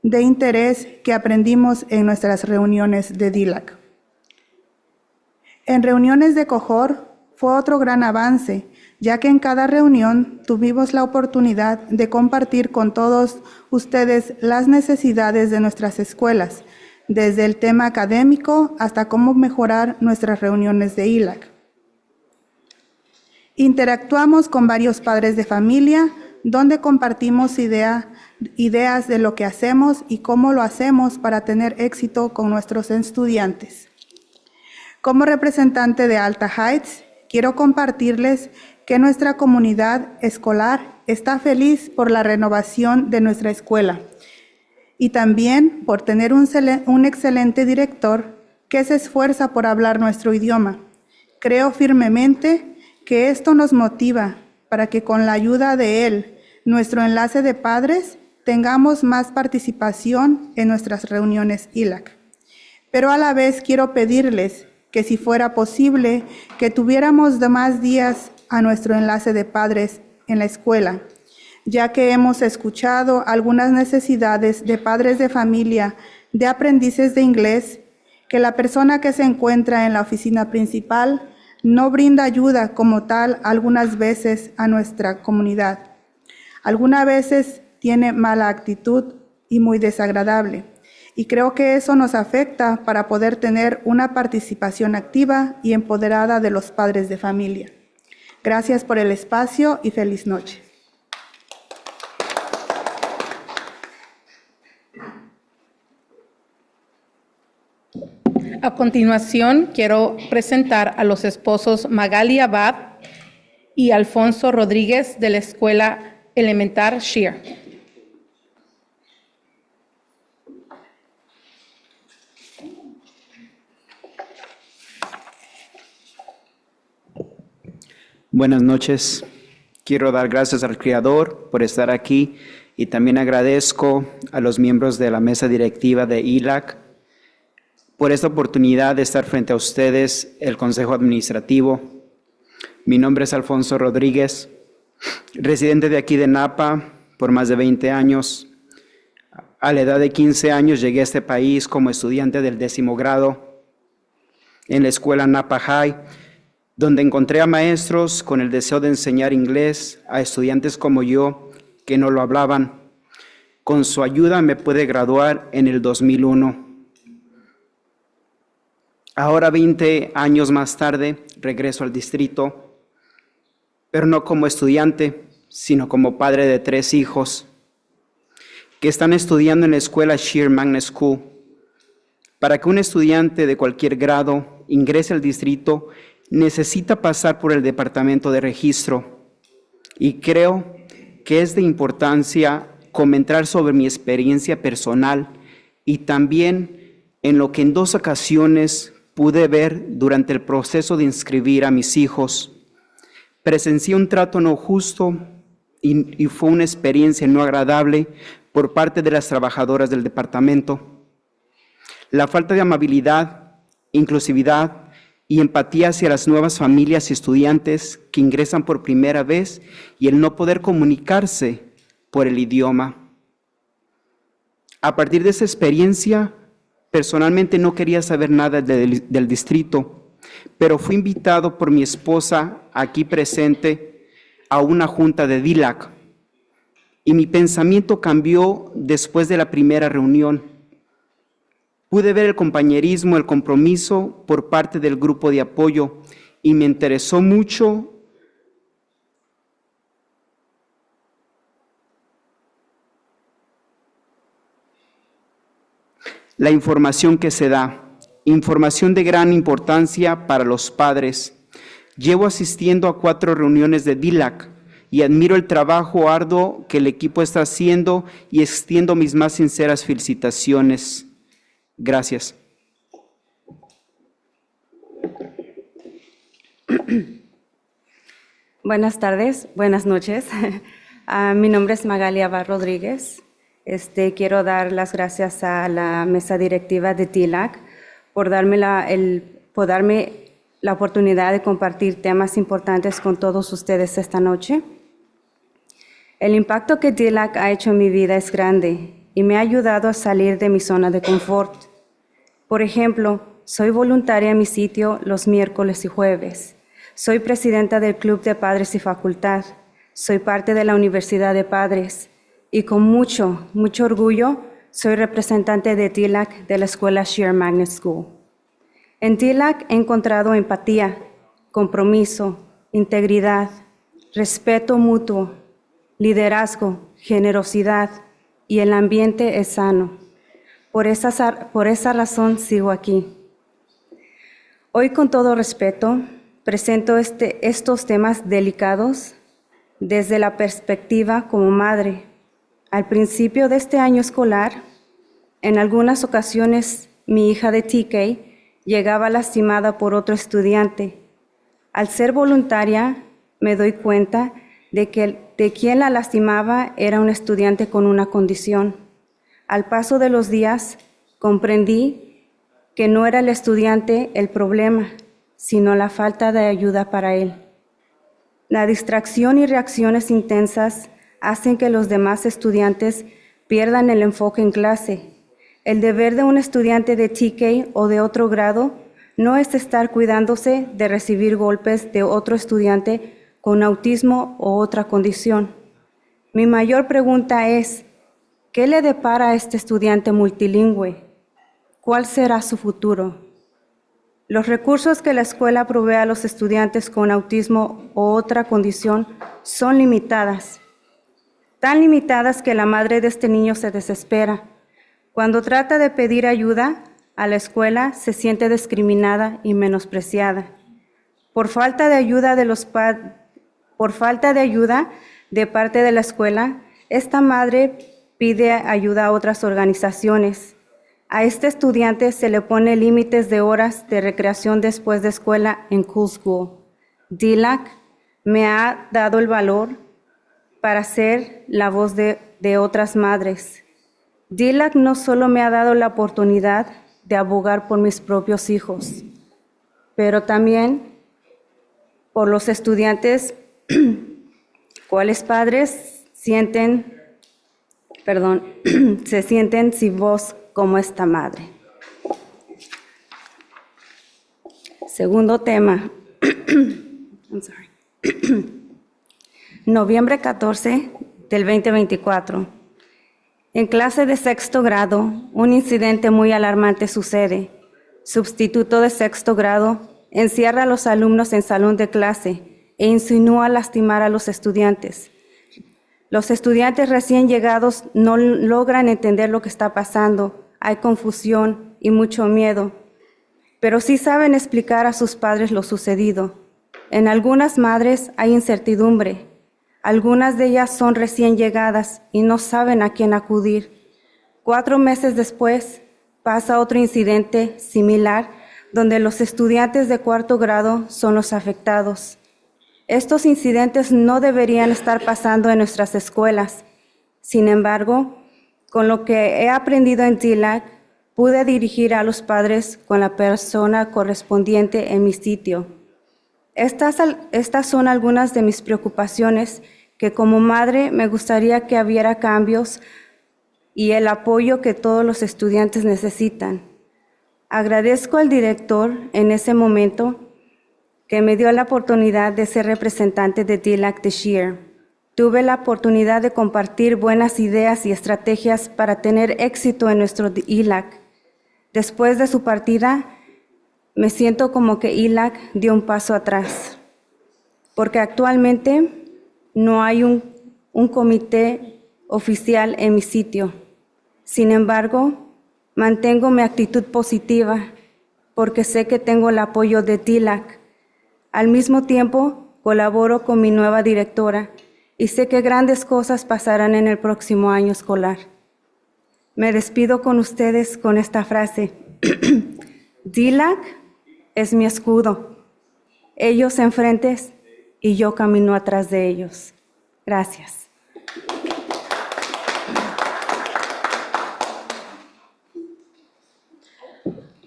de interés que aprendimos en nuestras reuniones de DILAC. En reuniones de COJOR, fue otro gran avance, ya que en cada reunión tuvimos la oportunidad de compartir con todos ustedes las necesidades de nuestras escuelas, desde el tema académico hasta cómo mejorar nuestras reuniones de ILAC. Interactuamos con varios padres de familia, donde compartimos ideas de lo que hacemos y cómo lo hacemos para tener éxito con nuestros estudiantes. Como representante de Alta Heights, quiero compartirles que nuestra comunidad escolar está feliz por la renovación de nuestra escuela y también por tener un excelente director que se esfuerza por hablar nuestro idioma. Creo firmemente que esto nos motiva para que con la ayuda de él, nuestro enlace de padres, tengamos más participación en nuestras reuniones ILAC. Pero a la vez quiero pedirles que si fuera posible, que tuviéramos más días a nuestro enlace de padres en la escuela, ya que hemos escuchado algunas necesidades de padres de familia, de aprendices de inglés, que la persona que se encuentra en la oficina principal no brinda ayuda como tal algunas veces a nuestra comunidad. Algunas veces tiene mala actitud y muy desagradable. Y creo que eso nos afecta para poder tener una participación activa y empoderada de los padres de familia. Gracias por el espacio y feliz noche. A continuación, quiero presentar a los esposos Magali Abad y Alfonso Rodríguez de la Escuela Elemental Shear. Buenas noches. Quiero dar gracias al Creador por estar aquí y también agradezco a los miembros de la mesa directiva de ILAC por esta oportunidad de estar frente a ustedes, el Consejo Administrativo. Mi nombre es Alfonso Rodríguez, residente de aquí de Napa por más de 20 años. A la edad de 15 años llegué a este país como estudiante del 10º grado en la escuela Napa High, donde encontré a maestros con el deseo de enseñar inglés a estudiantes como yo que no lo hablaban. Con su ayuda me pude graduar en el 2001. Ahora, 20 años más tarde, regreso al distrito, pero no como estudiante, sino como padre de 3 hijos que están estudiando en la escuela Sheer Magnet School. Para que un estudiante de cualquier grado ingrese al distrito, necesita pasar por el departamento de registro. Y creo que es de importancia comentar sobre mi experiencia personal y también en lo que en 2 ocasiones pude ver durante el proceso de inscribir a mis hijos. Presencié un trato no justo y fue una experiencia no agradable por parte de las trabajadoras del departamento. La falta de amabilidad, inclusividad y empatía hacia las nuevas familias y estudiantes que ingresan por primera vez y el no poder comunicarse por el idioma. A partir de esa experiencia, personalmente no quería saber nada del distrito, pero fui invitado por mi esposa aquí presente a una junta de DILAC y mi pensamiento cambió después de la primera reunión. Pude ver el compañerismo, el compromiso por parte del grupo de apoyo y me interesó mucho la información que se da, información de gran importancia para los padres. Llevo asistiendo a 4 reuniones de DILAC y admiro el trabajo arduo que el equipo está haciendo y extiendo mis más sinceras felicitaciones. Gracias. Buenas tardes, buenas noches. Mi nombre es Magalia Bar Rodríguez. Quiero dar las gracias a la mesa directiva de DILAC por darme la oportunidad de compartir temas importantes con todos ustedes esta noche. El impacto que DILAC ha hecho en mi vida es grande y me ha ayudado a salir de mi zona de confort. Por ejemplo, soy voluntaria en mi sitio los miércoles y jueves. Soy presidenta del Club de Padres y Facultad. Soy parte de la Universidad de Padres. Y con mucho orgullo, soy representante de DILAC de la escuela Sheer Magnet School. En DILAC he encontrado empatía, compromiso, integridad, respeto mutuo, liderazgo, generosidad y el ambiente es sano. Por esa razón sigo aquí. Hoy, con todo respeto, presento estos temas delicados desde la perspectiva como madre. Al principio de este año escolar, en algunas ocasiones mi hija de TK llegaba lastimada por otro estudiante. Al ser voluntaria, me doy cuenta de quien la lastimaba era un estudiante con una condición. Al paso de los días, comprendí que no era el estudiante el problema, sino la falta de ayuda para él. La distracción y reacciones intensas hacen que los demás estudiantes pierdan el enfoque en clase. El deber de un estudiante de TK o de otro grado no es estar cuidándose de recibir golpes de otro estudiante con autismo o otra condición. Mi mayor pregunta es, ¿qué le depara a este estudiante multilingüe? ¿Cuál será su futuro? Los recursos que la escuela provee a los estudiantes con autismo o otra condición son limitadas. Tan limitadas que la madre de este niño se desespera. Cuando trata de pedir ayuda a la escuela, se siente discriminada y menospreciada. Por falta de ayuda de parte de la escuela, esta madre pide ayuda a otras organizaciones. A este estudiante se le pone límites de horas de recreación después de escuela en Cool School. DILAC me ha dado el valor para ser la voz de otras madres. DILAC no solo me ha dado la oportunidad de abogar por mis propios hijos, pero también por los estudiantes cuales padres se sienten sin voz como esta madre. Segundo tema. I'm sorry. Noviembre 14 del 2024. En clase de 6º grado, un incidente muy alarmante sucede. sustituto de sexto grado, encierra a los alumnos en salón de clase e insinúa lastimar a los estudiantes. Los estudiantes recién llegados no logran entender lo que está pasando, hay confusión y mucho miedo, pero sí saben explicar a sus padres lo sucedido. En algunas madres hay incertidumbre, algunas de ellas son recién llegadas y no saben a quién acudir. 4 meses después pasa otro incidente similar donde los estudiantes de cuarto grado son los afectados. Estos incidentes no deberían estar pasando en nuestras escuelas. Sin embargo, con lo que he aprendido en TLAC, pude dirigir a los padres con la persona correspondiente en mi sitio. Estas son algunas de mis preocupaciones que como madre me gustaría que hubiera cambios y el apoyo que todos los estudiantes necesitan. Agradezco al director en ese momento que me dio la oportunidad de ser representante de TLAC this year. Tuve la oportunidad de compartir buenas ideas y estrategias para tener éxito en nuestro ILAC. Después de su partida, me siento como que ILAC dio un paso atrás, porque actualmente no hay un comité oficial en mi sitio. Sin embargo, mantengo mi actitud positiva porque sé que tengo el apoyo de TLAC. Al mismo tiempo, colaboro con mi nueva directora y sé que grandes cosas pasarán en el próximo año escolar. Me despido con ustedes con esta frase. TLAC es mi escudo. Ellos enfrente y yo camino atrás de ellos. Gracias.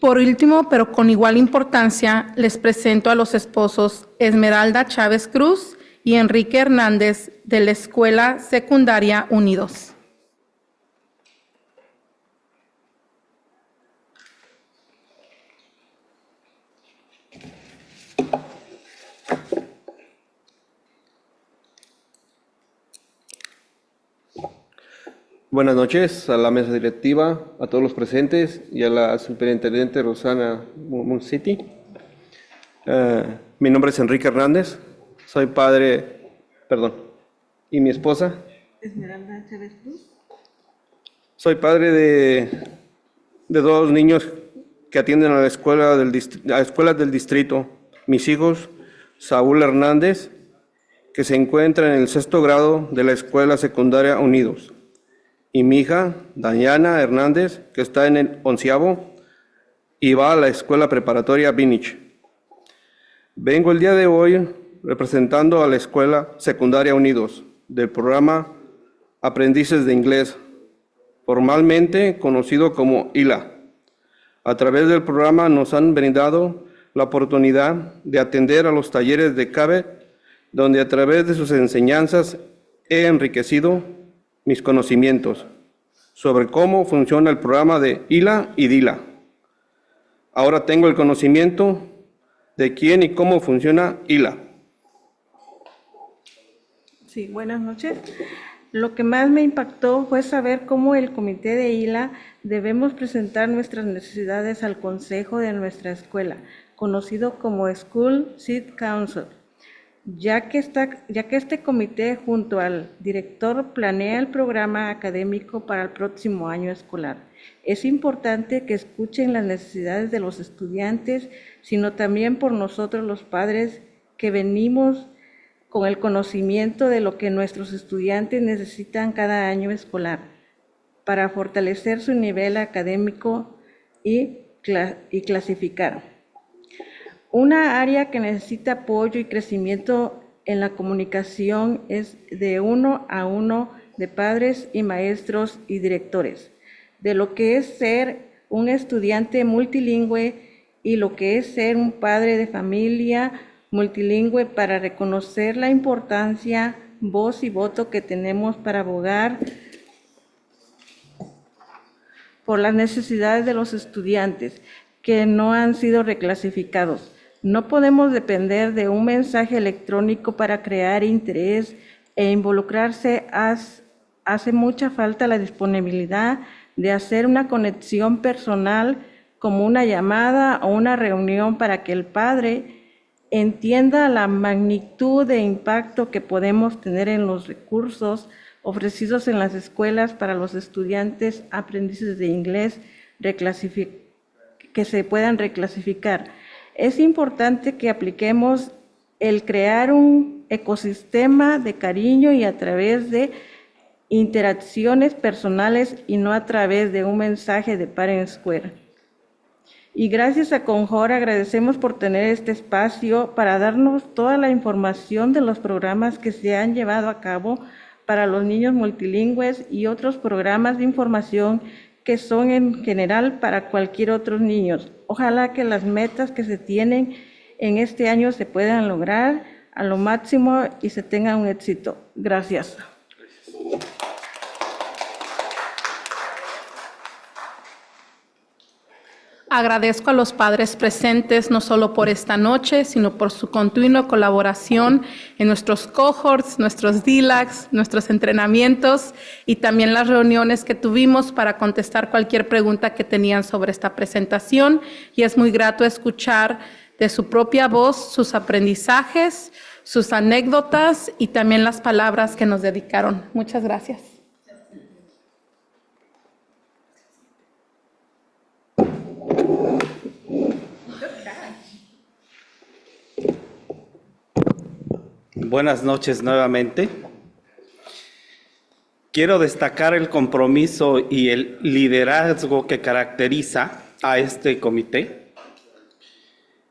Por último, pero con igual importancia, les presento a los esposos Esmeralda Chávez Cruz y Enrique Hernández de la Escuela Secundaria Unidos. Buenas noches a la mesa directiva, a todos los presentes y a la superintendente Rosana Musetti. Mi nombre es Enrique Hernández, soy padre, ¿y mi esposa? Esmeralda Chávez Cruz. Soy padre de 2 niños que atienden a la escuela a escuelas del distrito. Mis hijos, Saúl Hernández, que se encuentra en el 6º grado de la Escuela Secundaria Unidos, y mi hija, Dayana Hernández, que está en el 11º y va a la Escuela Preparatoria Vinich. Vengo el día de hoy representando a la Escuela Secundaria Unidos del programa Aprendices de Inglés, formalmente conocido como ILA. A través del programa nos han brindado la oportunidad de atender a los talleres de CABE, donde a través de sus enseñanzas he enriquecido mis conocimientos sobre cómo funciona el programa de ILA y DILA. Ahora tengo el conocimiento de quién y cómo funciona ILA. Sí, buenas noches. Lo que más me impactó fue saber cómo el comité de ILA debemos presentar nuestras necesidades al consejo de nuestra escuela, conocido como School Seat Council, ya que este comité junto al director planea el programa académico para el próximo año escolar. Es importante que escuchen las necesidades de los estudiantes, sino también por nosotros los padres que venimos con el conocimiento de lo que nuestros estudiantes necesitan cada año escolar para fortalecer su nivel académico y clasificar. Una área que necesita apoyo y crecimiento en la comunicación es de 1 a 1 de padres y maestros y directores, de lo que es ser un estudiante multilingüe y lo que es ser un padre de familia multilingüe, para reconocer la importancia, voz y voto que tenemos para abogar por las necesidades de los estudiantes que no han sido reclasificados. No podemos depender de un mensaje electrónico para crear interés e involucrarse. Hace mucha falta la disponibilidad de hacer una conexión personal como una llamada o una reunión para que el padre entienda la magnitud de impacto que podemos tener en los recursos ofrecidos en las escuelas para los estudiantes aprendices de inglés que se puedan reclasificar. Es importante que apliquemos el crear un ecosistema de cariño y a través de interacciones personales y no a través de un mensaje de Parent Square. Y gracias a Conjor agradecemos por tener este espacio para darnos toda la información de los programas que se han llevado a cabo para los niños multilingües y otros programas de información que son en general para cualquier otro niño. Ojalá que las metas que se tienen en este año se puedan lograr a lo máximo y se tenga un éxito. Gracias. Agradezco a los padres presentes no solo por esta noche, sino por su continua colaboración en nuestros cohorts, nuestros DLACs, nuestros entrenamientos y también las reuniones que tuvimos para contestar cualquier pregunta que tenían sobre esta presentación. Y es muy grato escuchar de su propia voz sus aprendizajes, sus anécdotas y también las palabras que nos dedicaron. Muchas gracias. Buenas noches nuevamente. Quiero destacar el compromiso y el liderazgo que caracteriza a este comité.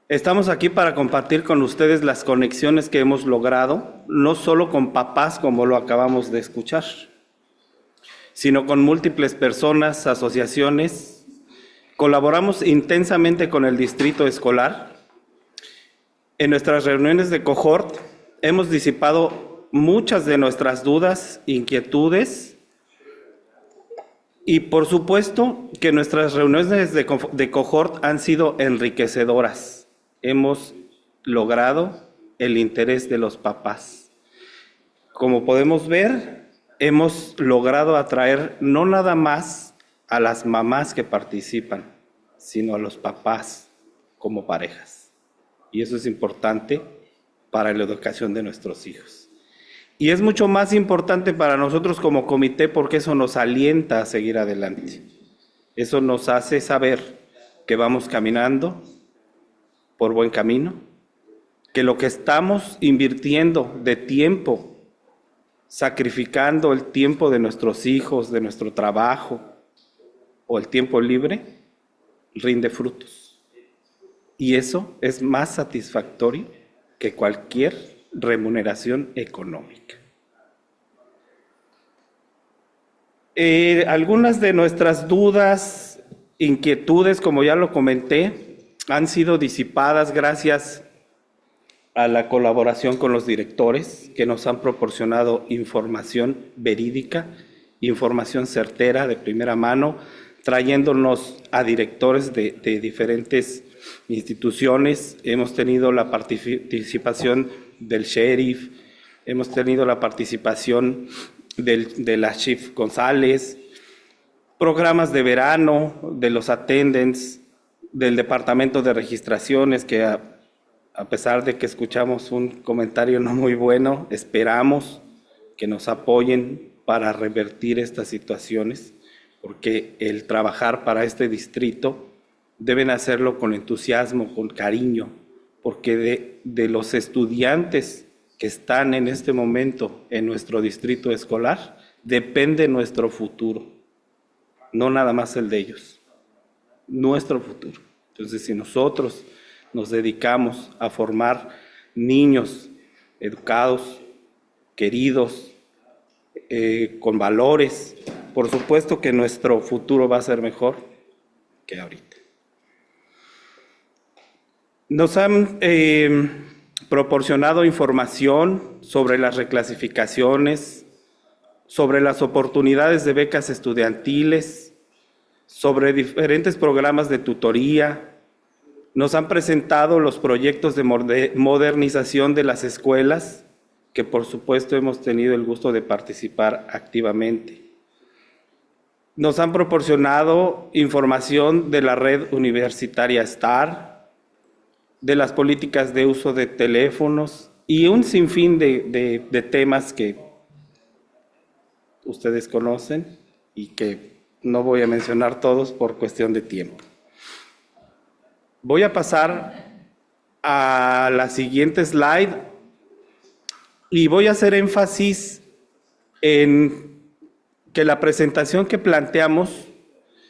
Estamos aquí para compartir con ustedes las conexiones que hemos logrado, no solo con papás como lo acabamos de escuchar, sino con múltiples personas, asociaciones. Colaboramos intensamente con el distrito escolar. En nuestras reuniones de cohort hemos disipado muchas de nuestras dudas, inquietudes y por supuesto que nuestras reuniones de cohort han sido enriquecedoras. Hemos logrado el interés de los papás. Como podemos ver, hemos logrado atraer no nada más a las mamás que participan, sino a los papás como parejas. Y eso es importante para la educación de nuestros hijos. Y es mucho más importante para nosotros como comité porque eso nos alienta a seguir adelante. Eso nos hace saber que vamos caminando por buen camino, que lo que estamos invirtiendo de tiempo, sacrificando el tiempo de nuestros hijos, de nuestro trabajo o el tiempo libre, rinde frutos. Y eso es más satisfactorio que cualquier remuneración económica. Algunas de nuestras dudas, inquietudes, como ya lo comenté, han sido disipadas gracias a la colaboración con los directores que nos han proporcionado información verídica, información certera de primera mano, trayéndonos a directores de diferentes instituciones. Hemos tenido la participación del sheriff, hemos tenido la participación de la Chief González, programas de verano, de los attendants, del Departamento de Registraciones, que a pesar de que escuchamos un comentario no muy bueno, esperamos que nos apoyen para revertir estas situaciones, porque el trabajar para este distrito deben hacerlo con entusiasmo, con cariño, porque de los estudiantes que están en este momento en nuestro distrito escolar, depende nuestro futuro, no nada más el de ellos, nuestro futuro. Entonces, si nosotros nos dedicamos a formar niños educados, queridos, con valores, por supuesto que nuestro futuro va a ser mejor que ahorita. Nos han proporcionado información sobre las reclasificaciones, sobre las oportunidades de becas estudiantiles, sobre diferentes programas de tutoría. Nos han presentado los proyectos de modernización de las escuelas, que por supuesto hemos tenido el gusto de participar activamente. Nos han proporcionado información de la red universitaria STAR, de las políticas de uso de teléfonos y un sinfín de temas que ustedes conocen y que no voy a mencionar todos por cuestión de tiempo. Voy a pasar a la siguiente slide y voy a hacer énfasis en que la presentación que planteamos,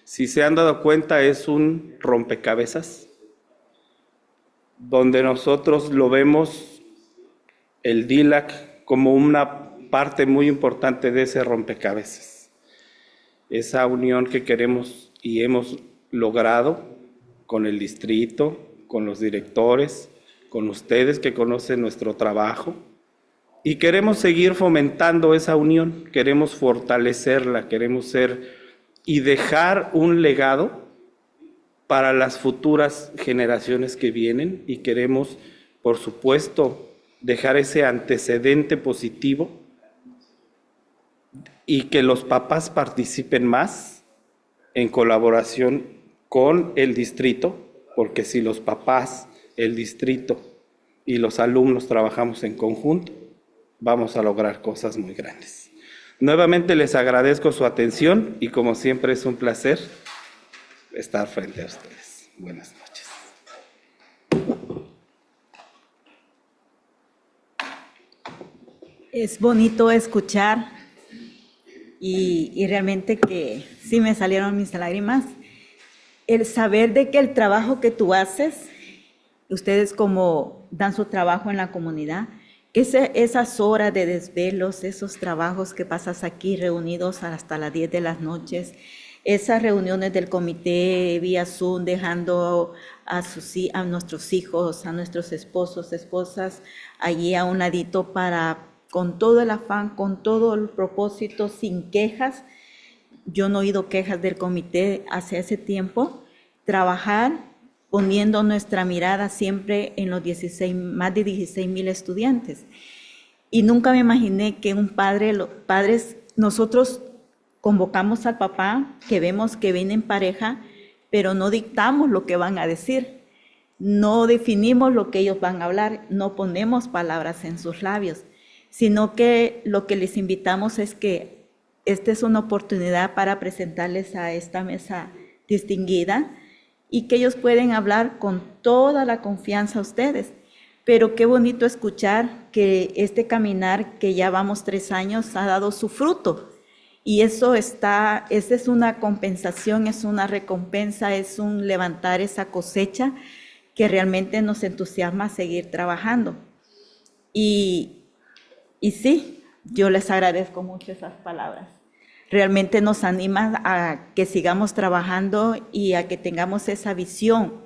si se han dado cuenta, es un rompecabezas, donde nosotros lo vemos, el DILAC, como una parte muy importante de ese rompecabezas. Esa unión que queremos y hemos logrado con el distrito, con los directores, con ustedes que conocen nuestro trabajo, y queremos seguir fomentando esa unión, queremos fortalecerla, queremos ser y dejar un legado para las futuras generaciones que vienen y queremos, por supuesto, dejar ese antecedente positivo y que los papás participen más en colaboración con el distrito, porque si los papás, el distrito y los alumnos trabajamos en conjunto, vamos a lograr cosas muy grandes. Nuevamente les agradezco su atención y como siempre es un placer estar frente a ustedes. Buenas noches. Es bonito escuchar y realmente que sí me salieron mis lágrimas. El saber de que el trabajo que tú haces, ustedes como dan su trabajo en la comunidad, esas horas de desvelos, esos trabajos que pasas aquí reunidos hasta las 10 de las noches, esas reuniones del comité vía Zoom dejando a nuestros hijos, a nuestros esposos, esposas, allí a un ladito con todo el afán, con todo el propósito, sin quejas. Yo no he oído quejas del comité hace ese tiempo. Trabajar poniendo nuestra mirada siempre en los más de 16,000 estudiantes. Y nunca me imaginé que los padres, nosotros convocamos al papá, que vemos que viene en pareja, pero no dictamos lo que van a decir, no definimos lo que ellos van a hablar, no ponemos palabras en sus labios, sino que lo que les invitamos es que esta es una oportunidad para presentarles a esta mesa distinguida, y que ellos pueden hablar con toda la confianza a ustedes. Pero qué bonito escuchar que este caminar, que ya vamos 3 años, ha dado su fruto. Y esa es una compensación, es una recompensa, es un levantar esa cosecha que realmente nos entusiasma a seguir trabajando. Y sí, yo les agradezco mucho esas palabras. Realmente nos anima a que sigamos trabajando y a que tengamos esa visión,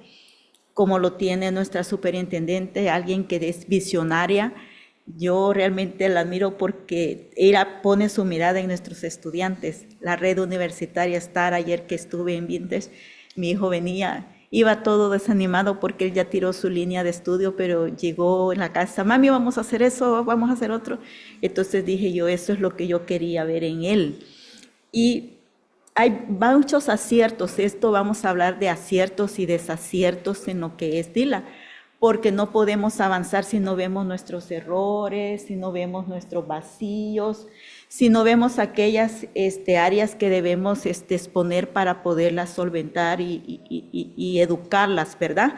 como lo tiene nuestra superintendente, alguien que es visionaria. Yo realmente la admiro porque ella pone su mirada en nuestros estudiantes. La red universitaria STAR, ayer que estuve en Vintage, mi hijo iba todo desanimado porque él ya tiró su línea de estudio, pero llegó en la casa, mami, vamos a hacer eso, vamos a hacer otro. Entonces dije yo, eso es lo que yo quería ver en él. Y hay muchos aciertos, vamos a hablar de aciertos y desaciertos en lo que es DILA, porque no podemos avanzar si no vemos nuestros errores, si no vemos nuestros vacíos, si no vemos aquellas áreas que debemos exponer para poderlas solventar y educarlas, ¿verdad?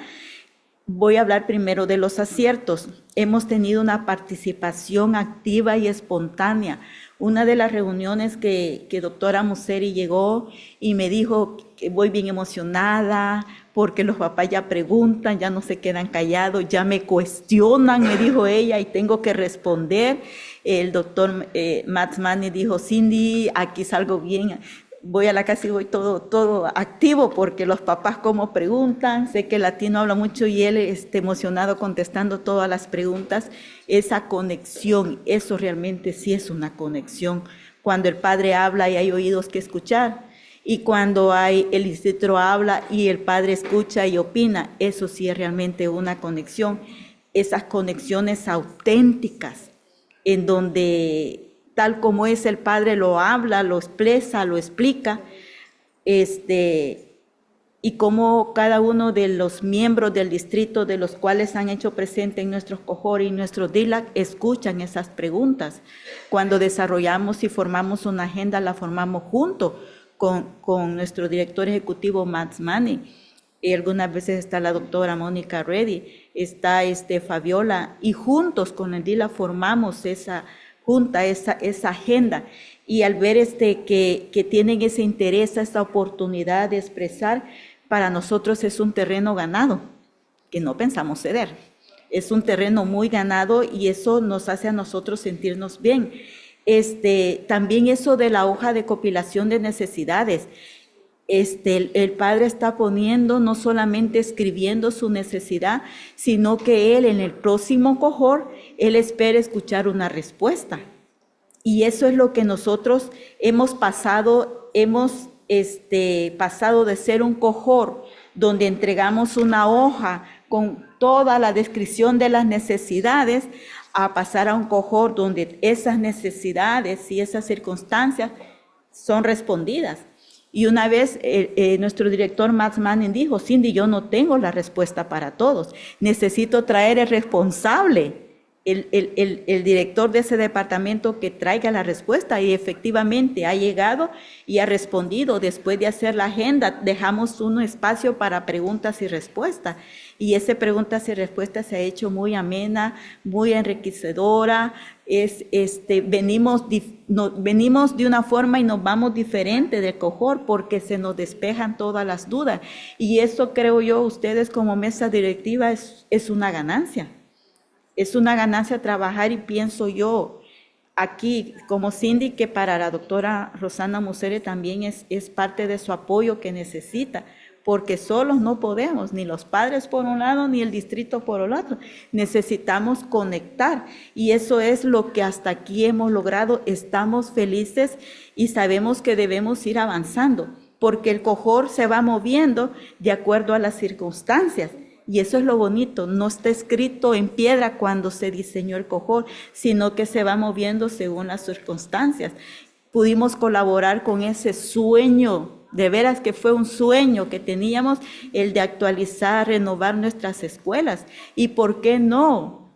Voy a hablar primero de los aciertos. Hemos tenido una participación activa y espontánea. Una de las reuniones que doctora Museri llegó y me dijo que voy bien emocionada porque los papás ya preguntan, ya no se quedan callados, ya me cuestionan, me dijo ella, y tengo que responder. El doctor Matsmani dijo, Cindy, aquí salgo bien. Voy a la casa y voy todo activo porque los papás como preguntan, sé que el latino habla mucho y él emocionado contestando todas las preguntas. Esa conexión, eso realmente sí es una conexión. Cuando el padre habla y hay oídos que escuchar, y cuando el distrito habla y el padre escucha y opina, eso sí es realmente una conexión. Esas conexiones auténticas, en donde tal como es el padre lo habla, lo expresa, lo explica, y cómo cada uno de los miembros del distrito de los cuales han hecho presente en nuestros COJOR y nuestros DILAC escuchan esas preguntas. Cuando desarrollamos y formamos una agenda, la formamos junto con nuestro director ejecutivo, Max Manning. Y algunas veces está la doctora Mónica Reddy, está Fabiola, y juntos con el DILAC formamos esa junta, esa agenda. Y al ver que tienen ese interés, esa oportunidad de expresar, para nosotros es un terreno ganado, que no pensamos ceder. Es un terreno muy ganado y eso nos hace a nosotros sentirnos bien. También eso de la hoja de compilación de necesidades. El padre está poniendo, no solamente escribiendo su necesidad, sino que él en el próximo COJOR, él espera escuchar una respuesta. Y eso es lo que nosotros hemos pasado de ser un COJOR donde entregamos una hoja con toda la descripción de las necesidades, a pasar a un COJOR donde esas necesidades y esas circunstancias son respondidas. Y una vez nuestro director Max Manning dijo, Cindy, yo no tengo la respuesta para todos, necesito traer el responsable, el director de ese departamento que traiga la respuesta, y efectivamente ha llegado y ha respondido. Después de hacer la agenda, dejamos un espacio para preguntas y respuestas, y esa preguntas y respuestas se ha hecho muy amena, muy enriquecedora. Venimos de una forma y nos vamos diferente del COJOR porque se nos despejan todas las dudas, y eso creo yo, ustedes como mesa directiva es una ganancia. Es una ganancia trabajar, y pienso yo aquí como Cindy que para la doctora Rosana Musere también es parte de su apoyo que necesita, porque solos no podemos, ni los padres por un lado, ni el distrito por el otro. Necesitamos conectar, y eso es lo que hasta aquí hemos logrado. Estamos felices y sabemos que debemos ir avanzando, porque el COJOR se va moviendo de acuerdo a las circunstancias. Y eso es lo bonito, no está escrito en piedra cuando se diseñó el COJOR, sino que se va moviendo según las circunstancias. Pudimos colaborar con ese sueño, de veras que fue un sueño que teníamos, el de actualizar, renovar nuestras escuelas. ¿Y por qué no?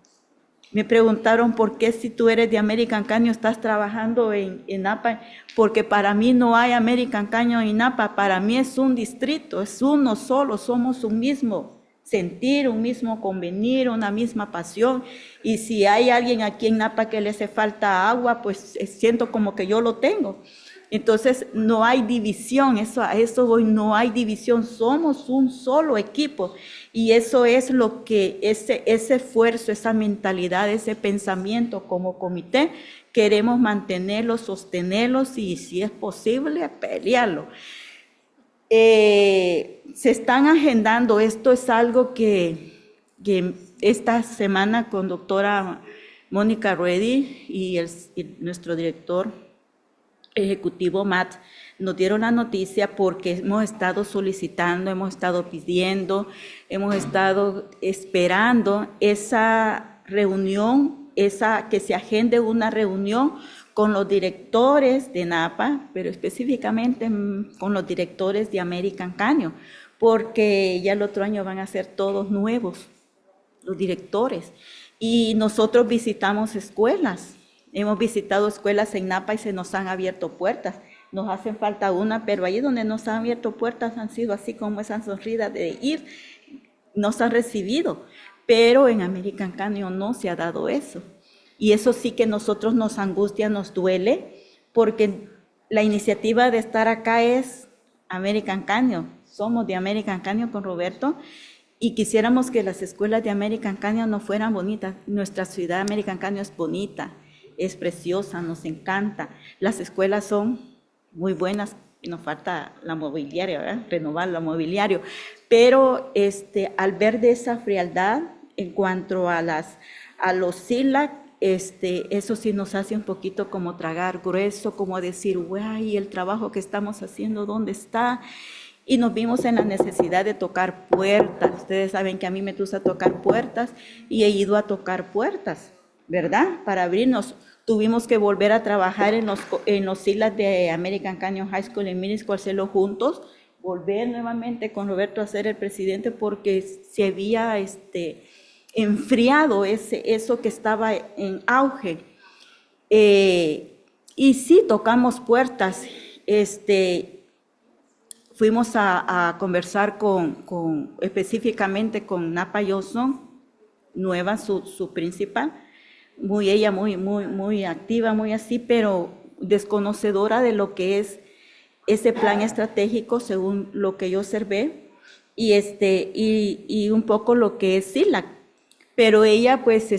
Me preguntaron por qué si tú eres de American Canyon estás trabajando en Napa, porque para mí no hay American Canyon en Napa, para mí es un distrito, es uno solo, somos un mismo sentir, un mismo convenir, una misma pasión. Y si hay alguien aquí en Napa que le hace falta agua, pues siento como que yo lo tengo. Entonces no hay división, a eso voy, no hay división, somos un solo equipo. Y eso es lo que ese esfuerzo, esa mentalidad, ese pensamiento como comité, queremos mantenerlo, sostenerlos y si es posible, pelearlo. Se están agendando, esto es algo que esta semana con doctora Mónica Reddy y nuestro director ejecutivo Matt nos dieron la noticia, porque hemos estado solicitando, hemos estado pidiendo, hemos estado esperando esa reunión, que se agende una reunión con los directores de Napa, pero específicamente con los directores de American Canyon, porque ya el otro año van a ser todos nuevos, los directores. Y nosotros visitamos escuelas, hemos visitado escuelas en Napa y se nos han abierto puertas. Nos hacen falta una, pero allí donde nos han abierto puertas han sido así como esa sonrida de ir, nos han recibido, pero en American Canyon no se ha dado eso. Y eso sí que nosotros nos angustia, nos duele, porque la iniciativa de estar acá es American Canyon. Somos de American Canyon con Roberto y quisiéramos que las escuelas de American Canyon no fueran bonitas. Nuestra ciudad American Canyon es bonita, es preciosa, nos encanta. Las escuelas son muy buenas, nos falta la mobiliaria, ¿verdad? Renovar la mobiliario. Pero al ver de esa frialdad en cuanto a los SILAC, eso sí nos hace un poquito como tragar grueso, como decir, guay, el trabajo que estamos haciendo, ¿dónde está? Y nos vimos en la necesidad de tocar puertas. Ustedes saben que a mí me gusta tocar puertas y he ido a tocar puertas, ¿verdad? Para abrirnos tuvimos que volver a trabajar en los islas de American Canyon High School y Middle School, hacerlo juntos, volver nuevamente con Roberto a ser el presidente porque se había enfriado eso que estaba en auge. Y sí, tocamos puertas. Fuimos a conversar específicamente con Napa Johnson, nueva, su principal, ella muy activa, muy así, pero desconocedora de lo que es ese plan estratégico según lo que yo observé y un poco lo que es SILAC. Pero ella pues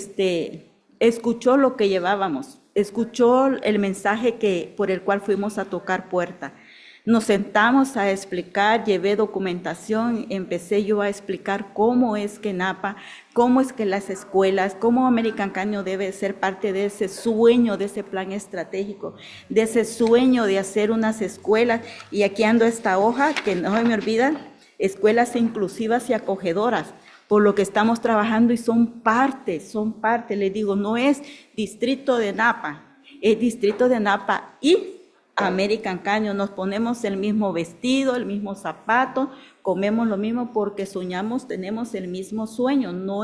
escuchó lo que llevábamos, escuchó el mensaje por el cual fuimos a tocar puerta. Nos sentamos a explicar, llevé documentación, empecé yo a explicar cómo es que Napa, cómo es que las escuelas, cómo American Canyon debe ser parte de ese sueño, de ese plan estratégico, de ese sueño de hacer unas escuelas. Y aquí ando esta hoja, que no se me olvida, escuelas inclusivas y acogedoras, por lo que estamos trabajando y son parte, les digo, no es distrito de Napa, es distrito de Napa y American Canyon, nos ponemos el mismo vestido, el mismo zapato, comemos lo mismo porque soñamos, tenemos el mismo sueño, no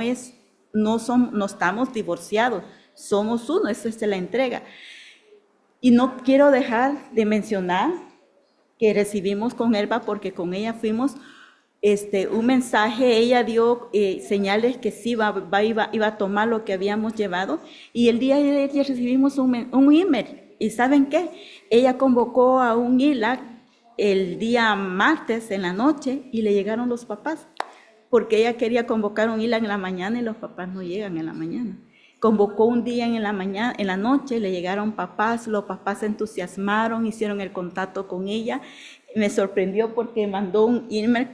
estamos divorciados, somos uno, esa es la entrega. Y no quiero dejar de mencionar que recibimos con Elba porque con ella fuimos un mensaje, ella dio señales que sí iba a tomar lo que habíamos llevado y el día de ayer recibimos un email. ¿Y saben qué? Ella convocó a un ILAC el día martes en la noche y le llegaron los papás, porque ella quería convocar un ILAC en la mañana y los papás no llegan en la mañana. Convocó un día en la noche, le llegaron papás, los papás se entusiasmaron, hicieron el contacto con ella. Me sorprendió porque mandó un email,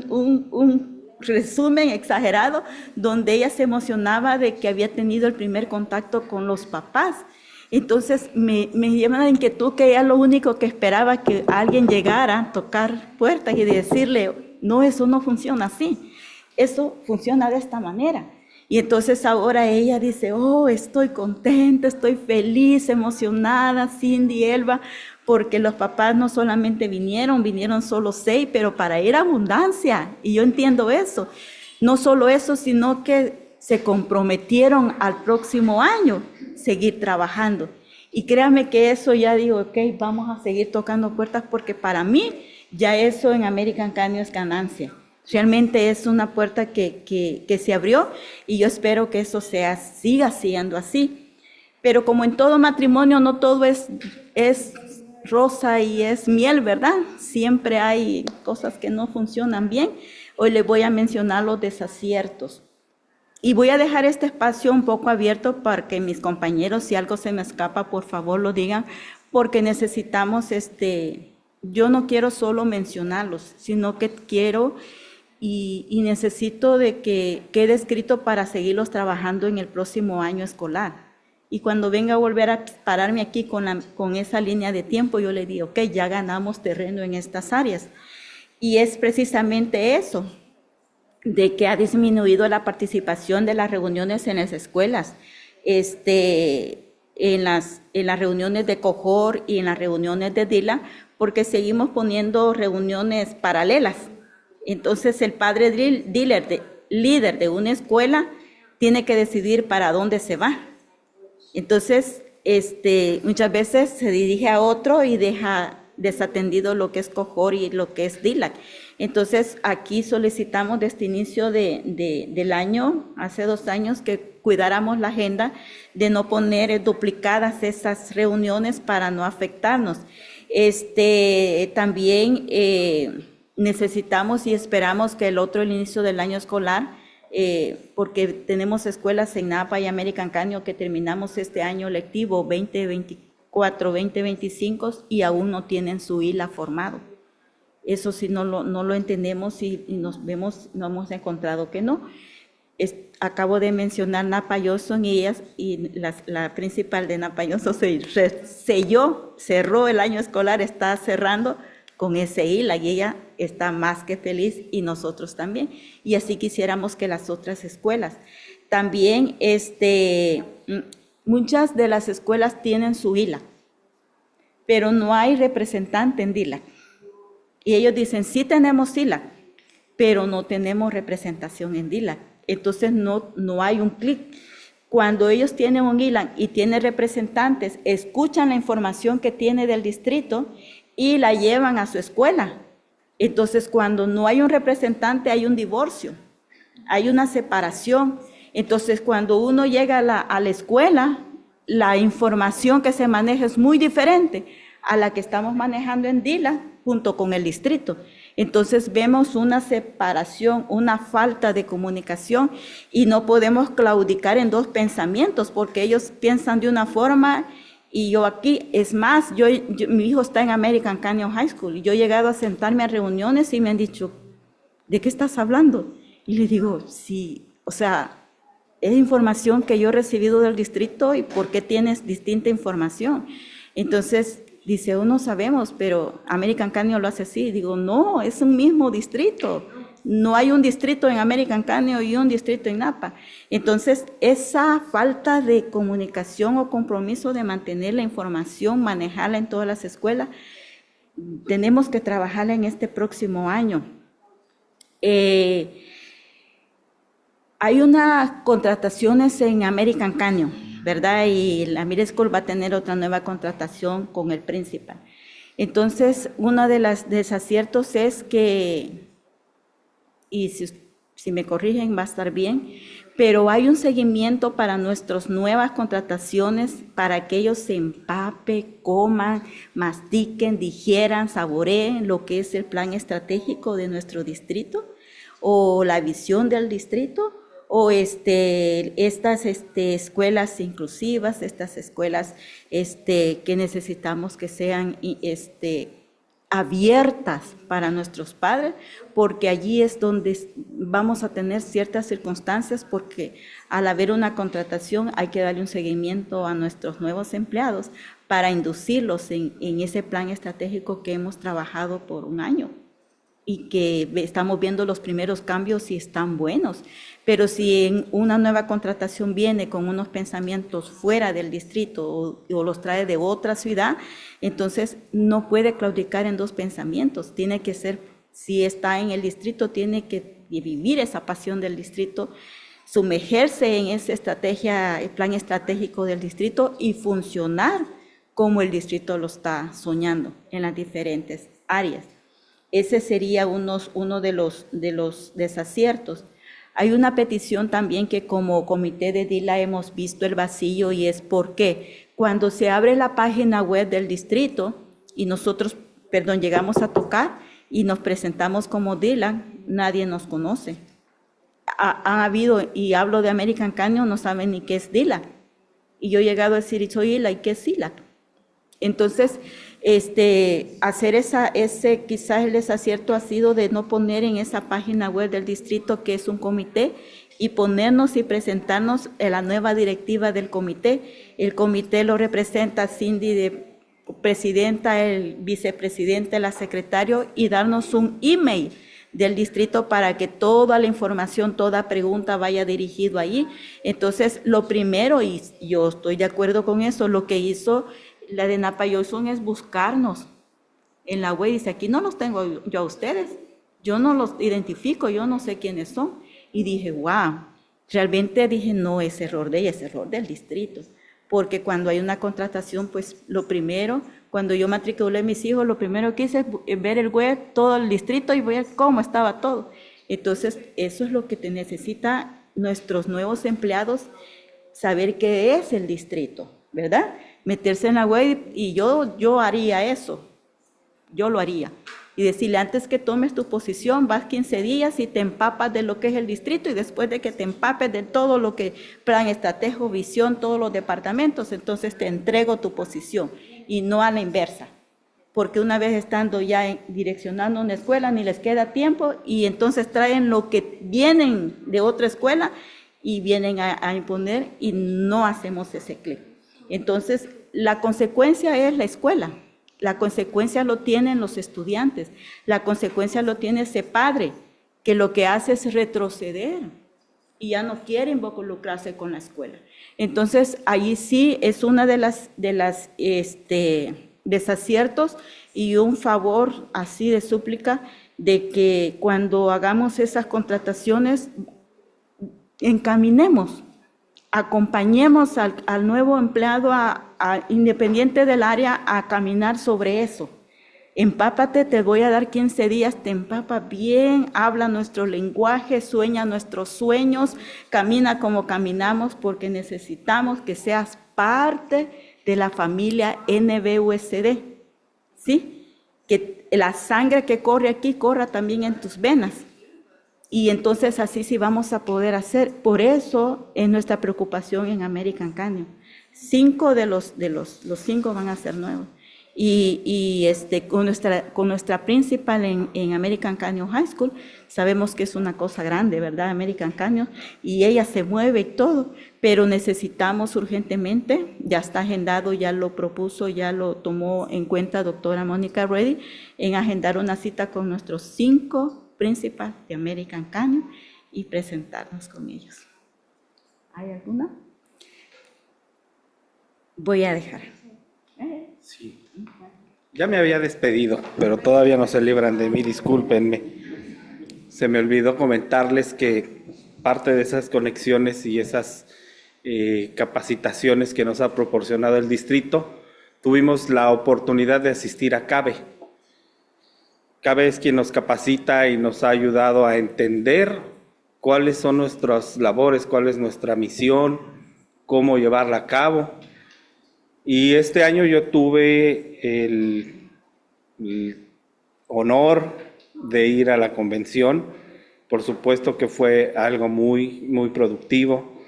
un resumen exagerado donde ella se emocionaba de que había tenido el primer contacto con los papás. Entonces me llama la inquietud que ella lo único que esperaba que alguien llegara a tocar puertas y decirle, no, eso no funciona así, eso funciona de esta manera. Y entonces ahora ella dice, oh, estoy contenta, estoy feliz, emocionada, Cindy, Elba, porque los papás no solamente vinieron solo 6, pero para ir a abundancia, y yo entiendo eso. No solo eso, sino que se comprometieron al próximo año seguir trabajando. Y créanme que eso ya digo, ok, vamos a seguir tocando puertas, porque para mí ya eso en American Canyon es ganancia. Realmente es una puerta que se abrió y yo espero que eso siga siendo así. Pero como en todo matrimonio, no todo es rosa y es miel, ¿verdad? Siempre hay cosas que no funcionan bien. Hoy les voy a mencionar los desaciertos. Y voy a dejar este espacio un poco abierto para que mis compañeros, si algo se me escapa, por favor lo digan, porque necesitamos, yo no quiero solo mencionarlos, sino que quiero y necesito de que quede escrito para seguirlos trabajando en el próximo año escolar. Y cuando venga a volver a pararme aquí con esa línea de tiempo, yo le digo, ok, ya ganamos terreno en estas áreas. Y es precisamente eso, de que ha disminuido la participación de las reuniones en las escuelas, en las reuniones de COJOR y en las reuniones de DILA, porque seguimos poniendo reuniones paralelas. Entonces el padre líder de una escuela tiene que decidir para dónde se va. Entonces, muchas veces se dirige a otro y deja desatendido lo que es COJOR y lo que es DILAC. Entonces, aquí solicitamos desde inicio del año, hace 2 años, que cuidáramos la agenda de no poner duplicadas esas reuniones para no afectarnos. También necesitamos y esperamos que el inicio del año escolar, porque tenemos escuelas en Napa y American Canyon que terminamos este año lectivo 2024, 2025 y aún no tienen su ILA formado. Eso sí no lo entendemos y nos hemos encontrado que no. Acabo de mencionar Napa Johnson y la principal de Napa Johnson cerró el año escolar, está cerrando con ese ILA y ella está más que feliz y nosotros también. Y así quisiéramos que las otras escuelas. También Muchas de las escuelas tienen su ILAC, pero no hay representante en DILAC. Y ellos dicen, sí tenemos ILAC, pero no tenemos representación en DILAC. Entonces no hay un clic. Cuando ellos tienen un ILAC y tienen representantes, escuchan la información que tiene del distrito y la llevan a su escuela. Entonces, cuando no hay un representante, hay un divorcio, hay una separación. Entonces, cuando uno llega a la escuela, la información que se maneja es muy diferente a la que estamos manejando en DILAC junto con el distrito. Entonces vemos una separación, una falta de comunicación y no podemos claudicar en dos pensamientos porque ellos piensan de una forma y yo aquí. Es más, mi hijo está en American Canyon High School y yo he llegado a sentarme a reuniones y me han dicho, ¿de qué estás hablando? Y le digo, sí, o sea, es información que yo he recibido del distrito y ¿por qué tienes distinta información? Entonces dice, no sabemos, pero American Canyon lo hace así. Digo, no, es un mismo distrito. No hay un distrito en American Canyon y un distrito en Napa. Entonces, esa falta de comunicación o compromiso de mantener la información, manejarla en todas las escuelas, tenemos que trabajarla en este próximo año. Hay unas contrataciones en American Canyon, ¿verdad? Y la Middle School va a tener otra nueva contratación con el principal. Entonces, uno de los desaciertos es que, y si me corrigen va a estar bien, pero hay un seguimiento para nuestras nuevas contrataciones para que ellos se empapen, coman, mastiquen, digieran, saboreen lo que es el plan estratégico de nuestro distrito o la visión del distrito. O estas escuelas inclusivas, estas escuelas que necesitamos que sean abiertas para nuestros padres, porque allí es donde vamos a tener ciertas circunstancias, porque al haber una contratación hay que darle un seguimiento a nuestros nuevos empleados para inducirlos en ese plan estratégico que hemos trabajado por un año y que estamos viendo los primeros cambios y están buenos. Pero si en una nueva contratación viene con unos pensamientos fuera del distrito o los trae de otra ciudad, entonces no puede claudicar en dos pensamientos. Tiene que ser, si está en el distrito, tiene que vivir esa pasión del distrito, sumergerse en esa estrategia, el plan estratégico del distrito y funcionar como el distrito lo está soñando en las diferentes áreas. Ese sería uno de los desaciertos. Hay una petición también que como comité de DILA hemos visto el vacío y es porque cuando se abre la página web del distrito y nosotros, llegamos a tocar y nos presentamos como DILA, nadie nos conoce. Ha habido, y hablo de American Canyon, no saben ni qué es DILA. Y yo he llegado a decir, soy DILA, ¿y qué es DILA? Entonces, hacer quizás el desacierto ha sido de no poner en esa página web del distrito que es un comité y ponernos y presentarnos en la nueva directiva del comité. El comité lo representa Cindy de presidenta, el vicepresidente, la secretaria, y darnos un email del distrito para que toda la información, toda pregunta vaya dirigido ahí. Entonces, lo primero, y yo estoy de acuerdo con eso, lo que hizo la de Napa Johnson es buscarnos en la web. Dice, aquí no los tengo yo a ustedes, yo no los identifico, yo no sé quiénes son. Y dije, wow, realmente dije, no es error de ella, es error del distrito. Porque cuando hay una contratación, pues lo primero, cuando yo matriculé a mis hijos, lo primero que hice es ver el web, todo el distrito y ver cómo estaba todo. Entonces, eso es lo que te necesita nuestros nuevos empleados, saber qué es el distrito, ¿verdad? Meterse en la web y yo haría eso, yo lo haría. Y decirle, antes que tomes tu posición, vas 15 días y te empapas de lo que es el distrito y después de que te empapes de todo lo que, plan estratégico, visión, todos los departamentos, entonces te entrego tu posición y no a la inversa. Porque una vez estando ya direccionando una escuela ni les queda tiempo y entonces traen lo que vienen de otra escuela y vienen a imponer y no hacemos ese clic. Entonces, la consecuencia es la escuela, la consecuencia lo tienen los estudiantes, la consecuencia lo tiene ese padre, que lo que hace es retroceder y ya no quiere involucrarse con la escuela. Entonces, ahí sí es una de las desaciertos y un favor así de súplica de que cuando hagamos esas contrataciones, encaminemos, acompañemos al nuevo empleado, independiente del área, a caminar sobre eso. Empápate, te voy a dar 15 días, te empapa bien, habla nuestro lenguaje, sueña nuestros sueños, camina como caminamos, porque necesitamos que seas parte de la familia NBUSD, ¿sí? Que la sangre que corre aquí corra también en tus venas. Y entonces así sí vamos a poder hacer. Por eso es nuestra preocupación en American Canyon. 5 de los 5 van a ser nuevos. Y con nuestra principal en American Canyon High School, sabemos que es una cosa grande, ¿verdad? American Canyon, y ella se mueve y todo, pero necesitamos urgentemente, ya está agendado, ya lo propuso, ya lo tomó en cuenta doctora Mónica Reddy, en agendar una cita con nuestros 5 principales de American Canyon y presentarnos con ellos. ¿Hay alguna? Voy a dejar. Sí. Ya me había despedido, pero todavía no se libran de mí, discúlpenme. Se me olvidó comentarles que parte de esas conexiones y esas capacitaciones que nos ha proporcionado el distrito, tuvimos la oportunidad de asistir a CABE. CABE es quien nos capacita y nos ha ayudado a entender cuáles son nuestras labores, cuál es nuestra misión, cómo llevarla a cabo. Y este año yo tuve el honor de ir a la convención. Por supuesto que fue algo muy, muy productivo.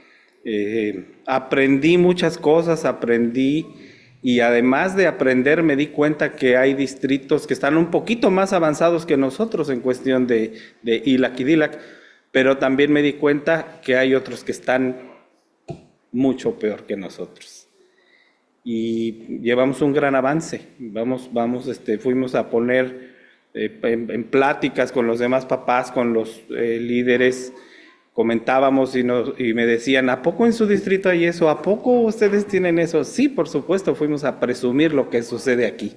Aprendí muchas cosas, y además de aprender me di cuenta que hay distritos que están un poquito más avanzados que nosotros en cuestión de ILAC y DILAC, pero también me di cuenta que hay otros que están mucho peor que nosotros. Y llevamos un gran avance. Fuimos a poner en pláticas con los demás papás, con los líderes, comentábamos y me decían, ¿a poco en su distrito hay eso? ¿A poco ustedes tienen eso? Sí, por supuesto, fuimos a presumir lo que sucede aquí.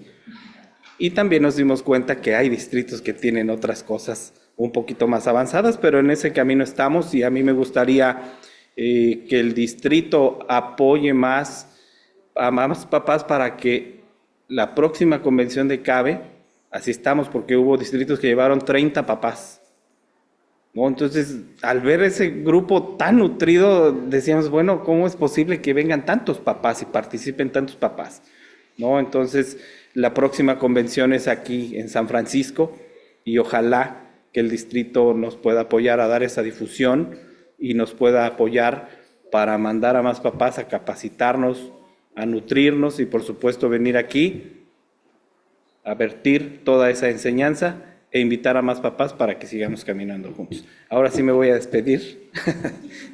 Y también nos dimos cuenta que hay distritos que tienen otras cosas un poquito más avanzadas, pero en ese camino estamos, y a mí me gustaría que el distrito apoye más a más papás para que la próxima convención de CABE asistamos, porque hubo distritos que llevaron 30 papás. ¿No? Entonces, al ver ese grupo tan nutrido, decíamos, bueno, ¿cómo es posible que vengan tantos papás y participen tantos papás? ¿No? Entonces, la próxima convención es aquí en San Francisco, y ojalá que el distrito nos pueda apoyar a dar esa difusión y nos pueda apoyar para mandar a más papás a capacitarnos, a nutrirnos y por supuesto venir aquí a vertir toda esa enseñanza e invitar a más papás para que sigamos caminando juntos. Ahora sí me voy a despedir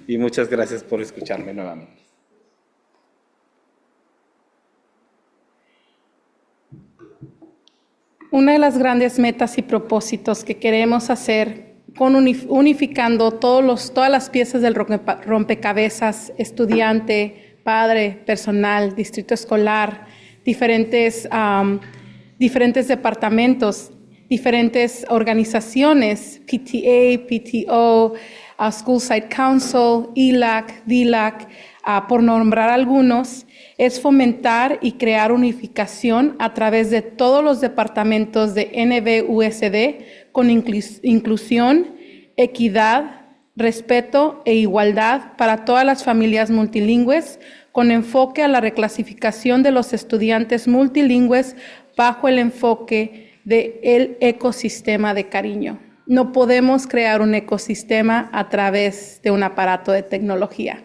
y muchas gracias por escucharme nuevamente. Una de las grandes metas y propósitos que queremos hacer unificando todas las piezas del rompecabezas, estudiante, padre, personal, distrito escolar, diferentes departamentos, diferentes organizaciones, PTA, PTO, School Site Council, ILAC, DILAC, por nombrar algunos, es fomentar y crear unificación a través de todos los departamentos de NBUSD con inclusión, equidad, respeto e igualdad para todas las familias multilingües, con enfoque a la reclasificación de los estudiantes multilingües bajo el enfoque del ecosistema de cariño. No podemos crear un ecosistema a través de un aparato de tecnología.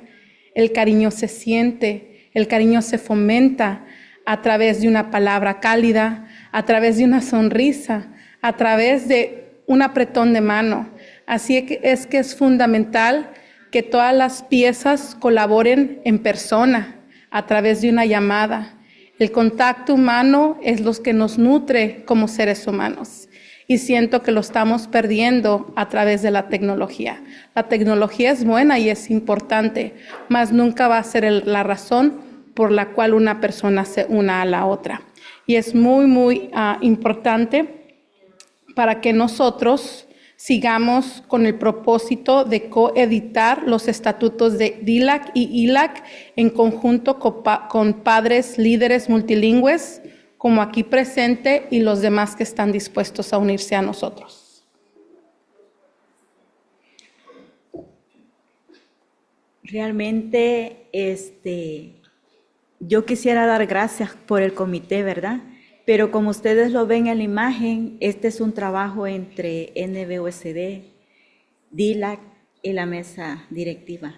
El cariño se siente, el cariño se fomenta a través de una palabra cálida, a través de una sonrisa, a través de un apretón de mano. Así es que es fundamental que todas las piezas colaboren en persona, a través de una llamada. El contacto humano es lo que nos nutre como seres humanos. y siento que lo estamos perdiendo a través de la tecnología. La tecnología es buena y es importante, mas nunca va a ser la razón por la cual una persona se una a la otra. Y es muy importante para que nosotros sigamos con el propósito de coeditar los estatutos de DILAC y ILAC en conjunto con padres líderes multilingües, como aquí presente, y los demás que están dispuestos a unirse a nosotros. Realmente, yo quisiera dar gracias por el comité, ¿verdad? Pero como ustedes lo ven en la imagen, este es un trabajo entre NBUSD, DILAC y la mesa directiva.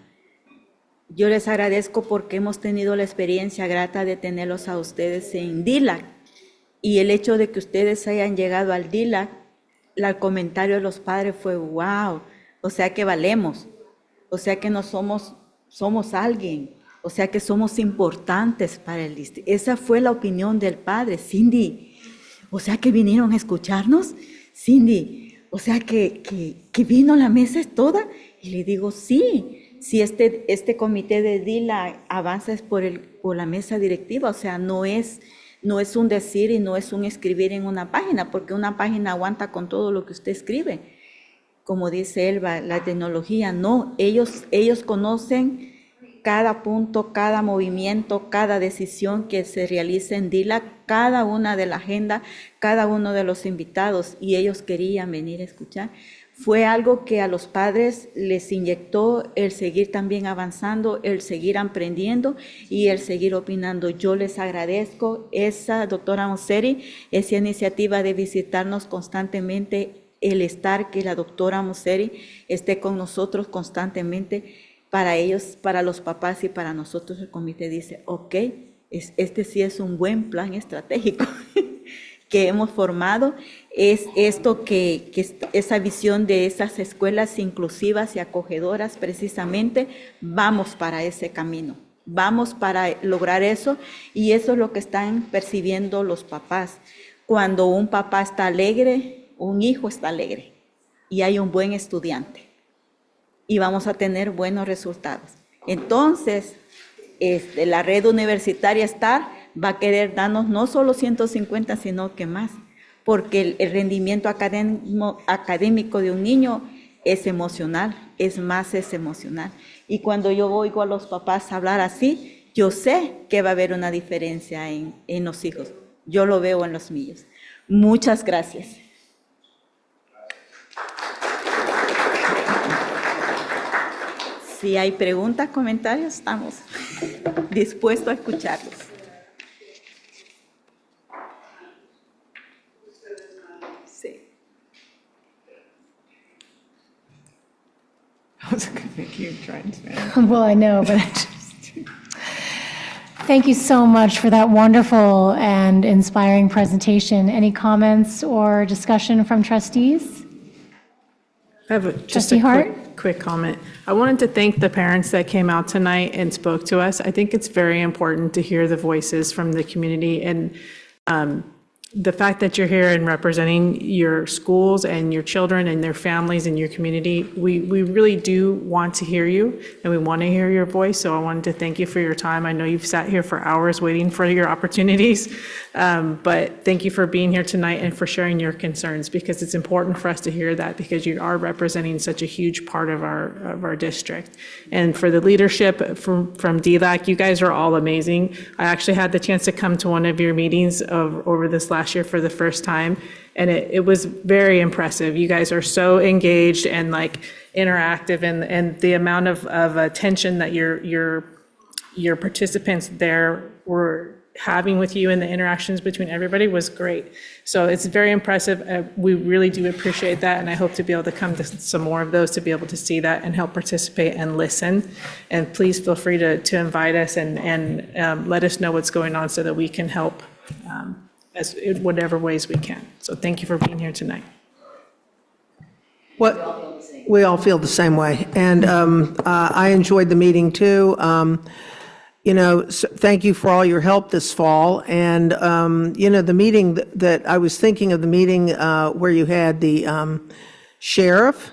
Yo les agradezco porque hemos tenido la experiencia grata de tenerlos a ustedes en DILAC, y el hecho de que ustedes hayan llegado al DILAC, el comentario de los padres fue wow, o sea que valemos, o sea que no somos alguien, o sea que somos importantes para el distrito. Esa fue la opinión del padre, Cindy. O sea que vinieron a escucharnos, Cindy. O sea que vino la mesa toda. Y le digo, sí, si este comité de DILA avanza es por la mesa directiva. O sea, no es un decir y no es un escribir en una página, porque una página aguanta con todo lo que usted escribe. Como dice Elba, la tecnología no. Ellos conocen cada punto, cada movimiento, cada decisión que se realiza en DILAC, cada una de la agenda, cada uno de los invitados, y ellos querían venir a escuchar. Fue algo que a los padres les inyectó el seguir también avanzando, el seguir aprendiendo y el seguir opinando. Yo les agradezco doctora Museri, esa iniciativa de visitarnos constantemente, el estar que la doctora Museri esté con nosotros constantemente. Para ellos, para los papás y para nosotros, el comité dice, ok, este sí es un buen plan estratégico que hemos formado, es esto que esa visión de esas escuelas inclusivas y acogedoras, precisamente, vamos para ese camino, vamos para lograr eso, y eso es lo que están percibiendo los papás. Cuando un papá está alegre, un hijo está alegre, y hay un buen estudiante. Y vamos a tener buenos resultados. Entonces, la red universitaria STAR va a querer darnos no solo 150, sino que más, porque el rendimiento académico de un niño es emocional, es emocional. Y cuando yo oigo a los papás hablar así, yo sé que va a haber una diferencia en los hijos. Yo lo veo en los míos. Muchas gracias. Si hay preguntas, comentarios, estamos dispuestos a escucharlos. Sí. I was going to make you try and Spanish. Well, I know, but thank you so much for that wonderful and inspiring presentation. Any comments or discussion from trustees? I have just Trustee a Hart? quick comment. I wanted to thank the parents that came out tonight and spoke to us. I think it's very important to hear the voices from the community, and the fact that you're here and representing your schools and your children and their families and your community, we really do want to hear you, and we want to hear your voice. So I wanted to thank you for your time. I know you've sat here for hours waiting for your opportunities, but thank you for being here tonight and for sharing your concerns, because it's important for us to hear that, because you are representing such a huge part of our district. And for the leadership from DLAC, you guys are all amazing. I actually had the chance to come to one of your meetings over this last year for the first time, and it was very impressive. You guys are so engaged and interactive, and the amount of attention that your participants there were having with you and the interactions between everybody was great. So it's very impressive. We really do appreciate that, and I hope to be able to come to some more of those to be able to see that and help participate and listen. And please feel free to invite us and let us know what's going on so that we can help in whatever ways we can. So thank you for being here tonight. We all feel the same way. And I enjoyed the meeting too. thank you for all your help this fall. And, the meeting that I was thinking of, the meeting where you had the sheriff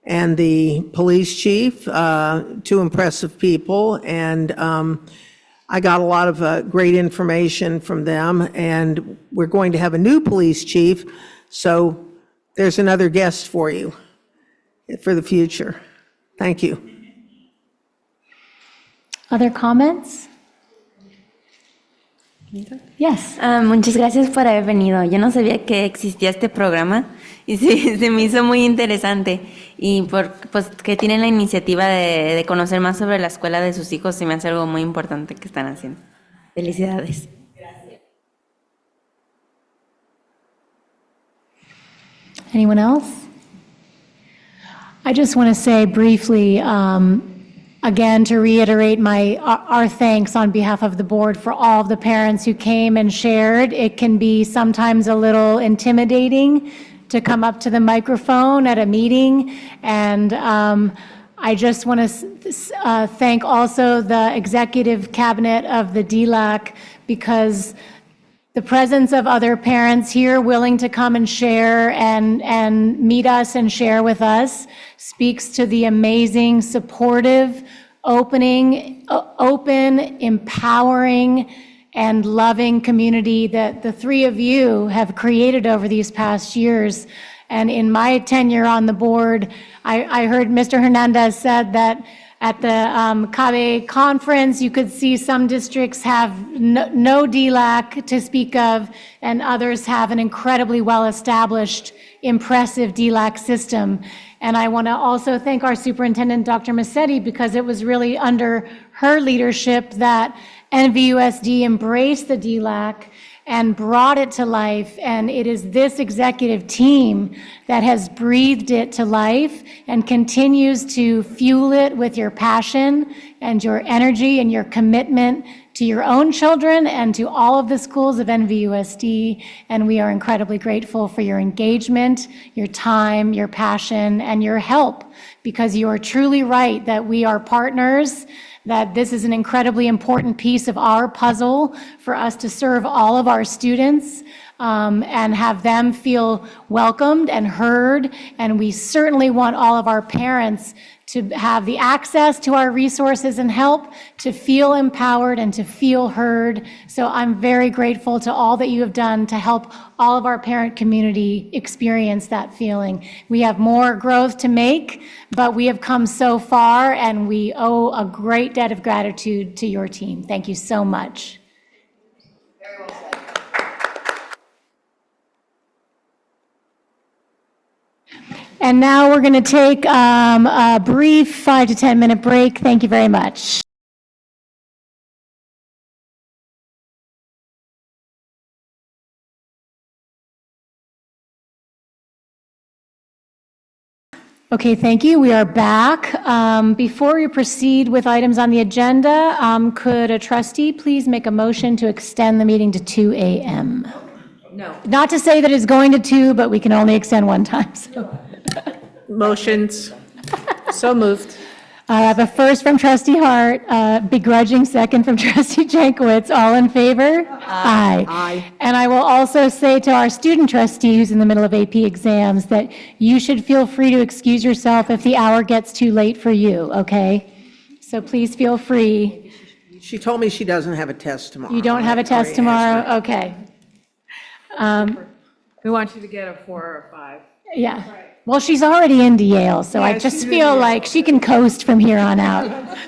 and the police chief, two impressive people. And I got a lot of great information from them. And we're going to have a new police chief. So there's another guest for you for the future. Thank you. Other comments? Yes. Muchas gracias por haber venido. Yo no sabía que existía este programa y se me hizo muy interesante. Y pues que tienen la iniciativa de conocer más sobre la escuela de sus hijos, se me hace algo muy importante que están haciendo. Felicidades. Anyone else? I just want to say briefly, again, to reiterate our thanks on behalf of the board for all of the parents who came and shared. It can be sometimes a little intimidating to come up to the microphone at a meeting, and I just want to thank also the executive cabinet of the DLAC, because the presence of other parents here willing to come and share and meet us and share with us speaks to the amazing, supportive, open, empowering, and loving community that the three of you have created over these past years. And in my tenure on the board, I heard Mr. Hernandez said that at the CABE conference, you could see some districts have no DLAC to speak of, and others have an incredibly well-established, impressive DLAC system. And I want to also thank our superintendent, Dr. Massetti, because it was really under her leadership that NVUSD embraced the DLAC and brought it to life. And it is this executive team that has breathed it to life and continues to fuel it with your passion and your energy and your commitment to your own children and to all of the schools of NVUSD. And we are incredibly grateful for your engagement, your time, your passion, and your help, because you are truly right that we are partners, that this is an incredibly important piece of our puzzle for us to serve all of our students and have them feel welcomed and heard. And we certainly want all of our parents to have the access to our resources and help, to feel empowered and to feel heard. So I'm very grateful to all that you have done to help all of our parent community experience that feeling. We have more growth to make, but we have come so far, and we owe a great debt of gratitude to your team. Thank you so much. And now we're going to take a brief 5 to 10 minute break. Thank you very much. Okay, thank you. We are back. Before we proceed with items on the agenda, could a trustee please make a motion to extend the meeting to 2 a.m.? No. Not to say that it's going to 2, but we can only extend one time. So. Motions. So moved. I have a first from Trustee Hart, begrudging second from Trustee Jankowicz. All in favor? Aye. Aye. And I will also say to our student trustee who's in the middle of AP exams that you should feel free to excuse yourself if the hour gets too late for you, okay? So please feel free. She told me she doesn't have a test tomorrow. You don't have a test tomorrow? Okay. We want you to get a 4 or a 5. Yeah. Well, she's already into Yale, so I just feel like she can coast from here on out.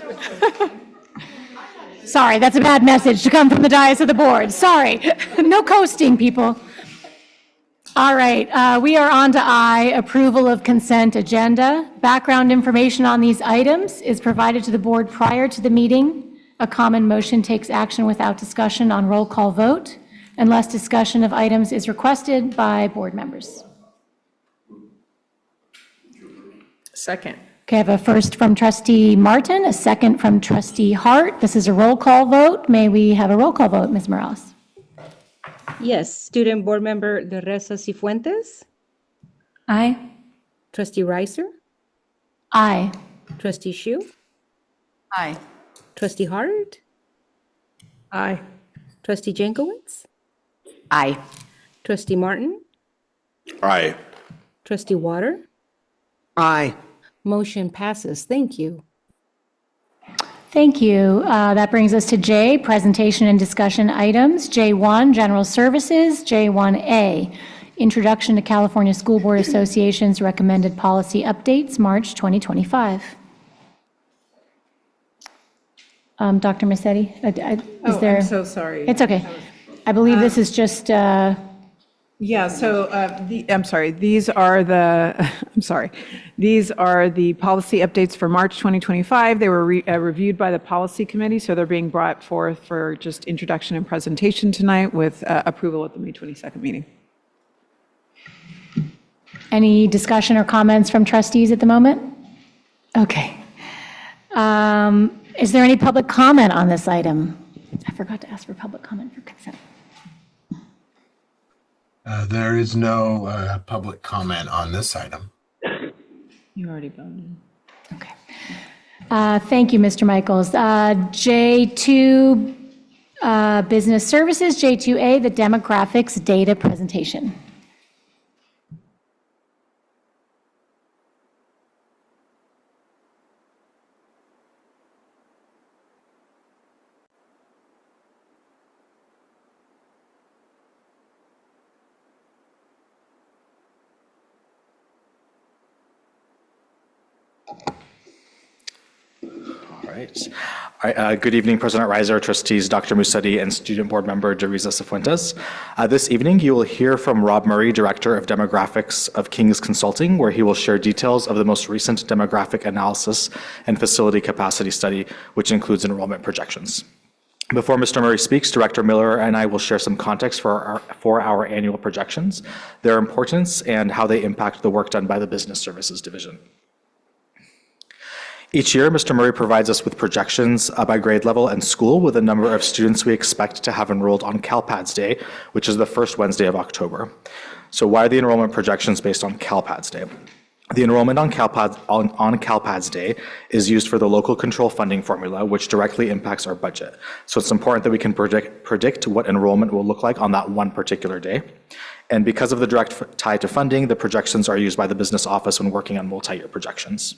Sorry, that's a bad message to come from the dais of the board. Sorry. No coasting, people. All right, we are on to I, approval of consent agenda. Background information on these items is provided to the board prior to the meeting. A common motion takes action without discussion on roll call vote, unless discussion of items is requested by board members. Second. Okay, I have a first from Trustee Martin, a second from Trustee Hart. This is a roll call vote. May we have a roll call vote, Ms. Morales? Yes. Student Board Member De Reza Cifuentes? Aye. Trustee Reiser? Aye. Trustee Shu? Aye. Trustee Hart? Aye. Trustee Jankowicz? Aye. Trustee Martin? Aye. Trustee Water? Aye. Motion passes. Thank you. Thank you. That brings us to J, presentation and discussion items. J1, general services. J1A, introduction to California School Board Association's recommended policy updates, March 2025. Dr. Massetti, is there? I'm so sorry. It's okay. I believe this is just, Yeah, so, I'm sorry, these are the, these are the policy updates for March 2025. They were reviewed by the policy committee, so they're being brought forth for just introduction and presentation tonight with approval at the May 22nd meeting. any discussion or comments from trustees at the moment? Okay. Is there any public comment on this item? I forgot to ask for public comment for consent. There is no public comment on this item. You already voted. Okay. Thank you, Mr. Michaels. J2, Business Services. J2A, the demographics data presentation. All right. Good evening, President Reiser, trustees Dr. Musetti, and student board member Teresa Cifuentes. This evening, you will hear from Rob Murray, Director of Demographics of King's Consulting, where he will share details of the most recent demographic analysis and facility capacity study, which includes enrollment projections. Before Mr. Murray speaks, Director Miller and I will share some context for our annual projections, their importance, and how they impact the work done by the Business Services Division. Each year, Mr. Murray provides us with projections by grade level and school with a number of students we expect to have enrolled on CalPADS Day, which is the first Wednesday of October. So why are the enrollment projections based on CalPADS Day? The enrollment on CalPADS Day is used for the local control funding formula, which directly impacts our budget. So it's important that we can predict what enrollment will look like on that one particular day. And because of the direct tie to funding, the projections are used by the business office when working on multi-year projections.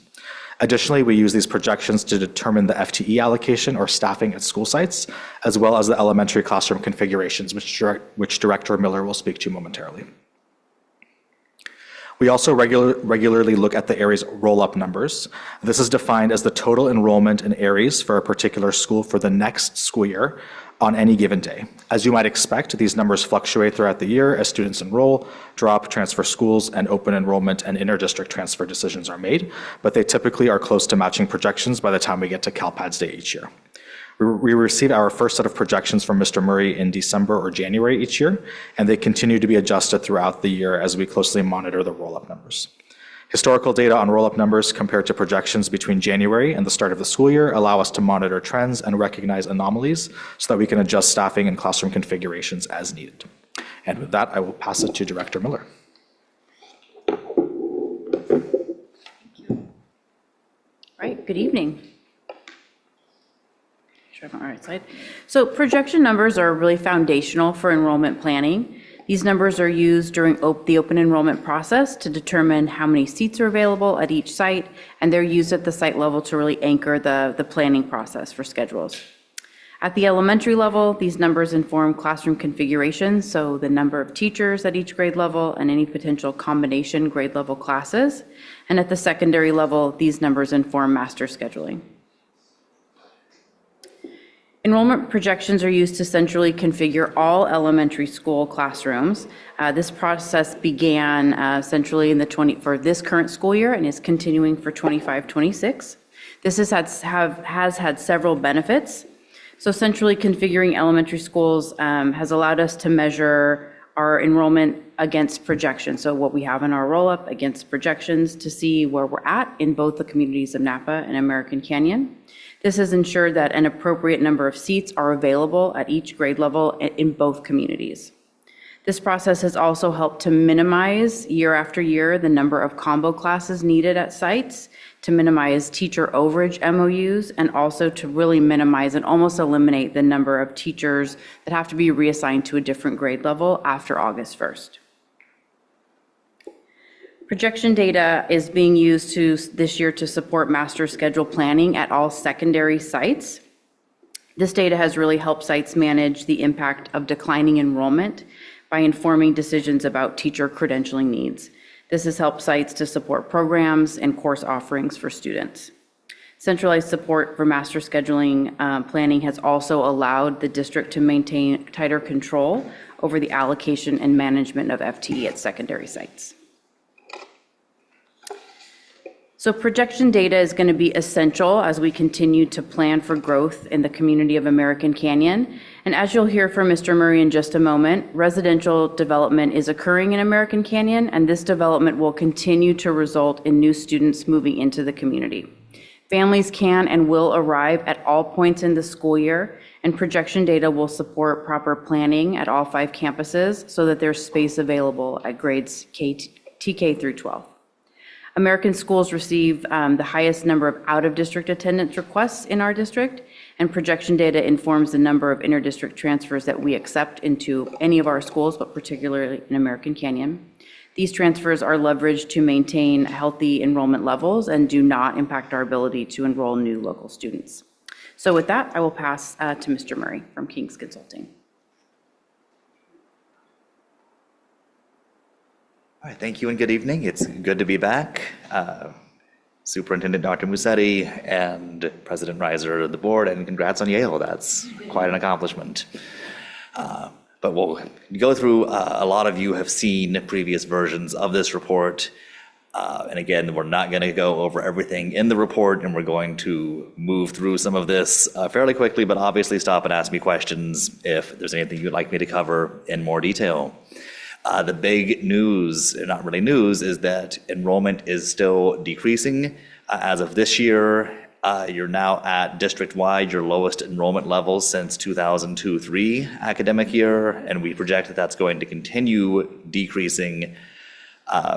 Additionally, we use these projections to determine the FTE allocation or staffing at school sites, as well as the elementary classroom configurations, which Director Miller will speak to momentarily. We also regularly look at the ARIES roll-up numbers. This is defined as the total enrollment in ARIES for a particular school for the next school year on any given day. As you might expect, these numbers fluctuate throughout the year as students enroll, drop, transfer schools, and open enrollment and inter-district transfer decisions are made, but they typically are close to matching projections by the time we get to CalPADS Day each year. We receive our first set of projections from Mr. Murray in December or January each year, and they continue to be adjusted throughout the year as we closely monitor the roll-up numbers. Historical data on roll-up numbers compared to projections between January and the start of the school year allow us to monitor trends and recognize anomalies so that we can adjust staffing and classroom configurations as needed. And with that, I will pass it to Director Miller. All right, good evening. Sure, I'm on the right side. So projection numbers are really foundational for enrollment planning. These numbers are used during the open enrollment process to determine how many seats are available at each site, and they're used at the site level to really anchor the planning process for schedules. At the elementary level, these numbers inform classroom configurations, so the number of teachers at each grade level and any potential combination grade level classes. And at the secondary level, these numbers inform master scheduling. Enrollment projections are used to centrally configure all elementary school classrooms. This process began centrally for this current school year and is continuing for 25-26. This has had several benefits. So centrally configuring elementary schools has allowed us to measure our enrollment against projections. So what we have in our roll-up against projections to see where we're at in both the communities of Napa and American Canyon. This has ensured that an appropriate number of seats are available at each grade level in both communities. This process has also helped to minimize year after year the number of combo classes needed at sites, to minimize teacher overage MOUs, and also to really minimize and almost eliminate the number of teachers that have to be reassigned to a different grade level after August 1st. Projection data is being used this year to support master schedule planning at all secondary sites. This data has really helped sites manage the impact of declining enrollment by informing decisions about teacher credentialing needs. This has helped sites to support programs and course offerings for students. Centralized support for master scheduling planning has also allowed the district to maintain tighter control over the allocation and management of FTE at secondary sites. So projection data is going to be essential as we continue to plan for growth in the community of American Canyon. And as you'll hear from Mr. Murray in just a moment, residential development is occurring in American Canyon, and this development will continue to result in new students moving into the community. Families can and will arrive at all points in the school year, and projection data will support proper planning at all 5 campuses so that there's space available at grades TK through 12. American schools receive the highest number of out-of-district attendance requests in our district, and projection data informs the number of inter-district transfers that we accept into any of our schools, but particularly in American Canyon. These transfers are leveraged to maintain healthy enrollment levels and do not impact our ability to enroll new local students. So with that, I will pass to Mr. Murray from King's Consulting. All right, thank you and good evening. It's good to be back. Superintendent Dr. Musetti and President Reiser of the board, and congrats on Yale. That's quite an accomplishment. But we'll go through, a lot of you have seen previous versions of this report. And again, we're not going to go over everything in the report, and we're going to move through some of this fairly quickly, but obviously stop and ask me questions if there's anything you'd like me to cover in more detail. The big news, not really news, is that enrollment is still decreasing. As of this year, you're now at district-wide your lowest enrollment levels since 2002-03 academic year, and we project that that's going to continue decreasing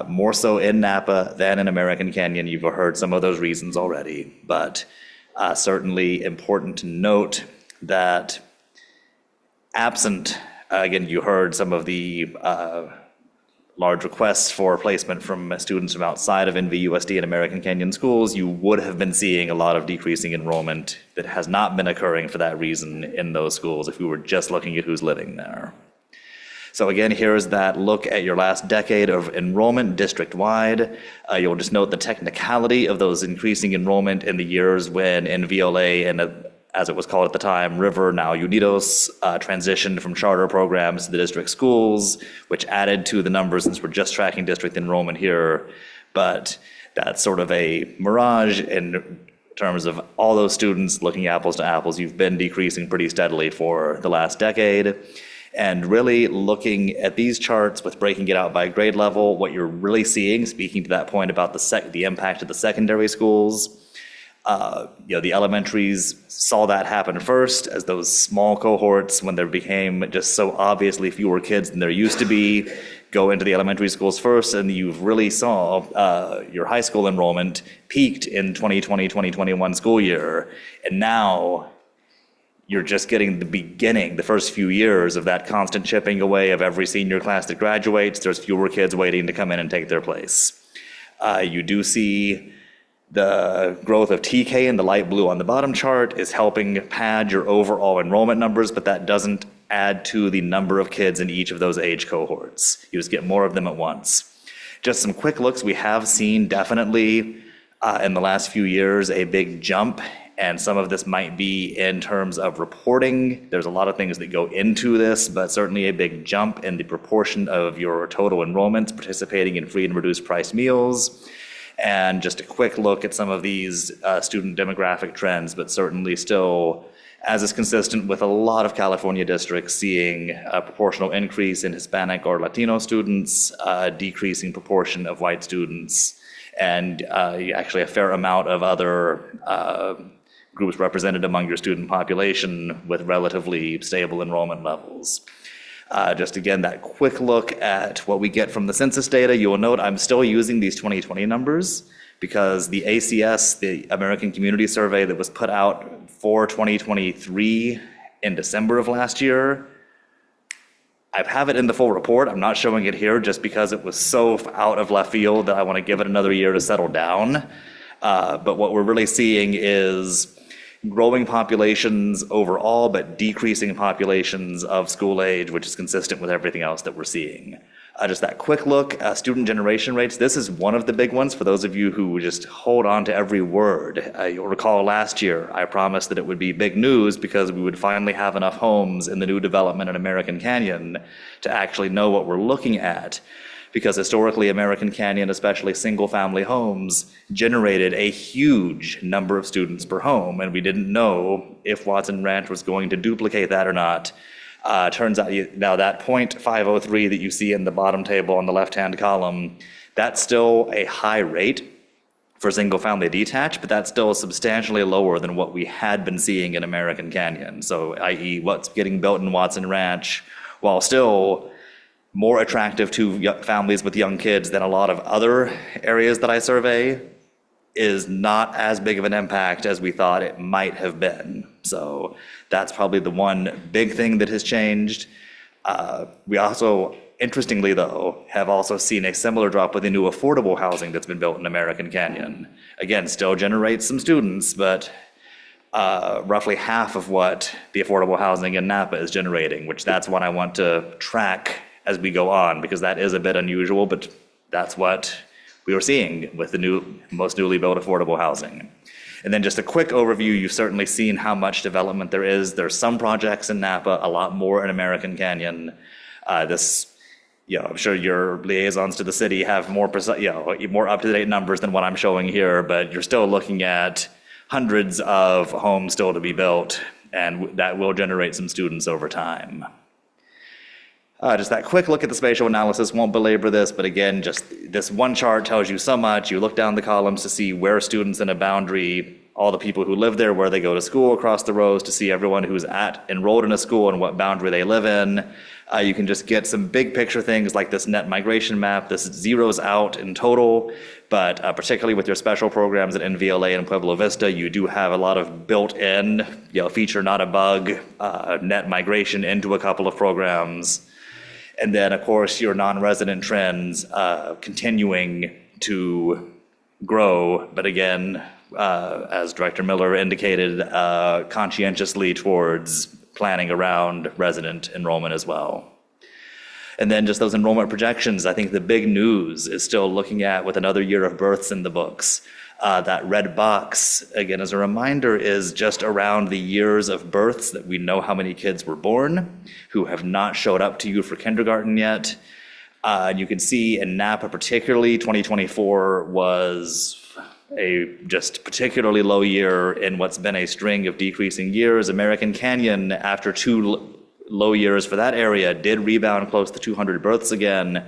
more so in Napa than in American Canyon. You've heard some of those reasons already, but certainly important to note that absent, again, you heard some of the large requests for placement from students from outside of NVUSD and American Canyon schools. You would have been seeing a lot of decreasing enrollment that has not been occurring for that reason in those schools if we were just looking at who's living there. So again, here's that look at your last decade of enrollment district-wide. You'll just note the technicality of those increasing enrollment in the years when NVLA and as it was called at the time, River, now Unidos, transitioned from charter programs to the district schools, which added to the numbers since we're just tracking district enrollment here. But that's sort of a mirage in terms of all those students looking apples to apples. You've been decreasing pretty steadily for the last decade. And really looking at these charts with breaking it out by grade level, what you're really seeing, speaking to that point about the impact of the secondary schools, the elementaries saw that happen first as those small cohorts, when there became just so obviously fewer kids than there used to be, go into the elementary schools first, and you really saw your high school enrollment peaked in 2020-2021 school year. And now you're just getting the beginning, the first few years of that constant chipping away of every senior class that graduates. There's fewer kids waiting to come in and take their place. You do see the growth of TK in the light blue on the bottom chart is helping pad your overall enrollment numbers, but that doesn't add to the number of kids in each of those age cohorts. You just get more of them at once. Just some quick looks. We have seen definitely in the last few years a big jump, and some of this might be in terms of reporting. There's a lot of things that go into this, but certainly a big jump in the proportion of your total enrollments participating in free and reduced price meals. And just a quick look at some of these student demographic trends, but certainly still, as is consistent with a lot of California districts, seeing a proportional increase in Hispanic or Latino students, decreasing proportion of white students, and actually a fair amount of other groups represented among your student population with relatively stable enrollment levels. Just again, that quick look at what we get from the census data, you will note I'm still using these 2020 numbers because the ACS, the American Community Survey that was put out for 2023 in December of last year, I have it in the full report. I'm not showing it here just because it was so out of left field that I want to give it another year to settle down. But what we're really seeing is growing populations overall, but decreasing populations of school age, which is consistent with everything else that we're seeing. Just that quick look, student generation rates. This is one of the big ones for those of you who just hold on to every word. You'll recall last year, I promised that it would be big news because we would finally have enough homes in the new development in American Canyon to actually know what we're looking at. Because historically, American Canyon, especially single-family homes, generated a huge number of students per home, and we didn't know if Watson Ranch was going to duplicate that or not. Turns out now that 0.503 that you see in the bottom table on the left-hand column, that's still a high rate for single-family detached, but that's still substantially lower than what we had been seeing in American Canyon. So, i.e., what's getting built in Watson Ranch, while still more attractive to families with young kids than a lot of other areas that I survey, is not as big of an impact as we thought it might have been. So that's probably the one big thing that has changed. We also, interestingly though, have also seen a similar drop with the new affordable housing that's been built in American Canyon. Again, still generates some students, but roughly half of what the affordable housing in Napa is generating, which that's one I want to track as we go on, because that is a bit unusual, but that's what we were seeing with the most newly built affordable housing. And then just a quick overview, you've certainly seen how much development there is. There's some projects in Napa, a lot more in American Canyon. I'm sure your liaisons to the city have more up-to-date numbers than what I'm showing here, but you're still looking at hundreds of homes still to be built, and that will generate some students over time. Just that quick look at the spatial analysis, won't belabor this, but again, just this one chart tells you so much. You look down the columns to see where students in a boundary, all the people who live there, where they go to school across the rows, to see everyone who's enrolled in a school and what boundary they live in. You can just get some big picture things like this net migration map. This zeroes out in total, but particularly with your special programs at NVLA and Pueblo Vista, you do have a lot of built-in, feature not a bug, net migration into a couple of programs. And then, of course, your non-resident trends continuing to grow, but again, as Director Miller indicated, conscientiously towards planning around resident enrollment as well. And then just those enrollment projections, I think the big news is still looking at with another year of births in the books. That red box, again, as a reminder, is just around the years of births that we know how many kids were born who have not showed up to you for kindergarten yet. And you can see in Napa particularly, 2024 was a just particularly low year in what's been a string of decreasing years. American Canyon, after two low years for that area, did rebound close to 200 births again,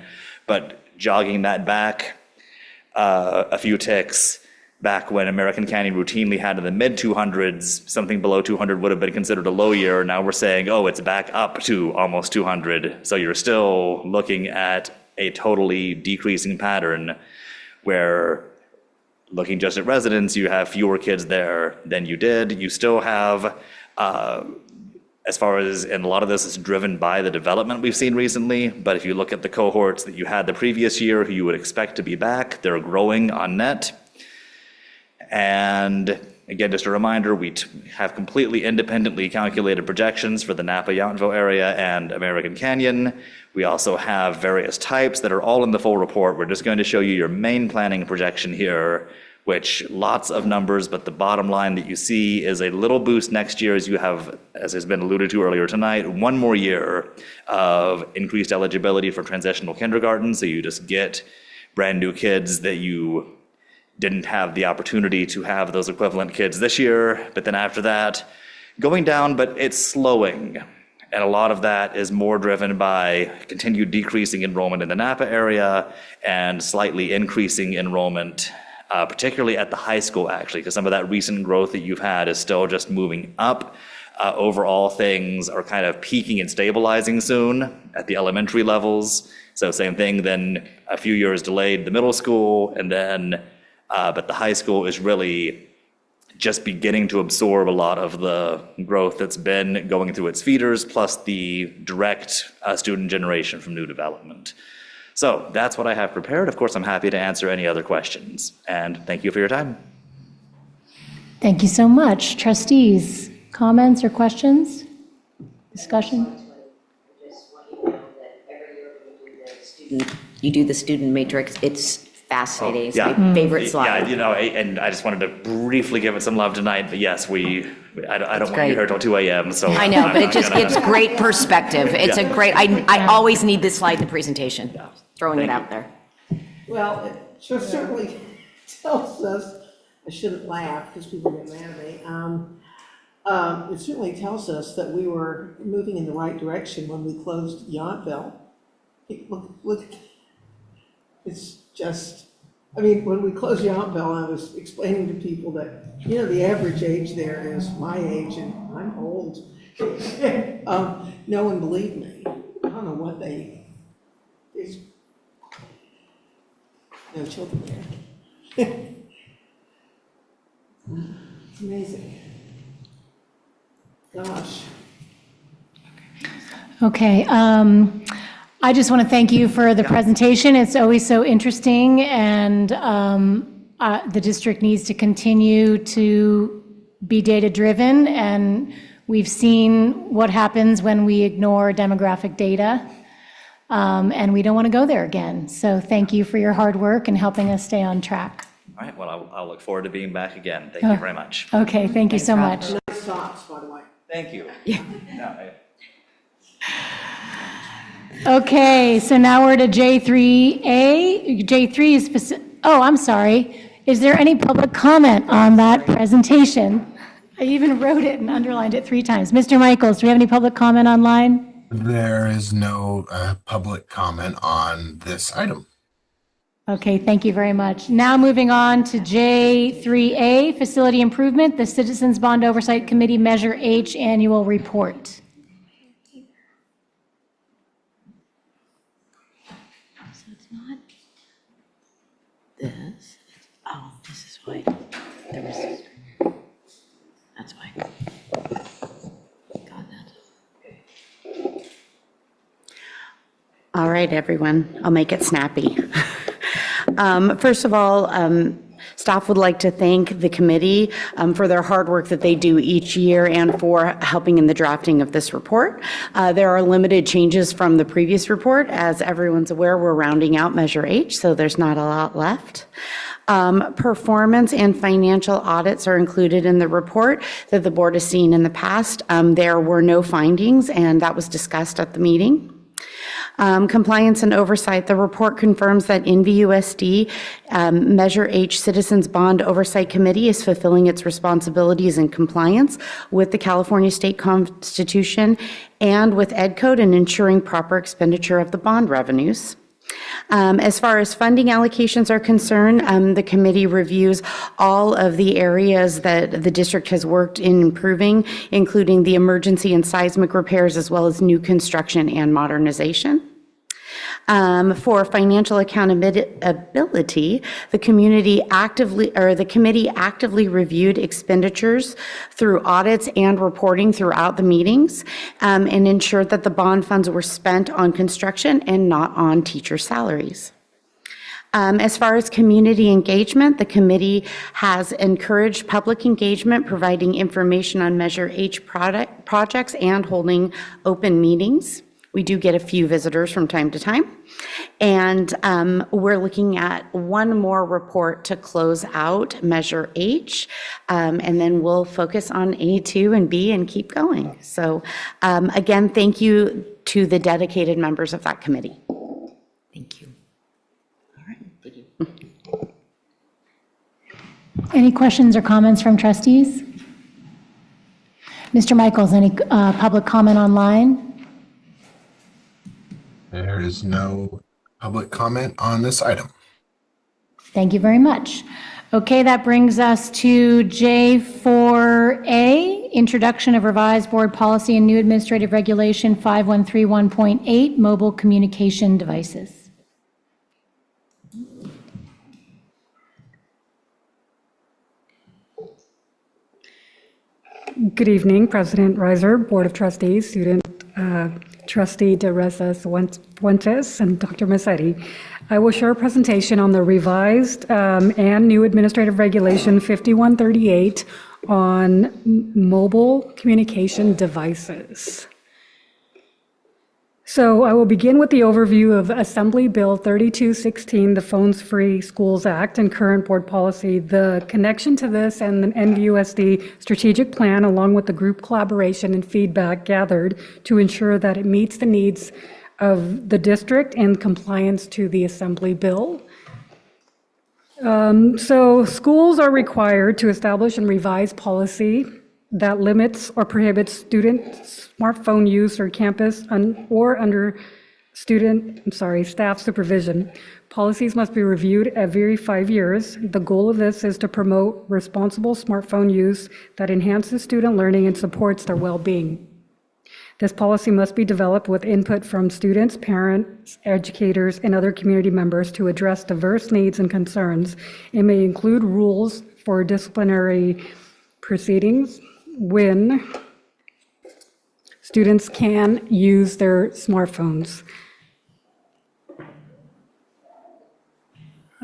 but jogging that back a few ticks, back when American Canyon routinely had in the mid-200s, something below 200 would have been considered a low year. Now we're saying, oh, it's back up to almost 200. So you're still looking at a totally decreasing pattern where, looking just at residents, you have fewer kids there than you did. You still have, as far as, and a lot of this is driven by the development we've seen recently, but if you look at the cohorts that you had the previous year who you would expect to be back, they're growing on net. And again, just a reminder, we have completely independently calculated projections for the Napa-Yountville area and American Canyon. We also have various types that are all in the full report. We're just going to show you your main planning projection here, which lots of numbers, but the bottom line that you see is a little boost next year as you have, as has been alluded to earlier tonight, one more year of increased eligibility for transitional kindergarten. So you just get brand new kids that you didn't have the opportunity to have those equivalent kids this year, but then after that, going down, but it's slowing. And a lot of that is more driven by continued decreasing enrollment in the Napa area and slightly increasing enrollment, particularly at the high school, actually, because some of that recent growth that you've had is still just moving up. Overall, things are kind of peaking and stabilizing soon at the elementary levels. So same thing, then a few years delayed the middle school, and then, but the high school is really just beginning to absorb a lot of the growth that's been going through its feeders, plus the direct student generation from new development. So that's what I have prepared. Of course, I'm happy to answer any other questions, and thank you for your time. Thank you so much. Trustees, comments or questions? Discussion? You do the student matrix. It's fascinating. It's Yeah. my favorite slide. Yeah, you know, and I just wanted to briefly give it some love tonight, but yes, I don't want you great. here till 2 a.m., so. I know, but I'm it just gonna- gives great perspective. It's a great, I always need this slide in the presentation. Throwing it out there. Well, it certainly tells us, I shouldn't laugh because people get mad at me. It certainly tells us that we were moving in the right direction when we closed Yountville. Look, it's just, I mean, when we closed Yountville, I was explaining to people that, you know, the average age there is my age, and I'm old. No one believed me. I don't know what there's no children there. It's amazing. Gosh. Okay, I just want to thank you for the presentation. It's always so interesting, and the district needs to continue to be data-driven, and we've seen what happens when we ignore demographic data, and we don't want to go there again. So thank you for your hard work and helping us stay on track. All right, well, I'll look forward to being back again. Thank you very much. Okay, thank you so much. Nice socks, by the way. Thank you. Okay, so now we're to J3A. J3 is, oh, I'm sorry. Is there any public comment on that presentation? I even wrote it and underlined it 3 times. Mr. Michaels, do we have any public comment online? There is no public comment on this item. Okay, thank you very much. Now moving on to J3A, Facility Improvement, the Citizens Bond Oversight Committee Measure H Annual Report. So it's not this. Oh, this is why there was. That's why. Got that. All right, everyone. I'll make it snappy. First of all, staff would like to thank the committee for their hard work that they do each year and for helping in the drafting of this report. There are limited changes from the previous report. As everyone's aware, we're rounding out Measure H, so there's not a lot left. Performance and financial audits are included in the report that the board has seen in the past. There were no findings, and that was discussed at the meeting. Compliance and oversight, the report confirms that NVUSD Measure H Citizens Bond Oversight Committee is fulfilling its responsibilities in compliance with the California State Constitution and with Ed Code and ensuring proper expenditure of the bond revenues. As far as funding allocations are concerned, the committee reviews all of the areas that the district has worked in improving, including the emergency and seismic repairs, as well as new construction and modernization. For financial accountability, the committee actively reviewed expenditures through audits and reporting throughout the meetings, and ensured that the bond funds were spent on construction and not on teacher salaries. As far as community engagement, the committee has encouraged public engagement, providing information on Measure H projects and holding open meetings. We do get a few visitors from time to time. And we're looking at one more report to close out Measure H, and then we'll focus on A2 and B and keep going. So again, thank you to the dedicated members of that committee. Thank you. All right, thank you. Any questions or comments from trustees? Mr. Michaels, any public comment online? There is no public comment on this item. Thank you very much. Okay, that brings us to J4A, Introduction of revised board policy and new administrative regulation 5131.8, mobile communication devices. Good evening, President Reiser, Board of Trustees, Student Trustee Teresa Fuentes, and Dr. Massetti. I will share a presentation on the revised and new administrative regulation 5138 on mobile communication devices. So I will begin with the overview of Assembly Bill 3216, the Phones Free Schools Act, and current board policy. The connection to this and the NVUSD strategic plan, along with the group collaboration and feedback gathered to ensure that it meets the needs of the district and compliance to the Assembly Bill. So schools are required to establish and revise policy that limits or prohibits student smartphone use or campus or under staff supervision. Policies must be reviewed every 5 years. The goal of this is to promote responsible smartphone use that enhances student learning and supports their well-being. This policy must be developed with input from students, parents, educators, and other community members to address diverse needs and concerns. It may include rules for disciplinary proceedings when students can use their smartphones.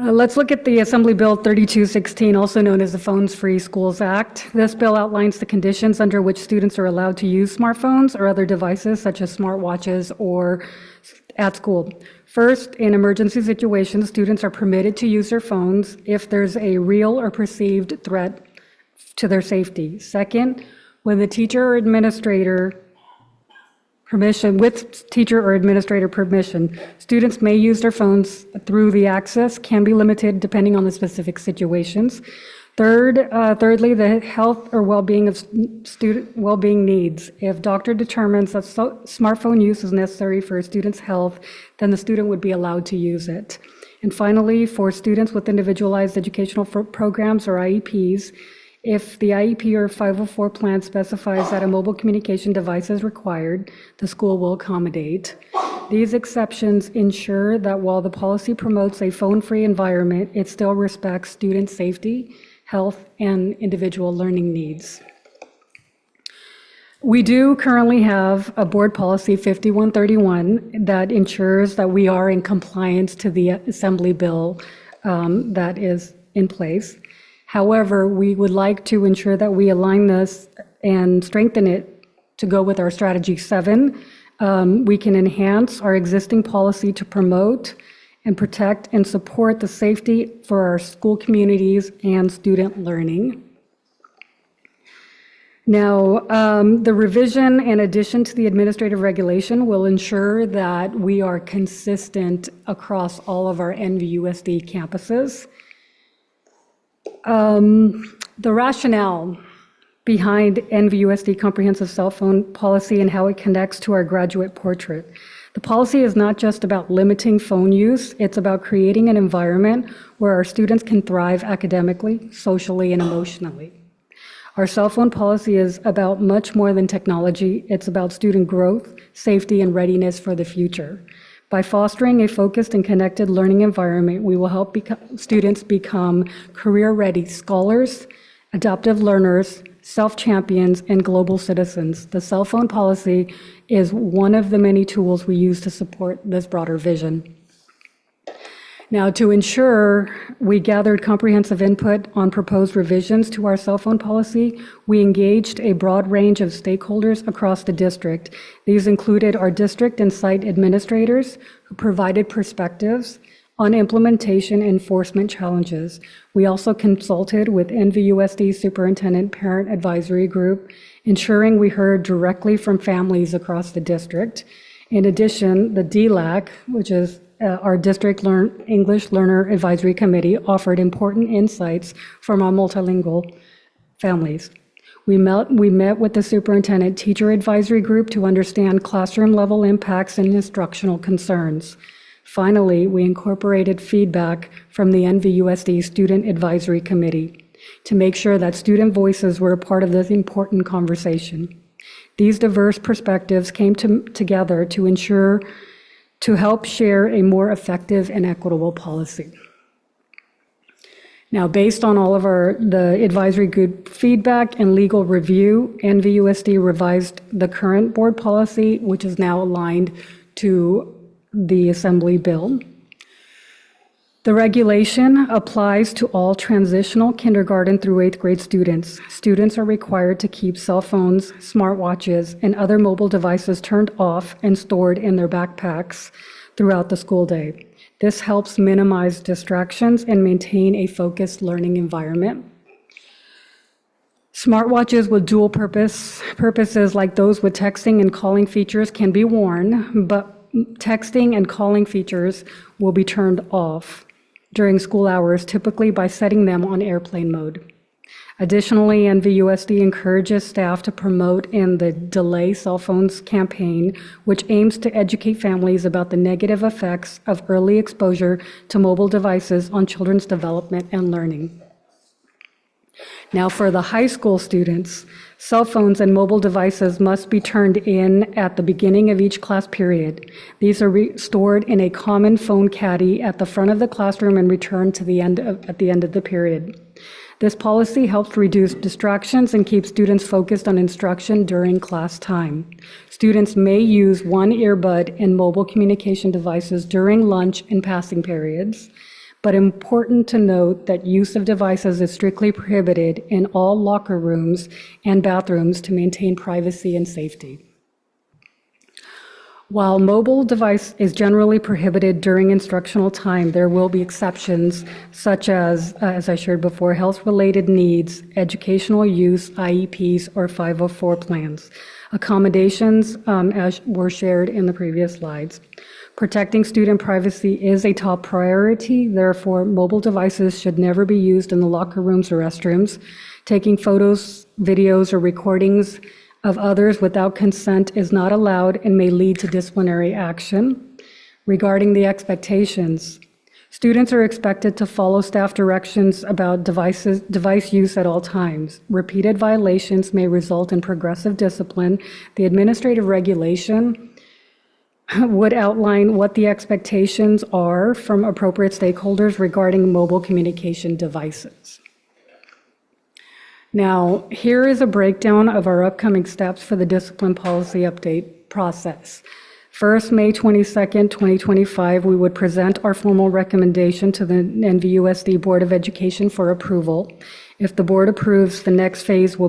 Let's look at the Assembly Bill 3216, also known as the Phones Free Schools Act. This bill outlines the conditions under which students are allowed to use smartphones or other devices such as smartwatches or at school. First, in emergency situations, students are permitted to use their phones if there's a real or perceived threat to their safety. Second, when the teacher or administrator permission, with teacher or administrator permission, students may use their phones through the access, can be limited depending on the specific situations. Thirdly, the health or well-being of student well-being needs. If doctor determines that smartphone use is necessary for a student's health, then the student would be allowed to use it. And finally, for students with individualized educational programs or IEPs, if the IEP or 504 plan specifies that a mobile communication device is required, the school will accommodate. These exceptions ensure that while the policy promotes a phone-free environment, it still respects student safety, health, and individual learning needs. We do currently have a board policy 5131 that ensures that we are in compliance to the Assembly Bill that is in place. However, we would like to ensure that we align this and strengthen it to go with our Strategy 7. We can enhance our existing policy to promote and protect and support the safety for our school communities and student learning. Now, the revision and addition to the administrative regulation will ensure that we are consistent across all of our NVUSD campuses. The rationale behind NVUSD comprehensive cell phone policy and how it connects to our graduate portrait. The policy is not just about limiting phone use, it's about creating an environment where our students can thrive academically, socially, and emotionally. Our cell phone policy is about much more than technology. It's about student growth, safety, and readiness for the future. By fostering a focused and connected learning environment, we will help students become career-ready scholars, adaptive learners, self-champions, and global citizens. The cell phone policy is one of the many tools we use to support this broader vision. Now, to ensure we gathered comprehensive input on proposed revisions to our cell phone policy, we engaged a broad range of stakeholders across the district. These included our district and site administrators who provided perspectives on implementation and enforcement challenges. We also consulted with NVUSD Superintendent Parent Advisory Group, ensuring we heard directly from families across the district. In addition, the DLAC, which is our District English Learner Advisory Committee, offered important insights from our multilingual families. We met with the Superintendent Teacher Advisory Group to understand classroom level impacts and instructional concerns. Finally, we incorporated feedback from the NVUSD Student Advisory Committee. to make sure that student voices were a part of this important conversation. These diverse perspectives came together to help share a more effective and equitable policy. Now, based on all of the advisory group feedback and legal review, NVUSD revised the current board policy, which is now aligned to the Assembly bill. The regulation applies to all transitional kindergarten through 8th grade students. Students are required to keep cell phones, smartwatches, and other mobile devices turned off and stored in their backpacks throughout the school day. This helps minimize distractions and maintain a focused learning environment. Smartwatches with dual purposes like those with texting and calling features can be worn, but texting and calling features will be turned off during school hours, typically by setting them on airplane mode. Additionally, NVUSD encourages staff to promote in the Delay Cell Phones campaign, which aims to educate families about the negative effects of early exposure to mobile devices on children's development and learning. Now, for the high school students, cell phones and mobile devices must be turned in at the beginning of each class period. These are stored in a common phone caddy at the front of the classroom and returned at the end of the period. This policy helps reduce distractions and keep students focused on instruction during class time. Students may use one earbud and mobile communication devices during lunch and passing periods, but important to note that use of devices is strictly prohibited in all locker rooms and bathrooms to maintain privacy and safety. While mobile device is generally prohibited during instructional time, there will be exceptions such as I shared before, health-related needs, educational use, IEPs, or 504 plans. Accommodations, as were shared in the previous slides. Protecting student privacy is a top priority. Therefore, mobile devices should never be used in the locker rooms or restrooms. Taking photos, videos, or recordings of others without consent is not allowed and may lead to disciplinary action. Regarding the expectations, students are expected to follow staff directions about device use at all times. Repeated violations may result in progressive discipline. The administrative regulation would outline what the expectations are from appropriate stakeholders regarding mobile communication devices. Now, here is a breakdown of our upcoming steps for the discipline policy update process. First, May 22nd, 2025, we would present our formal recommendation to the NVUSD Board of Education for approval. If the board approves, the next phase will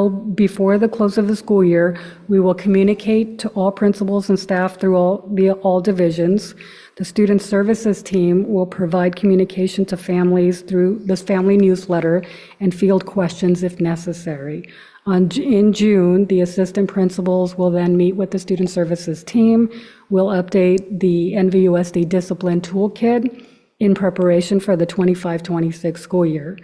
before the close of the school year, we will communicate to all principals and staff through all divisions. The Student Services team will provide communication to families through this family newsletter and field questions if necessary. In June, the assistant principals will then meet with the Student Services team. We'll update the NVUSD Discipline Toolkit in preparation for the 25-26 school year.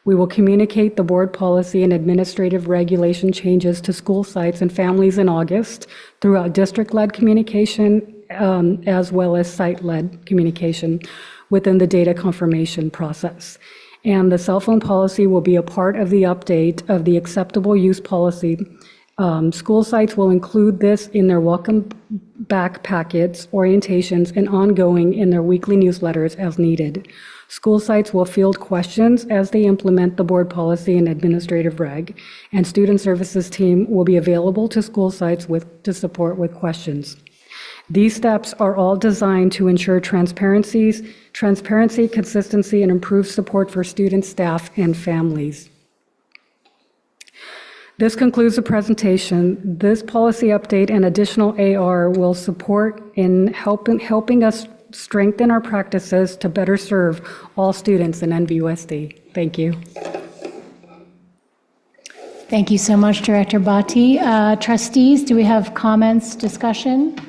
We will communicate the board policy and administrative regulation changes to school sites and families in August throughout district-led communication as well as site-led communication within the data confirmation process. And the cell phone policy will be a part of the update of the acceptable use policy. School sites will include this in their welcome back packets, orientations, and ongoing in their weekly newsletters as needed. School sites will field questions as they implement the board policy and administrative reg, and Student Services team will be available to school sites to support with questions. These steps are all designed to ensure transparency, consistency, and improved support for students, staff, and families. This concludes the presentation. This policy update and additional AR will support in helping us strengthen our practices to better serve all students in NVUSD. Thank you. Thank you so much, Director Bhatti. Trustees, do we have comments, discussion?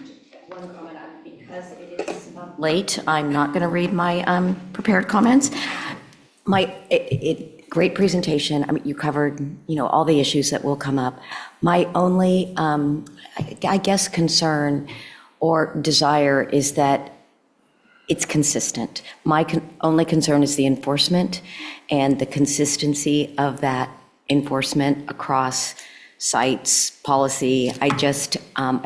Late. I'm not going to read my prepared comments. Great presentation. I mean, you covered, all the issues that will come up. My only, I guess, concern or desire is that it's consistent. My only concern is the enforcement and the consistency of that enforcement across sites, policy. I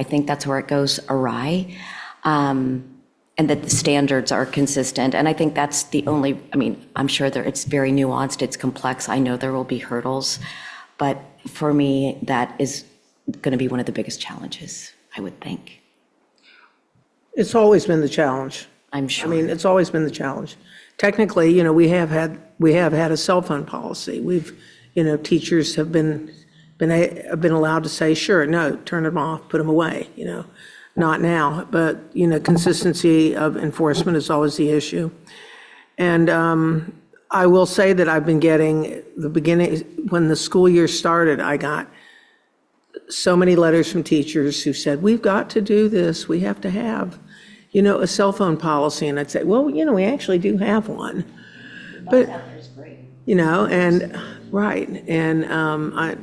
think that's where it goes awry. And that the standards are consistent. And I think that's the only, I'm sure it's very nuanced, it's complex. I know there will be hurdles, but for me, that is going to be one of the biggest challenges, I would think. It's always been the challenge. I'm sure. It's always been the challenge. Technically, we have had a cell phone policy. Teachers have been allowed to say, sure, no, turn them off, put them away, Not now, but, consistency of enforcement is always the issue. And I will say that I've been getting, when the school year started, I got so many letters from teachers who said, we've got to do this, we have to have, a cell phone policy. And I'd say, well, we actually do have one. But, right. And I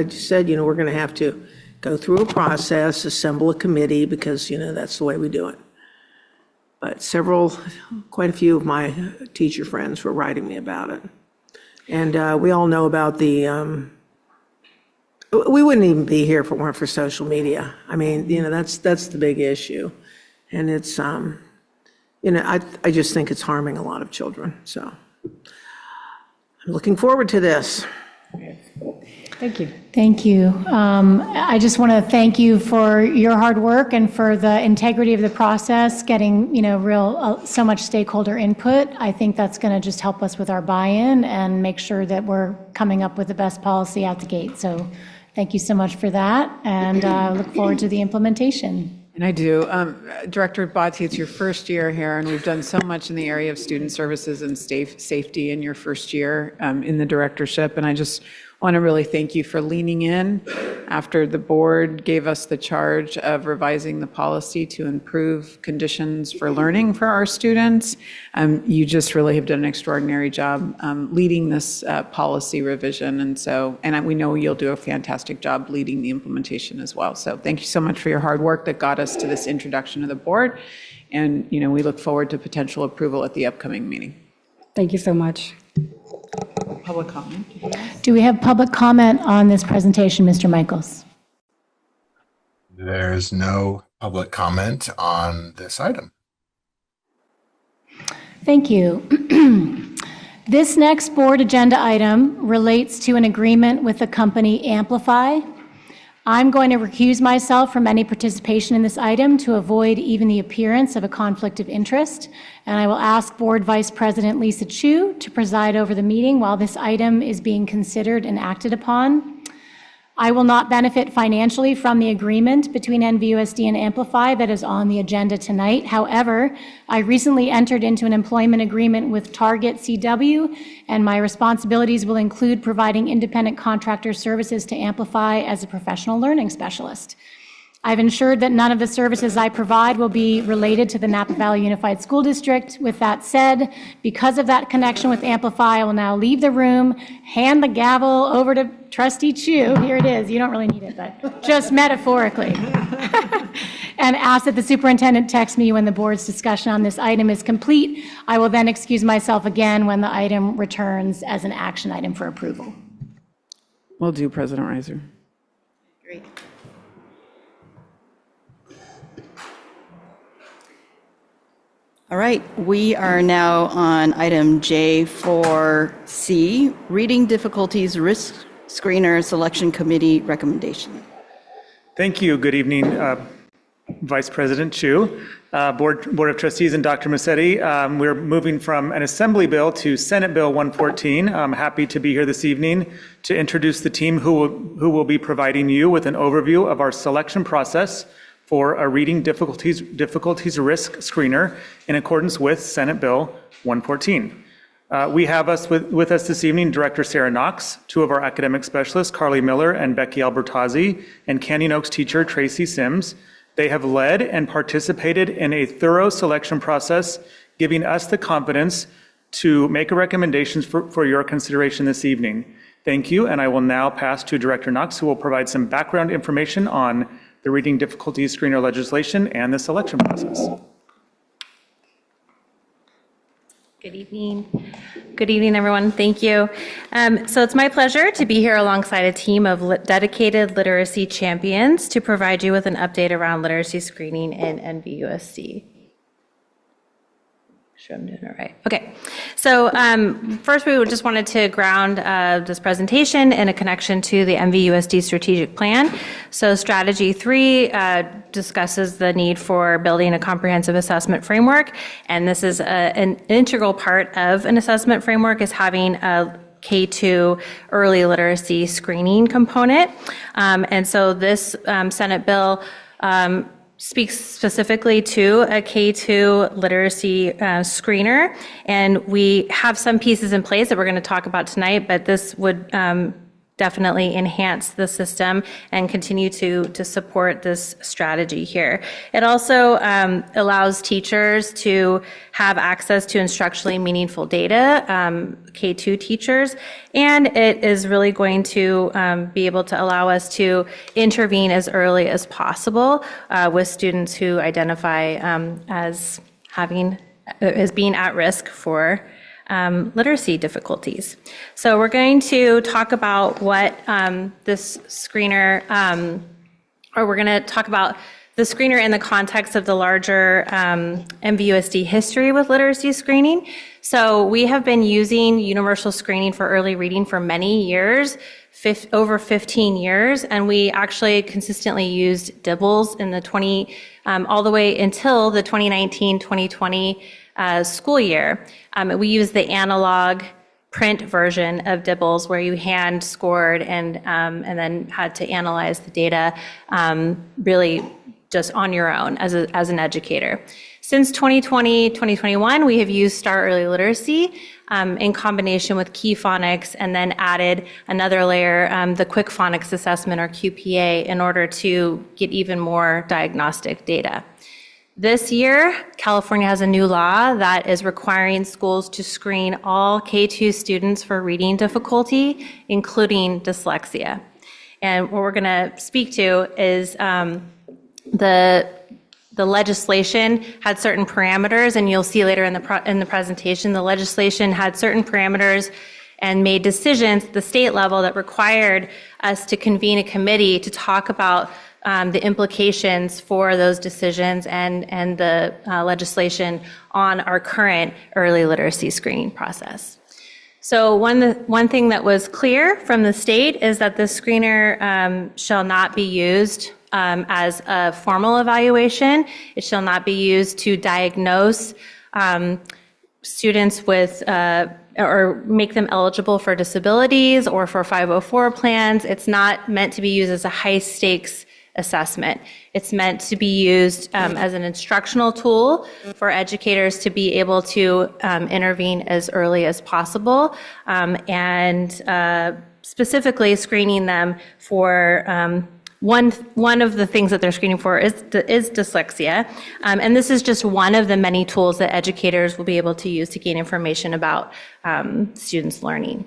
just said, we're going to have to go through a process, assemble a committee, because, that's the way we do it. But quite a few of my teacher friends were writing me about it. And we all know about we wouldn't even be here if it weren't for social media. That's the big issue. And it's, I just think it's harming a lot of children. So I'm looking forward to this. Thank you. Thank you. I just want to thank you for your hard work and for the integrity of the process, getting, so much stakeholder input. I think that's going to just help us with our buy-in and make sure that we're coming up with the best policy out the gate. So thank you so much for that, and look forward to the implementation. And I do. Director Bhatti, it's your first year here, and we've done so much in the area of student services and safety in your first year in the directorship. And I just want to really thank you for leaning in after the board gave us the charge of revising the policy to improve conditions for learning for our students. You just really have done an extraordinary job leading this policy revision. And we know you'll do a fantastic job leading the implementation as well. So thank you so much for your hard work that got us to this introduction to the board. And, we look forward to potential approval at the upcoming meeting. Thank you so much. Public comment? Do we have public comment on this presentation, Mr. Michaels? There's no public comment on this item. Thank you. This next board agenda item relates to an agreement with the company Amplify. I'm going to recuse myself from any participation in this item to avoid even the appearance of a conflict of interest, and I will ask Board Vice President Lisa Chu to preside over the meeting while this item is being considered and acted upon. I will not benefit financially from the agreement between NVUSD and Amplify that is on the agenda tonight. However, I recently entered into an employment agreement with Target CW, and my responsibilities will include providing independent contractor services to Amplify as a professional learning specialist. I've ensured that none of the services I provide will be related to the Napa Valley Unified School District. With that said, because of that connection with Amplify, I will now leave the room, hand the gavel over to Trustee Chu. Here it is. You don't really need it, but just metaphorically. And ask that the superintendent text me when the board's discussion on this item is complete. I will then excuse myself again when the item returns as an action item for approval. Will do, President Reiser. Great. All right, we are now on item J4C, Reading Difficulties Risk Screener Selection Committee Recommendation. Thank you. Good evening, Vice President Chu, Board of Trustees, and Dr. Musetti. We're moving from an Assembly bill to Senate Bill 114. I'm happy to be here this evening to introduce the team who will be providing you with an overview of our selection process for a reading difficulties risk screener in accordance with Senate Bill 114. We have with us this evening Director Sarah Knox, two of our academic specialists, Carly Miller and Becky Albertazzi, and Canyon Oaks teacher Tracy Sims. They have led and participated in a thorough selection process, giving us the confidence to make recommendations for your consideration this evening. Thank you, and I will now pass to Director Knox, who will provide some background information on the reading difficulties screener legislation and the selection process. Good evening. Good evening, everyone. Thank you. So it's my pleasure to be here alongside a team of dedicated literacy champions to provide you with an update around literacy screening in NVUSD. Sure I'm doing it right. Okay. So first, we just wanted to ground this presentation in a connection to the NVUSD strategic plan. So strategy 3 discusses the need for building a comprehensive assessment framework. And this is an integral part of an assessment framework is having a K-2 early literacy screening component. And so this Senate bill speaks specifically to a K-2 literacy screener. And we have some pieces in place that we're going to talk about tonight, but this would definitely enhance the system and continue to support this strategy here. It also allows teachers to have access to instructionally meaningful data, K-2 teachers, and it is really going to be able to allow us to intervene as early as possible with students who identify as being at risk for literacy difficulties. So we're going to talk about what this screener, or we're going to talk about the screener in the context of the larger NVUSD history with literacy screening. So we have been using universal screening for early reading for many years, over 15 years, and we actually consistently used DIBELS in the all the way until the 2019-2020 school year. We use the analog print version of DIBELS where you hand scored and then had to analyze the data really just on your own as an educator. Since 2020, 2021, we have used STAR Early Literacy in combination with Key Phonics and then added another layer, the Quick Phonics Assessment or QPA, in order to get even more diagnostic data. This year, California has a new law that is requiring schools to screen all K-2 students for reading difficulty, including dyslexia. And what we're going to speak to is the legislation had certain parameters, and you'll see later in the presentation, the legislation had certain parameters and made decisions at the state level that required us to convene a committee to talk about the implications for those decisions and the legislation on our current early literacy screening process. So one thing that was clear from the state is that the screener shall not be used as a formal evaluation. It shall not be used to diagnose students with or make them eligible for disabilities or for 504 plans. It's not meant to be used as a high stakes assessment. It's meant to be used as an instructional tool for educators to be able to intervene as early as possible, and specifically screening them for one of the things that they're screening for is dyslexia, and this is just one of the many tools that educators will be able to use to gain information about students' learning.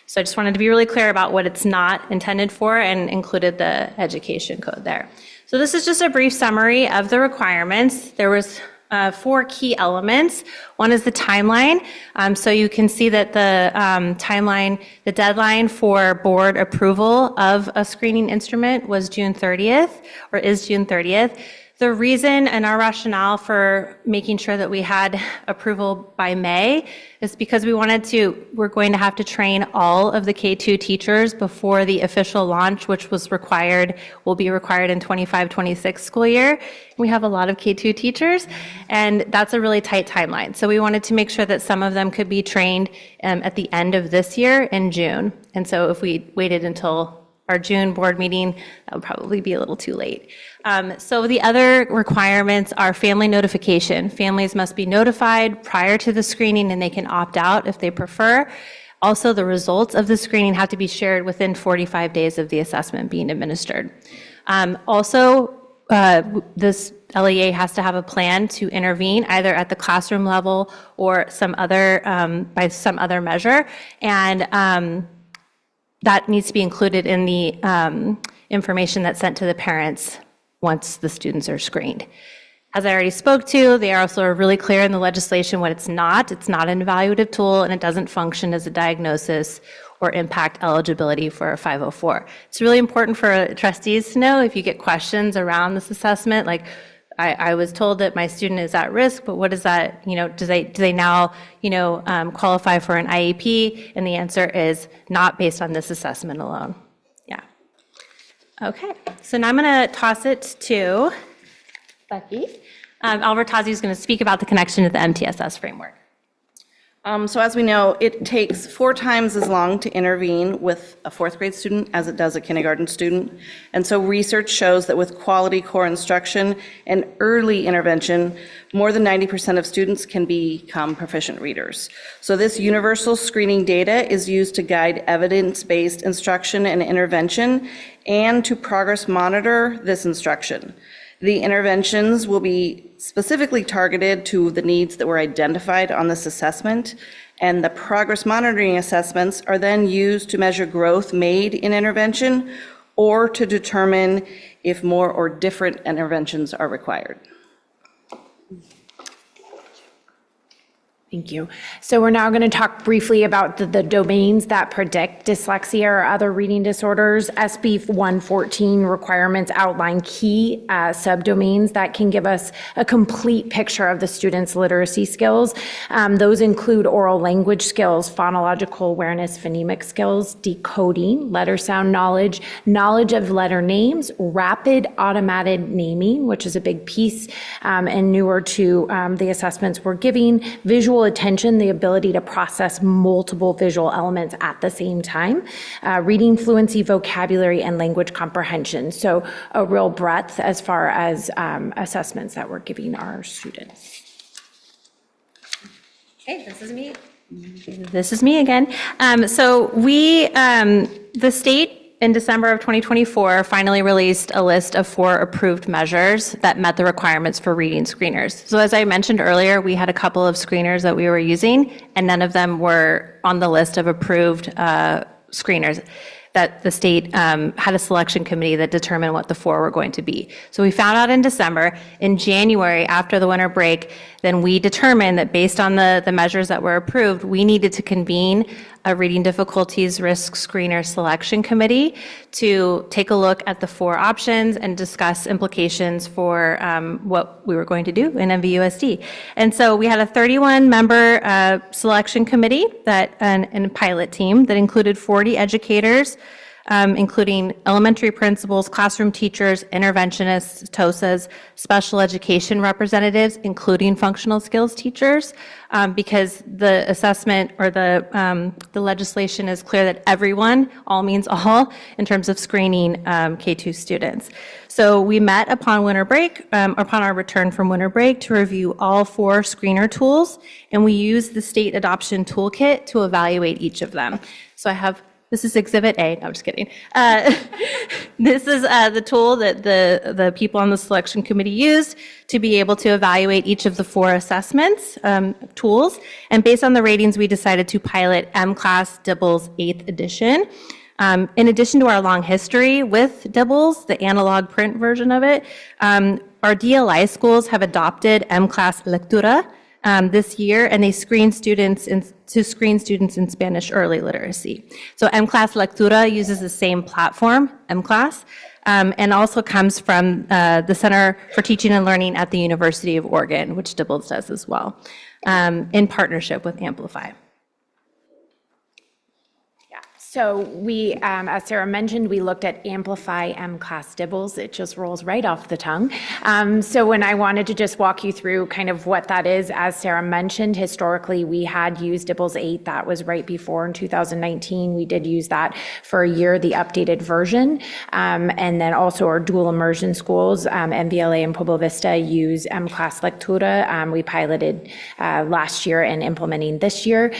So I just wanted to be really clear about what it's not intended for and included the education code there. So this is just a brief summary of the requirements. There was 4 key elements. One is the timeline. So you can see that the timeline, the deadline for board approval of a screening instrument was June 30th, or is June 30th. The reason and our rationale for making sure that we had approval by May is because we're going to have to train all of the K-2 teachers before the official launch, which will be required in 25-26 school year. We have a lot of K-2 teachers, and that's a really tight timeline. So we wanted to make sure that some of them could be trained at the end of this year in June. And so if we waited until our June board meeting, that would probably be a little too late. So the other requirements are family notification. Families must be notified prior to the screening, and they can opt out if they prefer. Also, the results of the screening have to be shared within 45 days of the assessment being administered. This LEA has to have a plan to intervene either at the classroom level or by some other measure, and that needs to be included in the information that's sent to the parents once the students are screened. As I already spoke to, they also are really clear in the legislation what it's not. It's not an evaluative tool, and it doesn't function as a diagnosis or impact eligibility for a 504. It's really important for trustees to know if you get questions around this assessment, like I was told that my student is at risk, but what is that, do they now, qualify for an IEP? And the answer is not based on this assessment alone. Yeah. Okay, so now I'm going to toss it to Becky. Albert Tazi is going to speak about the connection to the MTSS framework. So as we know, it takes 4 times as long to intervene with a 4th grade student as it does a kindergarten student. And so research shows that with quality core instruction and early intervention, more than 90% of students can become proficient readers. So this universal screening data is used to guide evidence-based instruction and intervention and to progress monitor this instruction. The interventions will be specifically targeted to the needs that were identified on this assessment, and the progress monitoring assessments are then used to measure growth made in intervention or to determine if more or different interventions are required. Thank you. So we're now going to talk briefly about the domains that predict dyslexia or other reading disorders. SB 114 requirements outline key subdomains that can give us a complete picture of the student's literacy skills. Those include oral language skills, phonological awareness, phonemic skills, decoding, letter sound knowledge, knowledge of letter names, rapid automated naming, which is a big piece and newer to the assessments we're giving, visual attention, the ability to process multiple visual elements at the same time, reading fluency, vocabulary, and language comprehension. So a real breadth as far as assessments that we're giving our students. Okay, this is me. This is me again. So the state in December of 2024 finally released a list of 4 approved measures that met the requirements for reading screeners. So as I mentioned earlier, we had a couple of screeners that we were using, and none of them were on the list of approved screeners that the state had a selection committee that determined what the 4 were going to be. So we found out in December. In January, after the winter break, then we determined that based on the measures that were approved, we needed to convene a reading difficulties risk screener selection committee to take a look at the 4 options and discuss implications for what we were going to do in MVUSD. And so we had a 31-member selection committee and a pilot team that included 40 educators, including elementary principals, classroom teachers, interventionists, TOSAs, special education representatives, including functional skills teachers, because the assessment or the legislation is clear that everyone, all means all, in terms of screening K-2 students. So we met upon winter break, upon our return from winter break, to review all 4 screener tools, and we used the state adoption toolkit to evaluate each of them. So this is Exhibit A. No, I'm just kidding. This is the tool that the people on the selection committee used to be able to evaluate each of the 4 assessments tools. And based on the ratings, we decided to pilot M-Class DIBELS 8th edition. In addition to our long history with DIBELS, the analog print version of it, our DLI schools have adopted M-Class Lectura this year, and they screen students in Spanish early literacy. So M-Class Lectura uses the same platform, M-Class, and also comes from the Center for Teaching and Learning at the University of Oregon, which DIBELS does as well, in partnership with Amplify. So we, as Sarah mentioned, we looked at Amplify M-Class DIBELS. It just rolls right off the tongue. So when I wanted to just walk you through kind of what that is, as Sarah mentioned, historically we had used DIBELS 8. That was right before in 2019. We did use that for a year, the updated version. And then also our dual immersion schools, MVLA and Pueblo Vista, use M-Class Lectura. We piloted last year and implementing this year.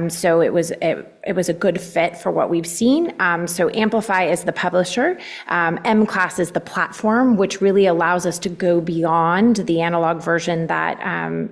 So it it was a good fit for what we've seen. So Amplify is the publisher. M-Class is the platform, which really allows us to go beyond the analog version that,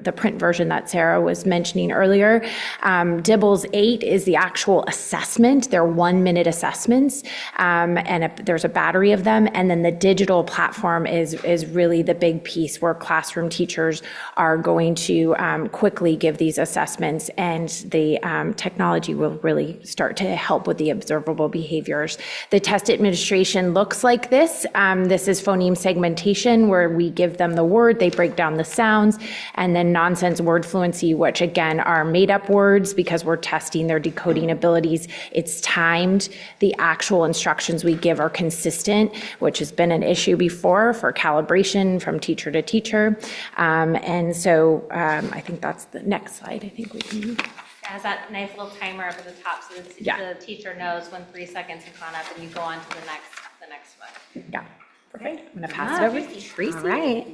the print version that Sarah was mentioning earlier. DIBELS 8 is the actual assessment. They're 1-minute assessments, and there's a battery of them. And then the digital platform is really the big piece where classroom teachers are going to quickly give these assessments, and the technology will really start to help with the observable behaviors. The test administration looks like this. This is phoneme segmentation, where we give them the word, they break down the sounds, and then nonsense word fluency, which again are made up words because we're testing their decoding abilities. It's timed. The actual instructions we give are consistent, which has been an issue before for calibration from teacher to teacher. And so I think that's the next slide. I think we can. It has that nice little timer up at the top, so the teacher knows when 3 seconds have gone up, and you go on to the next one. Yeah, perfect. I'm going to pass it over to Tracy. All right.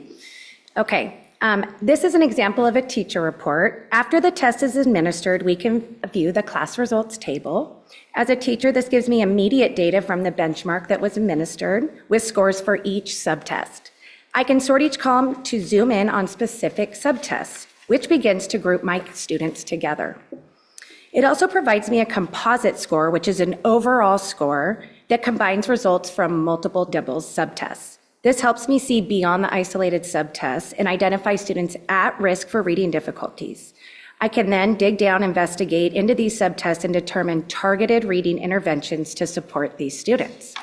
Okay. This is an example of a teacher report. After the test is administered, we can view the class results table. As a teacher, this gives me immediate data from the benchmark that was administered with scores for each subtest. I can sort each column to zoom in on specific subtests, which begins to group my students together. It also provides me a composite score, which is an overall score that combines results from multiple DIBELS subtests. This helps me see beyond the isolated subtests and identify students at risk for reading difficulties. I can then dig down, investigate into these subtests, and determine targeted reading interventions to support these students.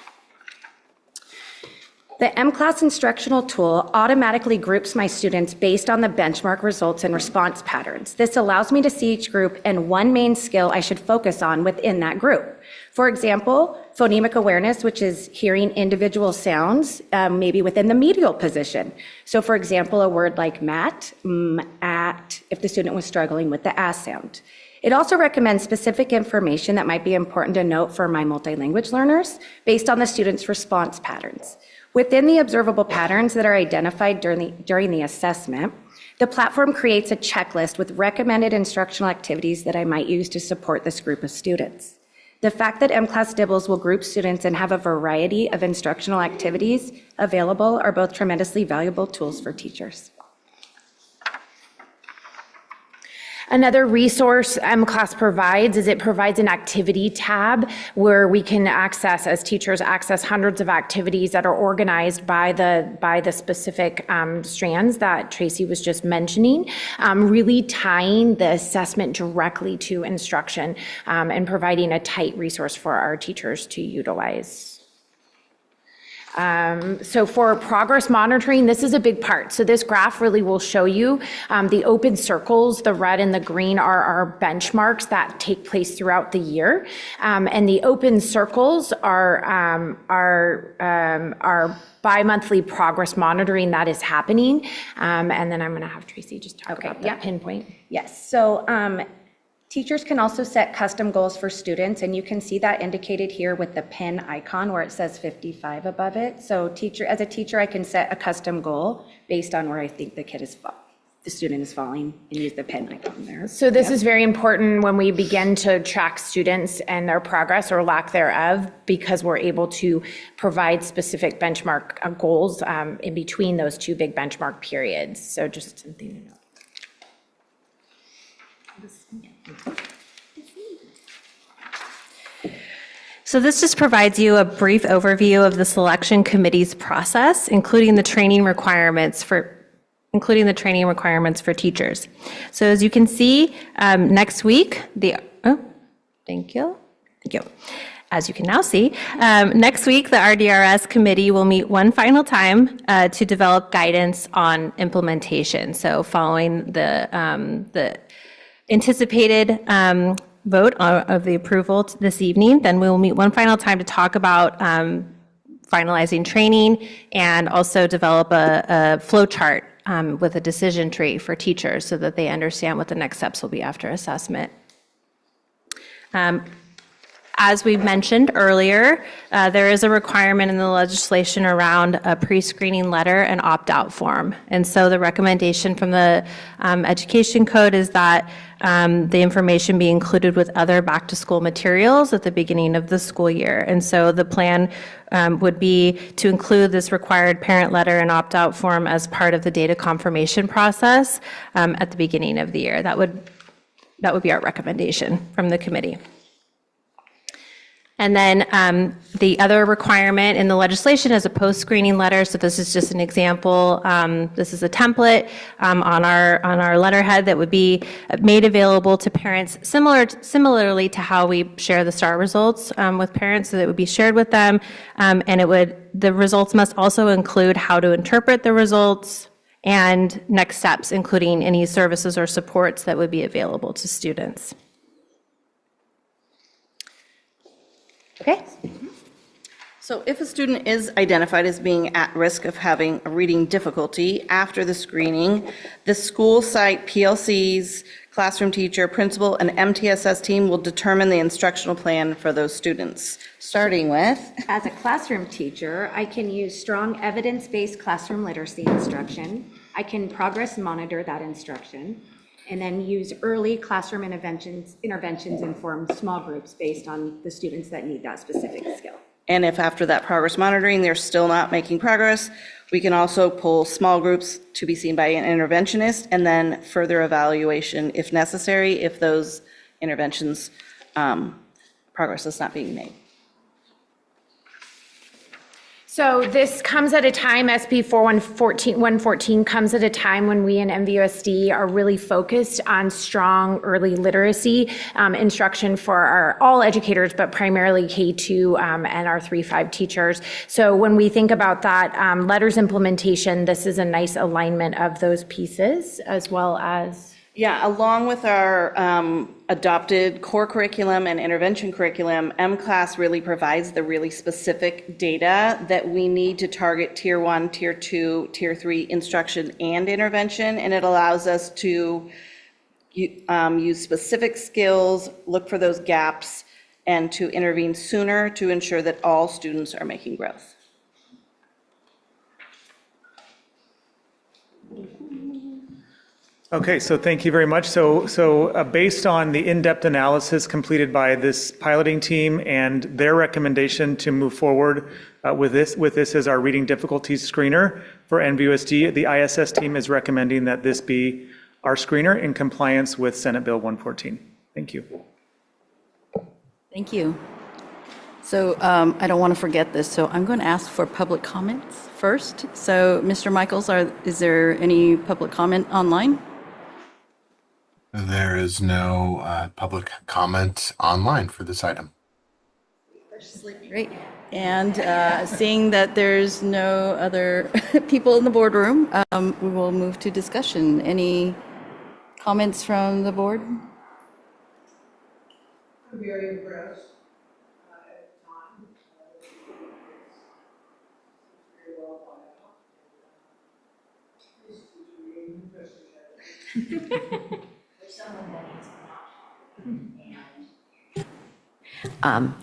The M-Class instructional tool automatically groups my students based on the benchmark results and response patterns. This allows me to see each group and one main skill I should focus on within that group. For example, phonemic awareness, which is hearing individual sounds, maybe within the medial position. So for example, a word like mat, at, if the student was struggling with the ass sound. It also recommends specific information that might be important to note for my multilanguage learners based on the student's response patterns. Within the observable patterns that are identified during the assessment, the platform creates a checklist with recommended instructional activities that I might use to support this group of students. The fact that M-Class DIBELS will group students and have a variety of instructional activities available are both tremendously valuable tools for teachers. Another resource M-Class provides is it provides an activity tab where we can access, as teachers, access hundreds of activities that are organized by the specific strands that Tracy was just mentioning, really tying the assessment directly to instruction and providing a tight resource for our teachers to utilize. So for progress monitoring, this is a big part. So this graph really will show you the open circles, the red and the green are our benchmarks that take place throughout the year. And the open circles are bi-monthly progress monitoring that is happening. And then I'm going to have Tracy just talk about that pinpoint. Yes. So teachers can also set custom goals for students, and you can see that indicated here with the pin icon where it says 55 above it. So as a teacher, I can set a custom goal based on where I think the student is falling, and use the pin icon there. So this is very important when we begin to track students and their progress or lack thereof, because we're able to provide specific benchmark goals in between those two big benchmark periods. So just something to note. So this just provides you a brief overview of the selection committee's process, including the training requirements for teachers. So as you can see, next week, thank you. As you can now see, next week, the RDRS committee will meet one final time to develop guidance on implementation. So following the anticipated vote of the approval this evening, then we will meet one final time to talk about finalizing training and also develop a flow chart with a decision tree for teachers so that they understand what the next steps will be after assessment. As we mentioned earlier, there is a requirement in the legislation around a pre-screening letter and opt-out form. And so the recommendation from the Education Code is that the information be included with other back-to-school materials at the beginning of the school year. And so the plan would be to include this required parent letter and opt-out form as part of the data confirmation process at the beginning of the year. That would be our recommendation from the committee. And then the other requirement in the legislation is a post-screening letter. So this is just an example. This is a template on our letterhead that would be made available to parents, similarly to how we share the STAR results with parents. So that would be shared with them, and the results must also include how to interpret the results and next steps, including any services or supports that would be available to students. Okay. So if a student is identified as being at risk of having a reading difficulty after the screening, the school site PLCs, classroom teacher, principal, and MTSS team will determine the instructional plan for those students, starting with... As a classroom teacher, I can use strong evidence-based classroom literacy instruction. I can progress monitor that instruction, and then use early classroom interventions and form small groups based on the students that need that specific skill. And if after that progress monitoring, they're still not making progress, we can also pull small groups to be seen by an interventionist, and then further evaluation if necessary, if those interventions, progress is not being made. So this comes at a time, SB 114 comes at a time when we in MVUSD are really focused on strong early literacy instruction for all educators, but primarily K2 and our 3-5 teachers. So when we think about that letters implementation, this is a nice alignment of those pieces as well as... Yeah, along with our adopted core curriculum and intervention curriculum, M-Class really provides the really specific data that we need to target Tier 1, Tier 2, Tier 3 instruction and intervention, and it allows us to use specific skills, look for those gaps, and to intervene sooner to ensure that all students are making growth. Okay, so thank you very much. So based on the in-depth analysis completed by this piloting team and their recommendation to move forward with this as our reading difficulties screener for NVUSD, the ISS team is recommending that this be our screener in compliance with Senate Bill 114. Thank you. Thank you. So I don't want to forget this, so I'm going to ask for public comments first. So Mr. Michaels, is there any public comment online? There is no public comment online for this item. Great. And seeing that there's no other people in the boardroom, we will move to discussion. Any comments from the board? I'm very impressed.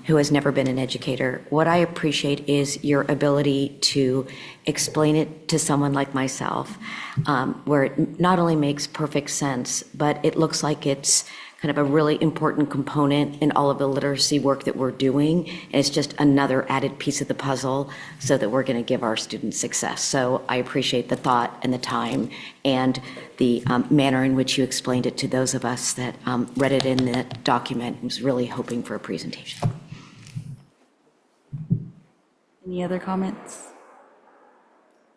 Who has never been an educator. What I appreciate is your ability to explain it to someone like myself, where it not only makes perfect sense, but it looks like it's kind of a really important component in all of the literacy work that we're doing. And it's just another added piece of the puzzle so that we're going to give our students success. So I appreciate the thought and the time and the manner in which you explained it to those of us that read it in the document and was really hoping for a presentation. Any other comments?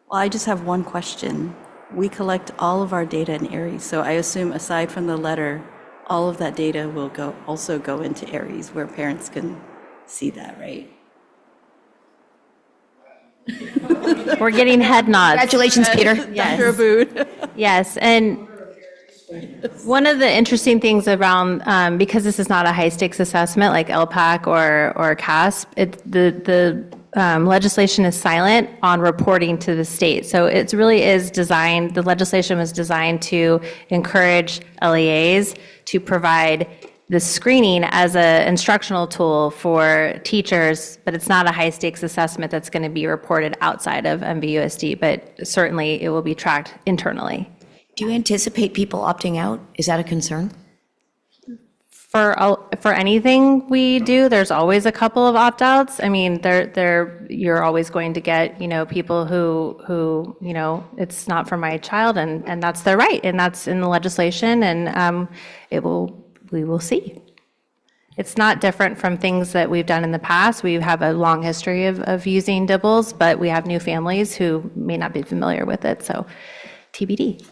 Well, I just have one question. We collect all of our data in Aries, so I assume aside from the letter, all of that data will also go into Aries where parents can see that, right? We're getting head nods. Congratulations, Peter. Yes. Dr. Abood. Yes, and one of the interesting things around, because this is not a high-stakes assessment like LPAC or CASP, the legislation is silent on reporting to the state. So it really is designed, the legislation was designed to encourage LEAs to provide this screening as an instructional tool for teachers, but it's not a high stakes assessment that's going to be reported outside of MVUSD, but certainly it will be tracked internally. Do you anticipate people opting out? Is that a concern? For anything we do, there's always a couple of opt-outs. I mean, you're always going to get, people who, it's not for my child, and that's their right, and that's in the legislation, and we will see. It's not different from things that we've done in the past. We have a long history of using dibbles, but we have new families who may not be familiar with it, so TBD.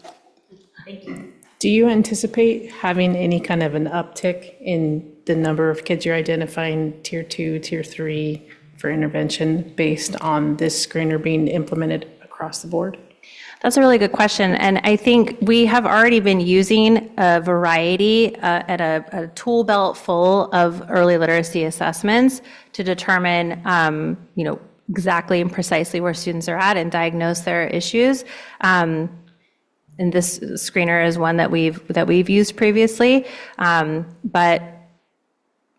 Thank you. Do you anticipate having any kind of an uptick in the number of kids you're identifying tier 2, tier 3 for intervention based on this screener being implemented across the board? That's a really good question, and I think we have already been using a variety at a tool belt full of early literacy assessments to determine, exactly and precisely where students are at and diagnose their issues. And this screener is one that we've used previously, but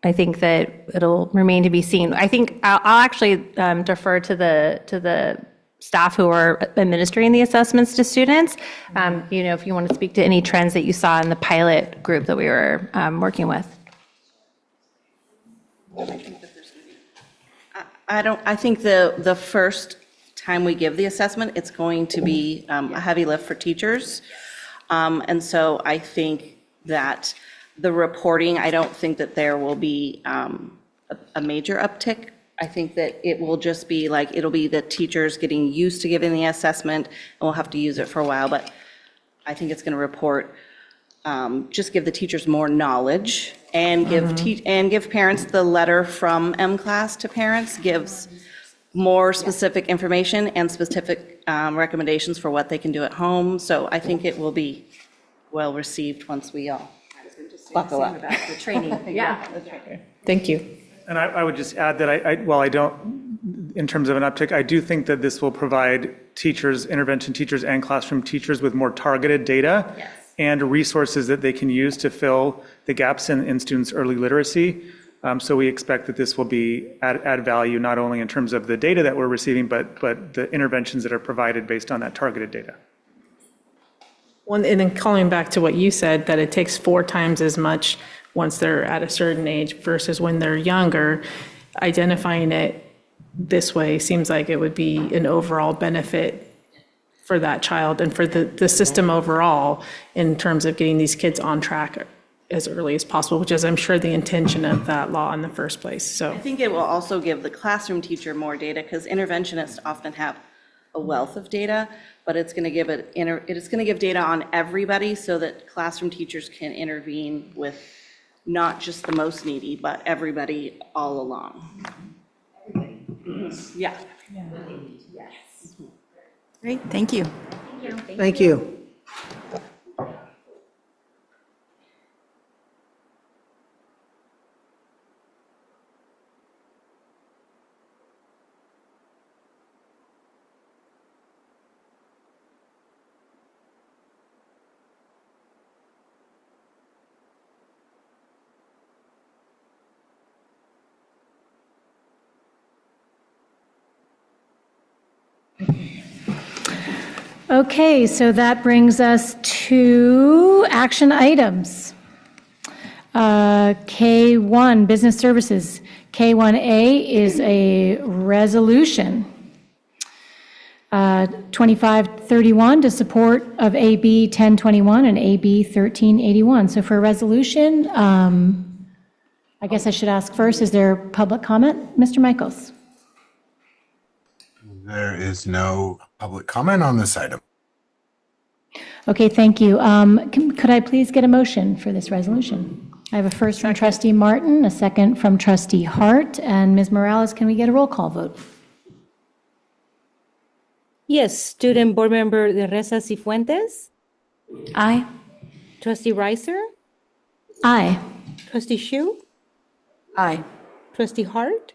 I think that it'll remain to be seen. I think I'll actually defer to the staff who are administering the assessments to students. If you want to speak to any trends that you saw in the pilot group that we were working with. I think the first time we give the assessment, it's going to be a heavy lift for teachers. And so I think that the reporting, I don't think that there will be a major uptick. I think that it will just be it'll be the teachers getting used to giving the assessment, and we'll have to use it for a while, but I think it's going to report, just give the teachers more knowledge and give parents the letter from M-Class to parents, gives more specific information and specific recommendations for what they can do at home. So I think it will be well received once we all buckle up. About the training. Yeah. Thank you. And I would just add that while I don't, in terms of an uptick, I do think that this will provide teachers, intervention teachers and classroom teachers with more targeted data and resources that they can use to fill the gaps in students' early literacy. So we expect that this will be add value not only in terms of the data that we're receiving, but the interventions that are provided based on that targeted data. And then calling back to what you said, that it takes 4 times as much once they're at a certain age versus when they're younger, identifying it this way seems like it would be an overall benefit for that child and for the system overall in terms of getting these kids on track as early as possible, which is, I'm sure, the intention of that law in the first place. So I think it will also give the classroom teacher more data, because interventionists often have a wealth of data, but it's going to give data on everybody so that classroom teachers can intervene with not just the most needy, but everybody all along. Yeah. Yes. Great, thank you. Thank you. Okay, so that brings us to action items. K1, Business Services. K1A is a resolution. 2531 to support of AB 1021 and AB 1381. So for a resolution, I guess I should ask first, is there public comment? Mr. Michaels? There is no public comment on this item. Okay, thank you. Could I please get a motion for this resolution? I have a first from Trustee Martin, a second from Trustee Hart, and Ms. Morales, can we get a roll call vote? Yes, Student Board Member De Reza Cifuentes? Aye. Trustee Reiser? Aye. Trustee Shu? Aye. Trustee Hart?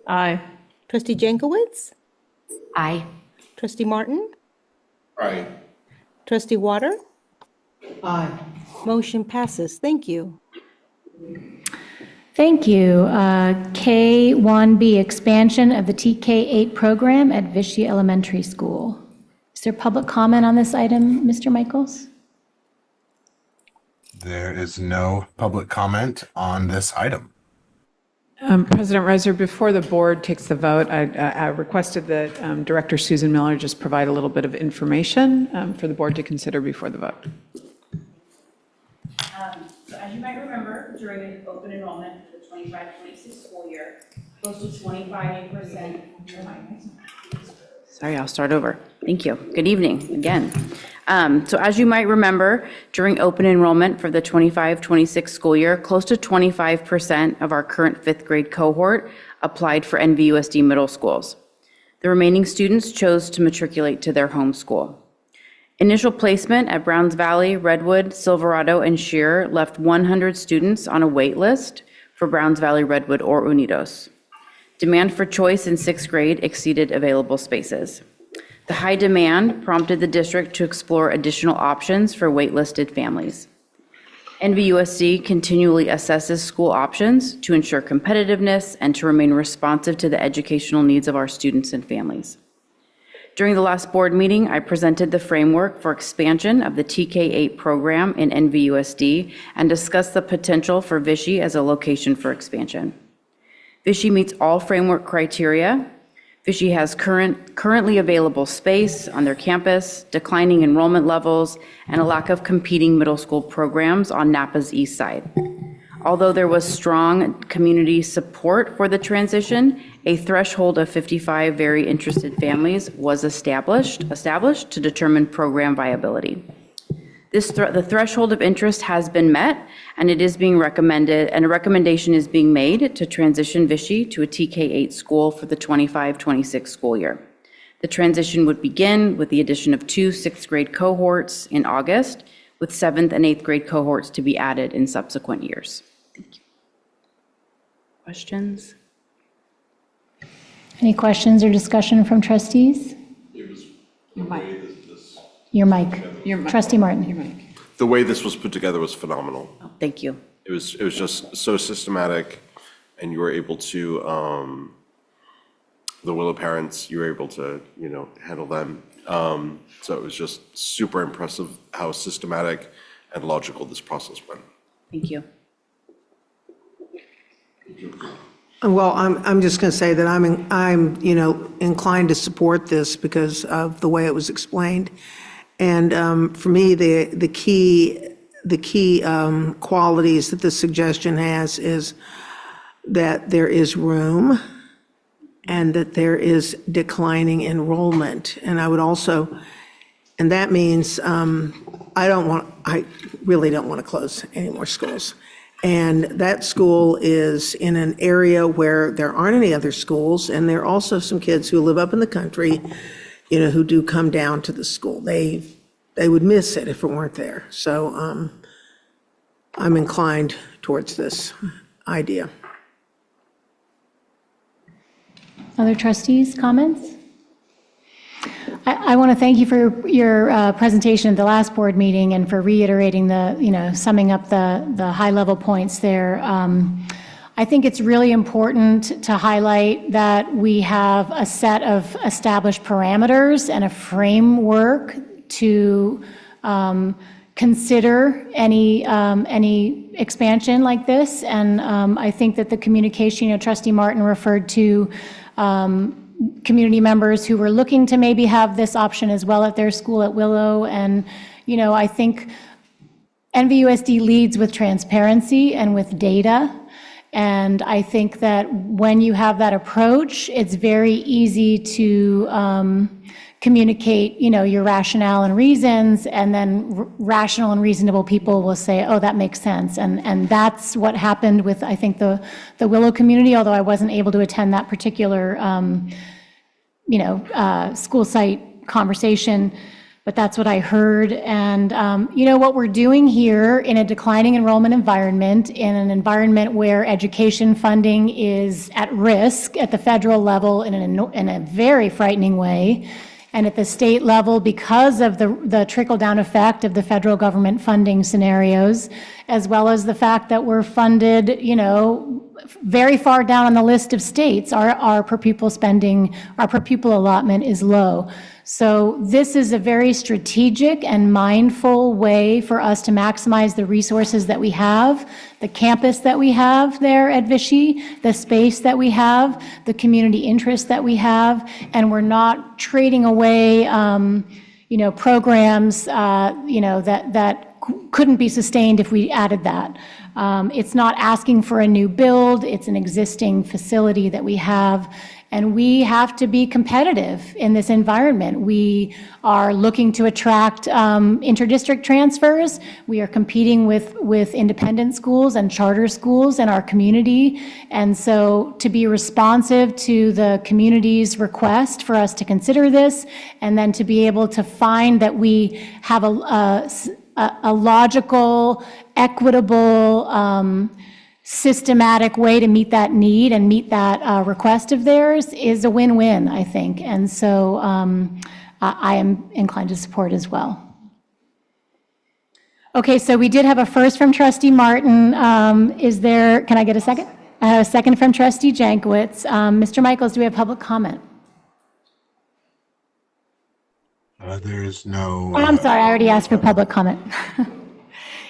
Aye. Trustee Jankowicz? Aye. Trustee Martin? Aye. Trustee Water? Aye. Motion passes. Thank you. Thank you. K1B, expansion of the TK8 program at Vichy Elementary School. Is there public comment on this item, Mr. Michaels? There is no public comment on this item. President Reiser, before the board takes the vote, I requested that Director Susan Miller just provide a little bit of information for the board to consider before the vote. So as you might remember, during the open enrollment for the 25-26 school year, close to 25%. Sorry, I'll start over. Thank you. Good evening again. So as you might remember, during open enrollment for the 25-26 school year, close to 25% of our current fifth grade cohort applied for NVUSD middle schools. The remaining students chose to matriculate to their home school. Initial placement at Browns Valley, Redwood, Silverado, and Shearer left 100 students on a wait list for Browns Valley, Redwood, or Unidos. Demand for choice in sixth grade exceeded available spaces. The high demand prompted the district to explore additional options for waitlisted families. NVUSD continually assesses school options to ensure competitiveness and to remain responsive to the educational needs of our students and families. During the last board meeting, I presented the framework for expansion of the TK8 program in NVUSD and discussed the potential for Vichy as a location for expansion. Vichy meets all framework criteria. Vichy has currently available space on their campus, declining enrollment levels, and a lack of competing middle school programs on Napa's east side. Although there was strong community support for the transition, a threshold of 55 very interested families was established to determine program viability. The threshold of interest has been met, and it is being recommended, and a recommendation is being made to transition Vichy to a TK8 school for the 25-26 school year. The transition would begin with the addition of 2 sixth grade cohorts in August, with 7th and 8th grade cohorts to be added in subsequent years. Thank you. Questions? Any questions or discussion from trustees? Your mic. Trustee Martin. The way this was put together was phenomenal. Oh, thank you. It was just so systematic, and you were able to, the Willow parents, you were able to, handle them. So it was just super impressive how systematic and logical this process went. Thank you. Well, I'm just going to say that I'm inclined to support this because of the way it was explained. And for me, the key qualities that this suggestion has is that there is room and that there is declining enrollment. And I would also, and that means I really don't want to close any more schools. And that school is in an area where there aren't any other schools, and there are also some kids who live up in the country, who do come down to the school. They would miss it if it weren't there. So I'm inclined towards this idea. Other trustees, comments? I want to thank you for your presentation at the last board meeting and for reiterating summing up the high-level points there. I think it's really important to highlight that we have a set of established parameters and a framework to consider any expansion like this. And I think that the communication, Trustee Martin referred to community members who were looking to maybe have this option as well at their school at Willow. And, I think NVUSD leads with transparency and with data. And I think that when you have that approach, it's very easy to communicate, your rationale and reasons, and then rational and reasonable people will say, oh, that makes sense. And that's what happened with, I think, the Willow community, although I wasn't able to attend that particular, school site conversation, but that's what I heard. And, what we're doing here in a declining enrollment environment, in an environment where education funding is at risk at the federal level in a very frightening way, And at the state level, because of the trickle-down effect of the federal government funding scenarios, as well as the fact that we're funded, very far down on the list of states, our per pupil spending, our per pupil allotment is low. So this is a very strategic and mindful way for us to maximize the resources that we have, the campus that we have there at Vichy, the space that we have, the community interest that we have, and we're not trading away, programs, that couldn't be sustained if we added that. It's not asking for a new build, it's an existing facility that we have, and we have to be competitive in this environment. We are looking to attract interdistrict transfers. We are competing with independent schools and charter schools in our community. And so to be responsive to the community's request for us to consider this, and then to be able to find that we have a logical, equitable, systematic way to meet that need and meet that request of theirs is a win-win, I think. And so I am inclined to support as well. Okay, so we did have a first from Trustee Martin. Can I get a second? I have a second from Trustee Jankowicz. Mr. Michaels, do we have public comment? There is no. Oh, I'm sorry, I already asked for public comment.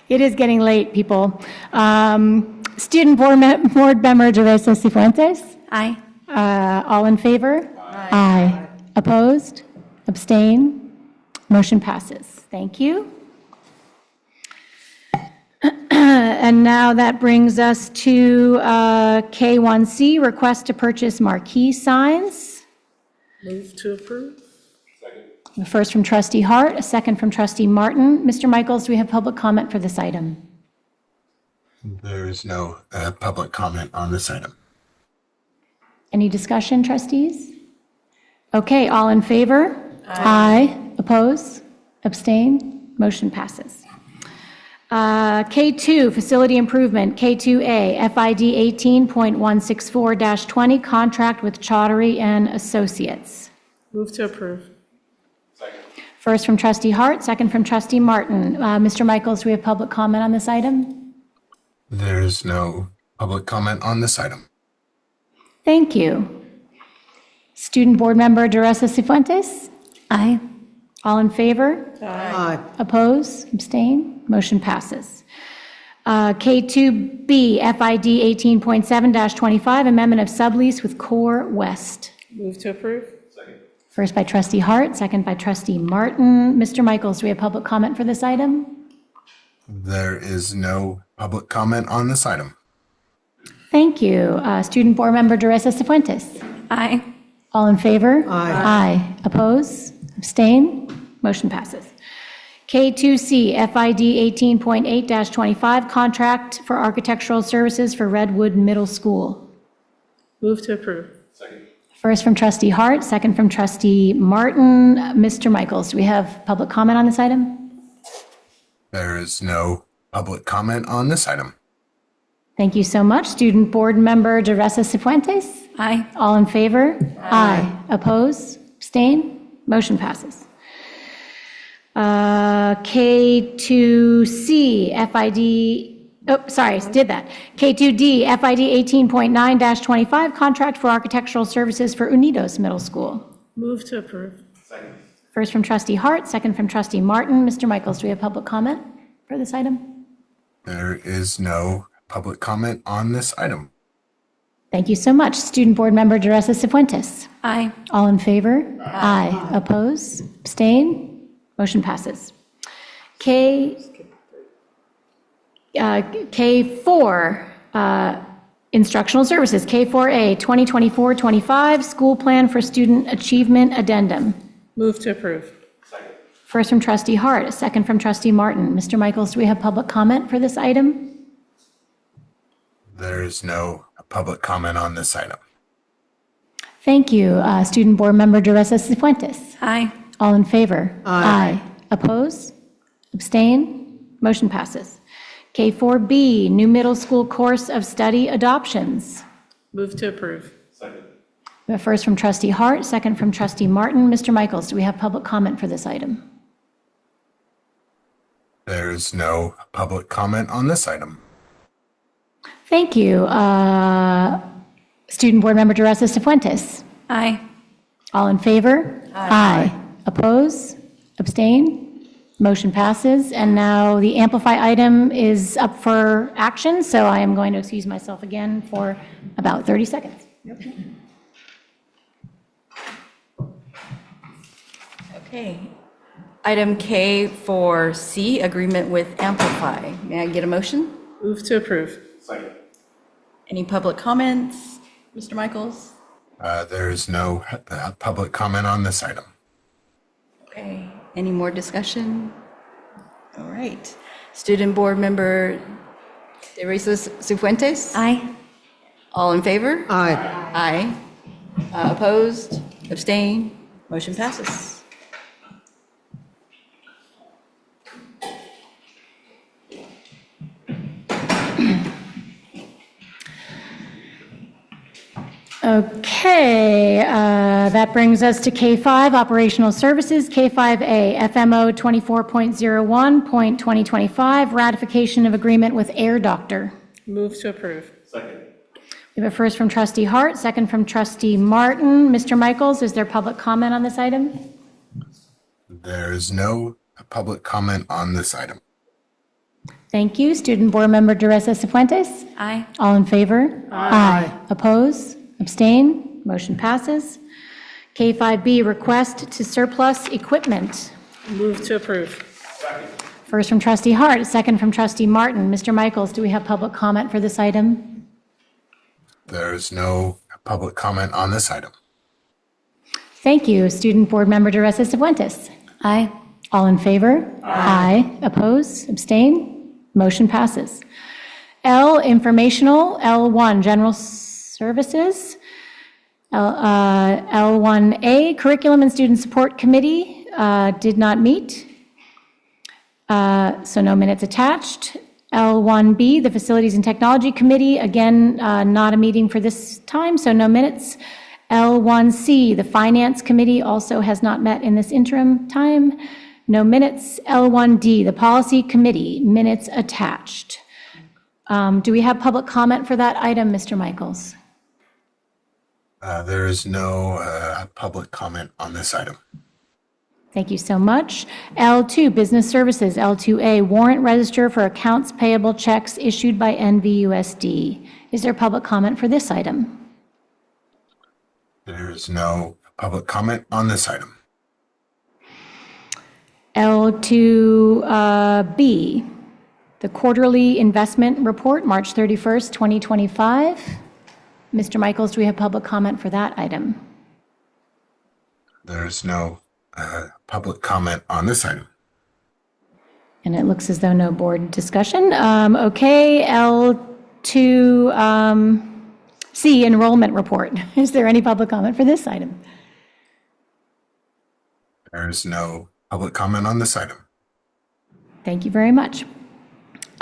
It is getting late, people. Student Board Member Teresa Cifuentes? Aye. All in favor? Aye. Opposed? Abstain? Motion passes. Thank you. And now that brings us to K1C, request to purchase marquee signs. Move to approve. The first from Trustee Hart, a second from Trustee Martin. Mr. Michaels, do we have public comment for this item? There is no public comment on this item. Any discussion, trustees? Okay, all in favor? Aye. Oppose? Abstain? Motion passes. K2, facility improvement, K2A, FID 18.164-20, contract with Chaudhary and Associates. Move to approve. First from Trustee Hart, second from Trustee Martin. Mr. Michaels, do we have public comment on this item? There is no public comment on this item. Thank you. Student Board Member Teresa Cifuentes? Aye. All in favor? Aye. Oppose? Abstain? Motion passes. K2B, FID 18.7-25, amendment of sublease with Core West. Move to approve. First by Trustee Hart, second by Trustee Martin. Mr. Michaels, do we have public comment for this item? There is no public comment on this item. Thank you. Student Board Member Teresa Cifuentes? Aye. All in favor? Aye. Aye. Oppose? Abstain? Motion passes. K2C, FID 18.8-25, contract for architectural services for Redwood Middle School. Move to approve. First from Trustee Hart, second from Trustee Martin. Mr. Michaels, do we have public comment on this item? There is no public comment on this item. Thank you so much. Student Board Member Teresa Cifuentes? Aye. All in favor? Aye. Oppose? Abstain? Motion passes. K2C, FID, K2D, FID 18.9-25, contract for architectural services for Unidos Middle School. Move to approve. First from Trustee Hart, second from Trustee Martin. Mr. Michaels, do we have public comment for this item? There is no public comment on this item. Thank you so much. Student Board Member Teresa Cifuentes? Aye. All in favor? Aye. Oppose? Abstain? Motion passes. K4, instructional services, K4A, 2024-25, school plan for student achievement addendum. Move to approve. First from Trustee Hart, a second from Trustee Martin. Mr. Michaels, do we have public comment for this item? There is no public comment on this item. Thank you. Student Board Member Teresa Cifuentes? Aye. All in favor? Aye. Oppose? Abstain? Motion passes. K4B, new middle school course of study adoptions. Move to approve. We have first from trustee Hart, second from trustee Martin. Mr. Michaels, do we have public comment for this item? There's no public comment on this item. Thank you. Student Board Member Teresa Cifuentes? Aye. All in favor? Aye. Oppose? Abstain? Motion passes. And now the Amplify item is up for action, so I am going to excuse myself again for about 30 seconds. Okay. Item K for C, agreement with Amplify. May I get a motion? Move to approve. Any public comments? Mr. Michaels? There's no public comment on this item. Okay. Any more discussion? All right. Student Board Member Teresa Cifuentes? Aye. All in favor? Aye. Aye. Opposed? Abstain? Motion passes. Okay, that brings us to K5, Operational Services, K5A, FMO 24.01.2025, ratification of agreement with Air Doctor. Move to approve. We have a first from trustee Hart, second from trustee Martin. Mr. Michaels, is there public comment on this item? There's no public comment on this item. Thank you. Student Board Member Teresa Cifuentes? Aye. All in favor? Aye. Oppose? Abstain? Motion passes. K5B, request to surplus equipment. Move to approve. First from trustee Hart, second from trustee Martin. Mr. Michaels, do we have public comment for this item? There's no public comment on this item. Thank you. Student Board Member Teresa Cifuentes? Aye. All in favor? Aye. Oppose? Abstain? Motion passes. L, informational. L1, general services. L1A, curriculum and student support committee did not meet. So no minutes attached. L1B, the facilities and technology committee, again, not a meeting for this time, so no minutes. L1C, the finance committee also has not met in this interim time. No minutes. L1D, the policy committee, minutes attached. Do we have public comment for that item, Mr. Michaels? There is no public comment on this item. Thank you so much. L2, business services. L2A, warrant register for accounts payable checks issued by NVUSD. Is there public comment for this item? There is no public comment on this item. L2B, the quarterly investment report, March 31st, 2025. Mr. Michaels, do we have public comment for that item? There's no public comment on this item. And it looks as though no board discussion. Okay, L2C, enrollment report. Is there any public comment for this item? There's no public comment on this item. Thank you very much.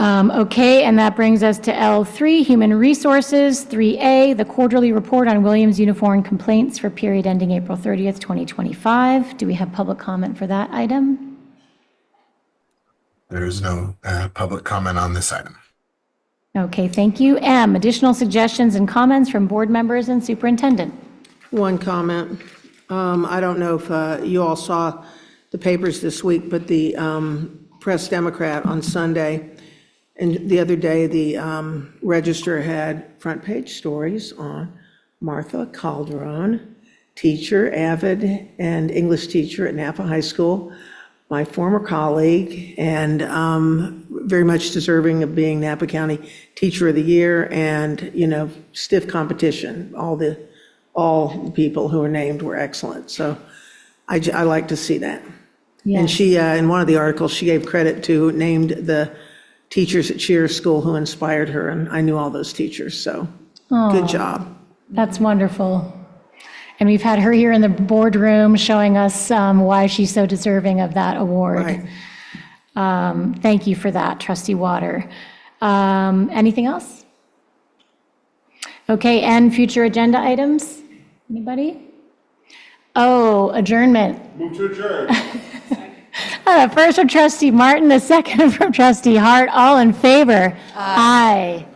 Okay, and that brings us to L3, Human Resources, 3A, the quarterly report on Williams Uniform complaints for period ending April 30th, 2025. Do we have public comment for that item? There is no public comment on this item. Okay, thank you. M, additional suggestions and comments from board members and superintendent. One comment. I don't know if you all saw the papers this week, but the Press Democrat on Sunday and the other day, the Register had front page stories on Martha Calderon, teacher, avid and English teacher at Napa High School, my former colleague, and very much deserving of being Napa County Teacher of the Year, and, you know, stiff competition. All the people who were named were excellent. So I like to see that. Yes. And she, in one of the articles, she gave credit to, named the teachers at Cheers School who inspired her, and I knew all those teachers, so good job. That's wonderful. And we've had her here in the boardroom showing us why she's so deserving of that award. Right. Thank you for that, Trustee Water. Anything else? Okay, and future agenda items? Anybody? Oh, adjournment. Move to adjourn. First from trustee Martin, the second from trustee Hart, all in favor? Aye.